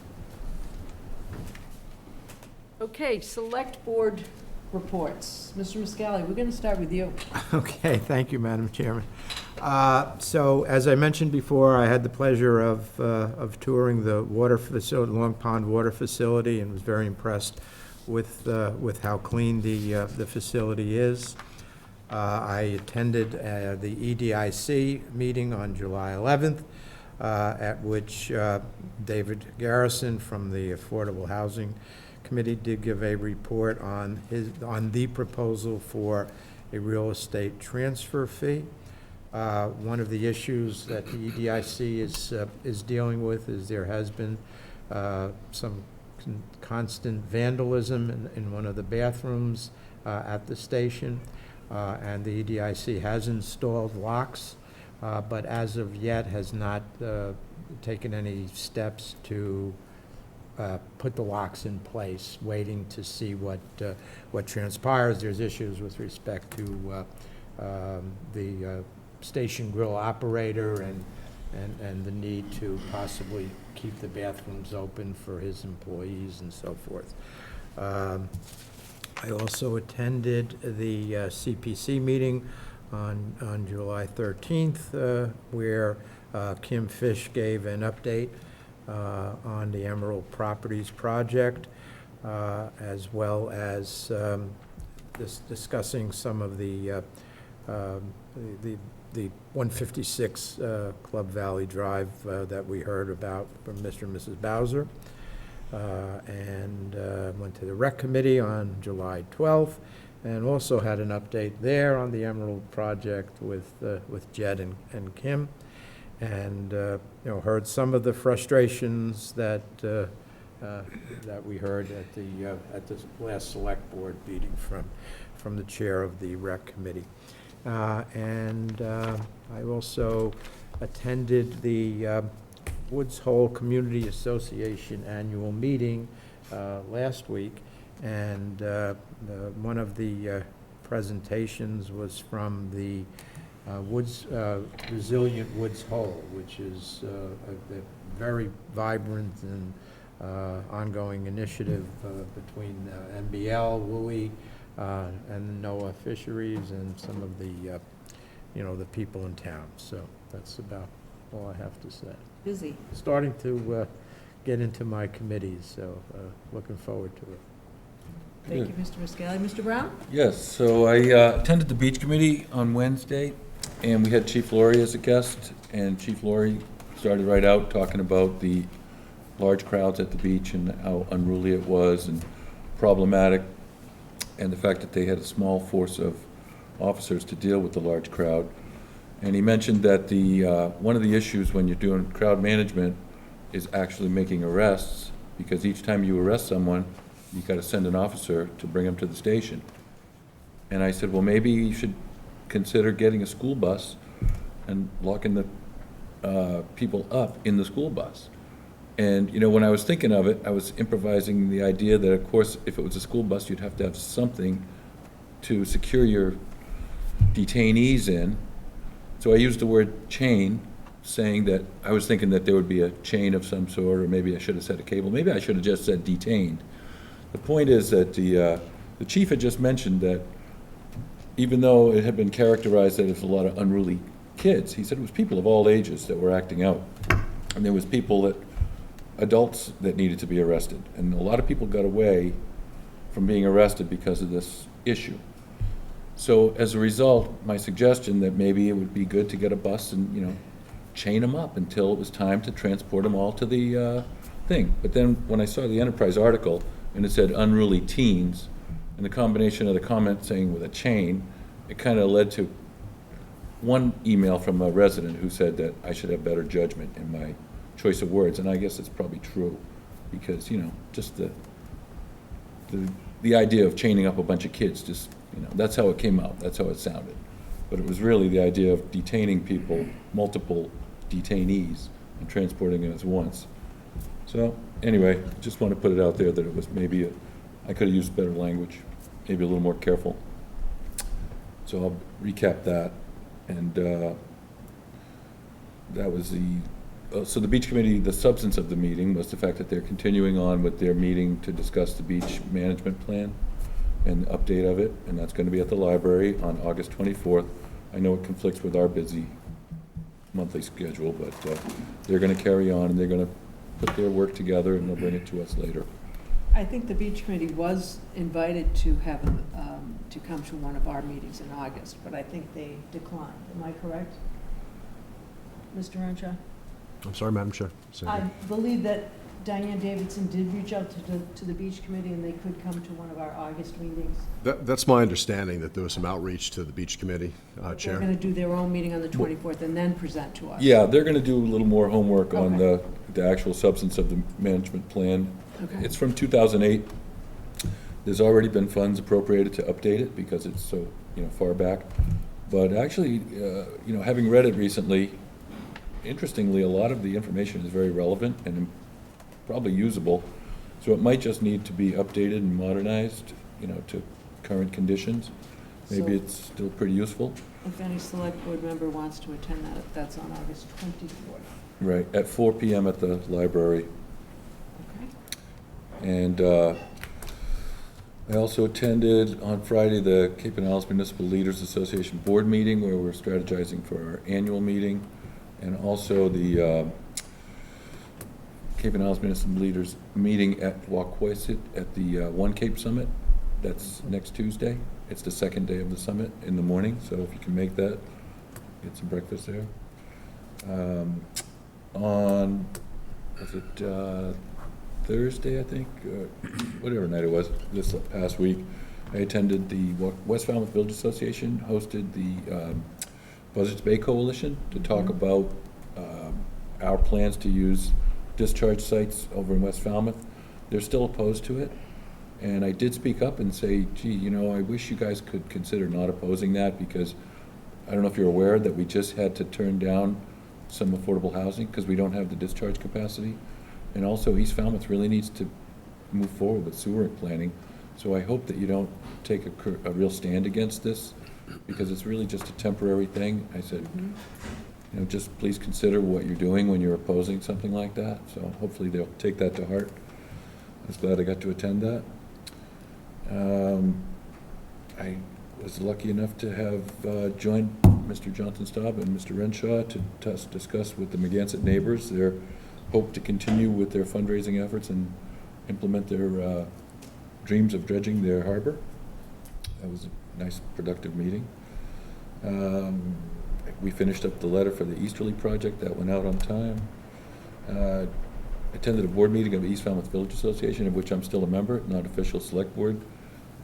Okay, select board reports. Mr. Muscali, we're going to start with you. Okay, thank you, Madam Chairman. So, as I mentioned before, I had the pleasure of touring the water facility, Long Pond Water Facility, and was very impressed with how clean the facility is. I attended the EDIC meeting on July 11th, at which David Garrison from the Affordable Housing Committee did give a report on the proposal for a real estate transfer fee. One of the issues that the EDIC is dealing with is there has been some constant vandalism in one of the bathrooms at the station, and the EDIC has installed locks, but as of yet has not taken any steps to put the locks in place, waiting to see what transpires. There's issues with respect to the station grill operator and the need to possibly keep the bathrooms open for his employees and so forth. I also attended the CPC meeting on July 13th, where Kim Fish gave an update on the Emerald Properties project, as well as discussing some of the 156 Club Valley Drive that we heard about from Mr. and Mrs. Bowser, and went to the Rec Committee on July 12th, and also had an update there on the Emerald project with Jed and Kim. And heard some of the frustrations that we heard at the last select board meeting from the chair of the Rec Committee. And I also attended the Woods Hole Community Association annual meeting last week, and one of the presentations was from the Resilient Woods Hole, which is a very vibrant and ongoing initiative between MBL, WUI, and NOAA Fisheries, and some of the, the people in town. So that's about all I have to say. Busy. Starting to get into my committees, so looking forward to it. Thank you, Mr. Muscali. Mr. Brown? Yes, so I attended the beach committee on Wednesday, and we had Chief Laurie as a guest, and Chief Laurie started right out talking about the large crowds at the beach and how unruly it was and problematic, and the fact that they had a small force of officers to deal with the large crowd. And he mentioned that one of the issues when you're doing crowd management is actually making arrests, because each time you arrest someone, you got to send an officer to bring them to the station. And I said, well, maybe you should consider getting a school bus and locking the people up in the school bus. And, when I was thinking of it, I was improvising the idea that, of course, if it was a school bus, you'd have to have something to secure your detainees in. So I used the word chain, saying that I was thinking that there would be a chain of some sort, or maybe I should have said a cable. Maybe I should have just said detained. The point is that the chief had just mentioned that even though it had been characterized that there's a lot of unruly kids, he said it was people of all ages that were acting out. And there was adults that needed to be arrested. And a lot of people got away from being arrested because of this issue. So as a result, my suggestion that maybe it would be good to get a bus and, chain them up until it was time to transport them all to the thing. But then when I saw the Enterprise article and it said unruly teens, and the combination of the comment saying with a chain, it kind of led to one email from a resident who said that I should have better judgment in my choice of words, and I guess it's probably true, because, just the idea of chaining up a bunch of kids, just, that's how it came out, that's how it sounded. But it was really the idea of detaining people, multiple detainees, and transporting them at once. So, anyway, just want to put it out there that it was maybe I could have used better language, maybe a little more careful. So I'll recap that, and that was so the beach committee, the substance of the meeting was the fact that they're continuing on with their meeting to discuss the beach management plan and update of it, and that's going to be at the library on August 24th. I know it conflicts with our busy monthly schedule, but they're going to carry on, and they're going to put their work together, and they'll bring it to us later. I think the beach committee was invited to have, to come to one of our meetings in August, but I think they declined. Am I correct, Mr. Renshaw? I'm sorry, Madam Chair. I believe that Diane Davidson did reach out to the beach committee, and they could come to one of our August meetings. That's my understanding, that there was some outreach to the beach committee, Chair. They're going to do their own meeting on the 24th and then present to us. Yeah, they're going to do a little more homework on Okay. the actual substance of the management plan. Okay. It's from 2008. There's already been funds appropriated to update it because it's so, far back. But actually, having read it recently, interestingly, a lot of the information is very relevant and probably usable. So it might just need to be updated and modernized, to current conditions. Maybe So- it's still pretty useful. If any select board member wants to attend that, that's on August 24th. Right, at 4 PM at the library. Okay. And I also attended on Friday the Cape Annapolis Municipal Leaders Association Board meeting, where we're strategizing for our annual meeting, and also the Cape Annapolis Municipal Leaders meeting at Wauquoisit at the One Cape Summit. That's next Tuesday. It's the second day of the summit in the morning, so if you can make that, get some breakfast there. On, was it Thursday, I think, whatever night it was, this past week, I attended the West Falmouth Village Association, hosted the Buzzards Bay Coalition to talk about our plans to use discharge sites over in West Falmouth. They're still opposed to it, and I did speak up and say, gee, I wish you guys could consider not opposing that, because I don't know if you're aware that we just had to turn down some affordable housing because we don't have the discharge capacity. And also, East Falmouth really needs to move forward with sewer planning. So I hope that you don't take a real stand against this, because it's really just a temporary thing. I said, just please consider what you're doing when you're opposing something like that. So hopefully they'll take that to heart. I was glad I got to attend that. I was lucky enough to have joined Mr. Johnson Staub and Mr. Renshaw to discuss with the Megansett neighbors their hope to continue with their fundraising efforts and implement their dreams of dredging their harbor. That was a nice, productive meeting. We finished up the letter for the Easterly project. That went out on time. Attended a board meeting of the East Falmouth Village Association, of which I'm still a member, not official select board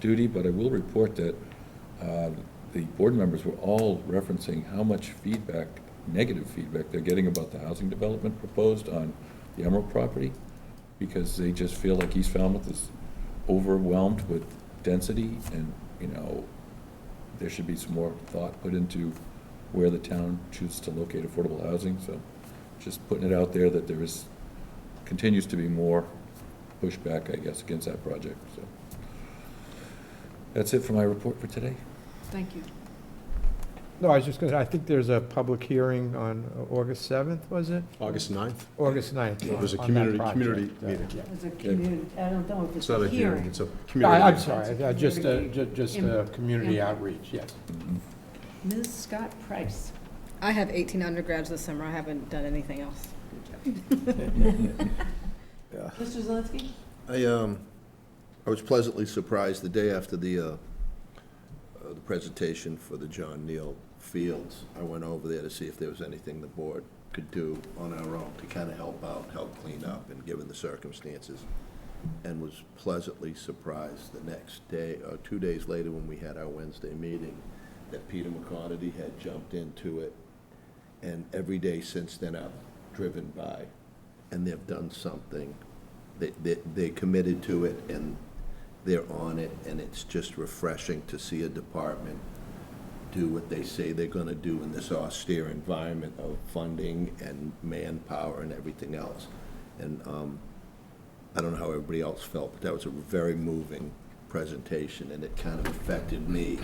duty, but I will report that the board members were all referencing how much feedback, negative feedback, they're getting about the housing development proposed on the Emerald property, because they just feel like East Falmouth is overwhelmed with density, and there should be some more thought put into where the town chooses to locate affordable housing. So just putting it out there that there continues to be more pushback, I guess, against that project. So That's it for my report for today. Thank you. No, I was just going to, I think there's a public hearing on August 7th, was it? August 9th? August 9th. It was a on that community project. meeting. Yeah. As a community, I don't know if It's not a hearing, it's a No, community. I'm meeting. sorry, just community Input. outreach, yes. Ms. Scott Price. I have 18 undergrads this summer. I haven't done anything else. Mr. Zelinski? I was pleasantly surprised the day after the presentation for the John Neal Fields. I went over there to see if there was anything the board could do on our own to kind of help out, help clean up, and given the circumstances, and was pleasantly surprised the next day, or 2 days later when we had our Wednesday meeting, that Peter McConerty had jumped into it, and every day since then I've driven by, and they've done something. They committed to it, and they're on it, and it's just refreshing to see a department do what they say they're going to do in this austere environment of funding and manpower and everything else. And I don't know how everybody else felt, but that was a very moving presentation, and it kind of affected me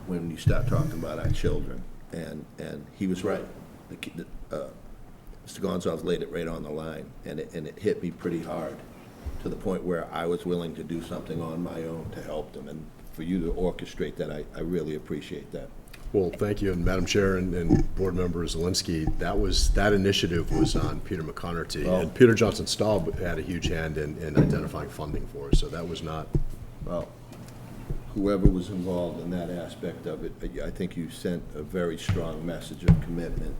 when you start talking about our children. And he was right. Mr. Gonzalez laid it right on the line, and it hit me pretty hard, to the point where I was willing to do something on my own to help them. And for you to orchestrate that, I really appreciate that. Well, thank you, and Madam Chair and Board Member Zelinski, that initiative was on Peter McConerty, and Peter Johnson Stahl had a huge hand in identifying funding for us, so that was not. Well, whoever was involved in that aspect of it, I think you sent a very strong message of commitment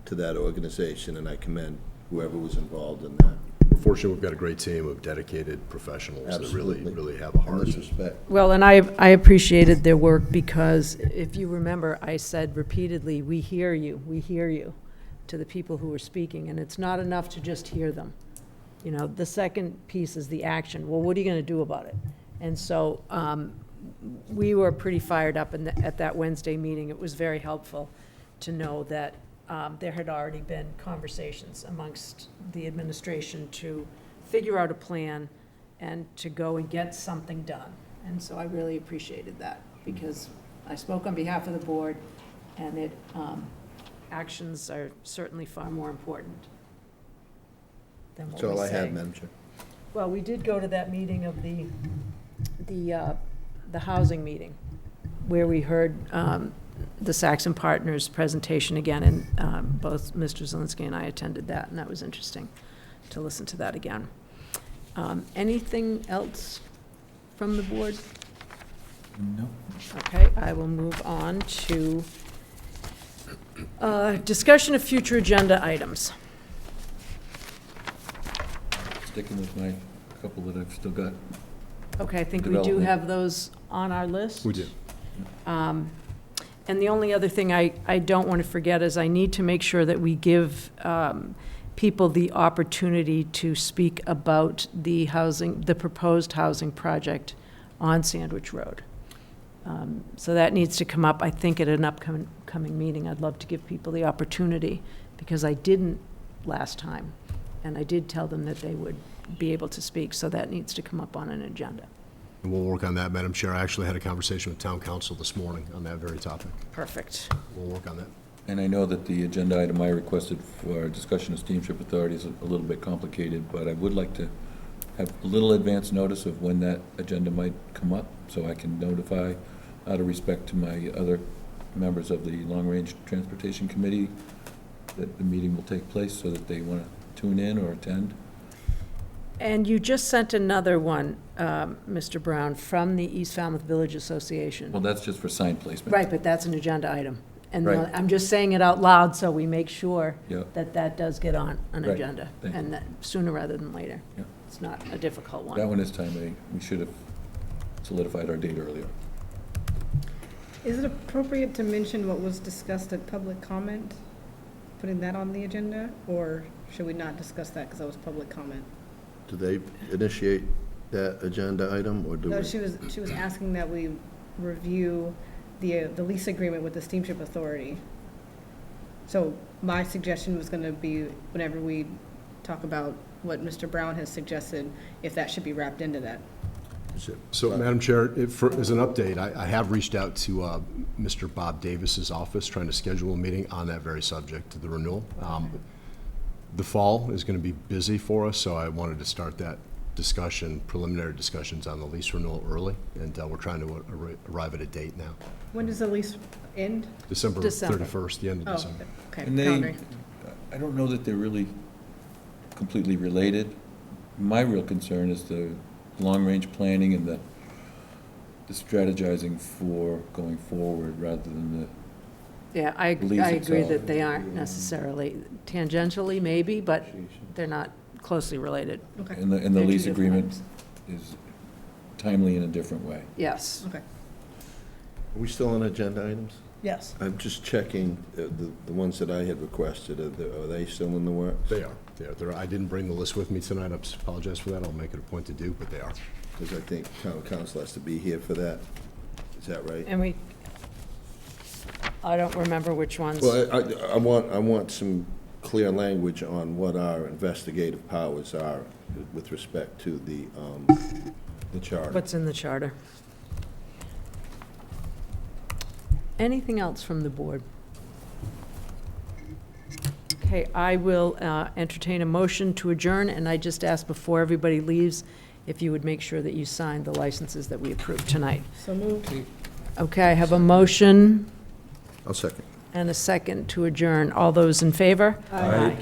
to that organization, and I commend whoever was involved in that. We're fortunate we've got a great team of dedicated professionals Absolutely. that really have a heart. In this respect. Well, and I appreciated their work, because if you remember, I said repeatedly, we hear you, to the people who were speaking, and it's not enough to just hear them. You know, the second piece is the action. Well, what are you going to do about it? And so we were pretty fired up at that Wednesday meeting. It was very helpful to know that there had already been conversations amongst the administration to figure out a plan and to go and get something done. And so I really appreciated that, because I spoke on behalf of the board, and actions are certainly far more important than what we say. That's all I had, Madam Chair. Well, we did go to that meeting of the housing meeting, where we heard the Saxon Partners presentation again, and both Mr. Zelinski and I attended that, and that was interesting to listen to that again. Anything else from the board? No. Okay, I will move on to discussion of future agenda items. Sticking with my couple that I've still got. Okay, I think we do Development. have those on our list. We do. And the only other thing I don't want to forget is I need to make sure that we give people the opportunity to speak about the proposed housing project on Sandwich Road. So that needs to come up, I think, at an upcoming meeting. I'd love to give people the opportunity, because I didn't last time, and I did tell them that they would be able to speak, so that needs to come up on an agenda. And we'll work on that, Madam Chair. I actually had a conversation with Town Council this morning on that very topic. Perfect. We'll work on that. And I know that the agenda item I requested for discussion of steamship authority is a little bit complicated, but I would like to have a little advance notice of when that agenda might come up, so I can notify, out of respect to my other members of the Long Range Transportation Committee, that the meeting will take place, so that they want to tune in or attend. And you just sent another one, Mr. Brown, from the East Falmouth Village Association. Well, that's just for sign placement. Right, but that's an agenda item. And Right. I'm just saying it out loud so we make sure Yeah. that that does get on an Right. agenda, Thank you. and that sooner rather than later. Yeah. It's not a difficult one. That one is timely. We should have solidified our date earlier. Is it appropriate to mention what was discussed at public comment, putting that on the agenda, or should we not discuss that because that was public comment? Do they initiate that agenda item, or do we? No, she was asking that we review the lease agreement with the Steamship Authority. So my suggestion was going to be, whenever we talk about what Mr. Brown has suggested, if that should be wrapped into that. So, Madam Chair, as an update, I have reached out to Mr. Bob Davis's office, trying to schedule a meeting on that very subject, the renewal. The fall is going to be busy for us, so I wanted to start that preliminary discussions on the lease renewal early, and we're trying to arrive at a date now. When does the lease end? December 31st, the end of Oh, December. okay. And Calendar. I don't know that they're really completely related. My real concern is the long-range planning and the strategizing for going forward rather than Yeah, I lease agree itself. that they aren't necessarily tangentially, maybe, but they're not closely related. Okay. And the They're two lease different agreement things. is timely in a different way. Yes. Okay. Are we still on agenda items? Yes. I'm just checking, the ones that I had requested, are they still in the works? They are. I didn't bring the list with me tonight. I apologize for that. I'll make it a point to do, but they are. Because I think town council has to be here for that. Is that right? And I don't remember which ones. Well, I want some clear language on what our investigative powers are with respect to the charter. What's in the charter? Anything else from the board? Okay, I will entertain a motion to adjourn, and I just ask before everybody leaves, if you would make sure that you sign the licenses that we approved tonight. So moved. Okay, I have a motion I'll second. and a second to adjourn. All those in favor? Aye.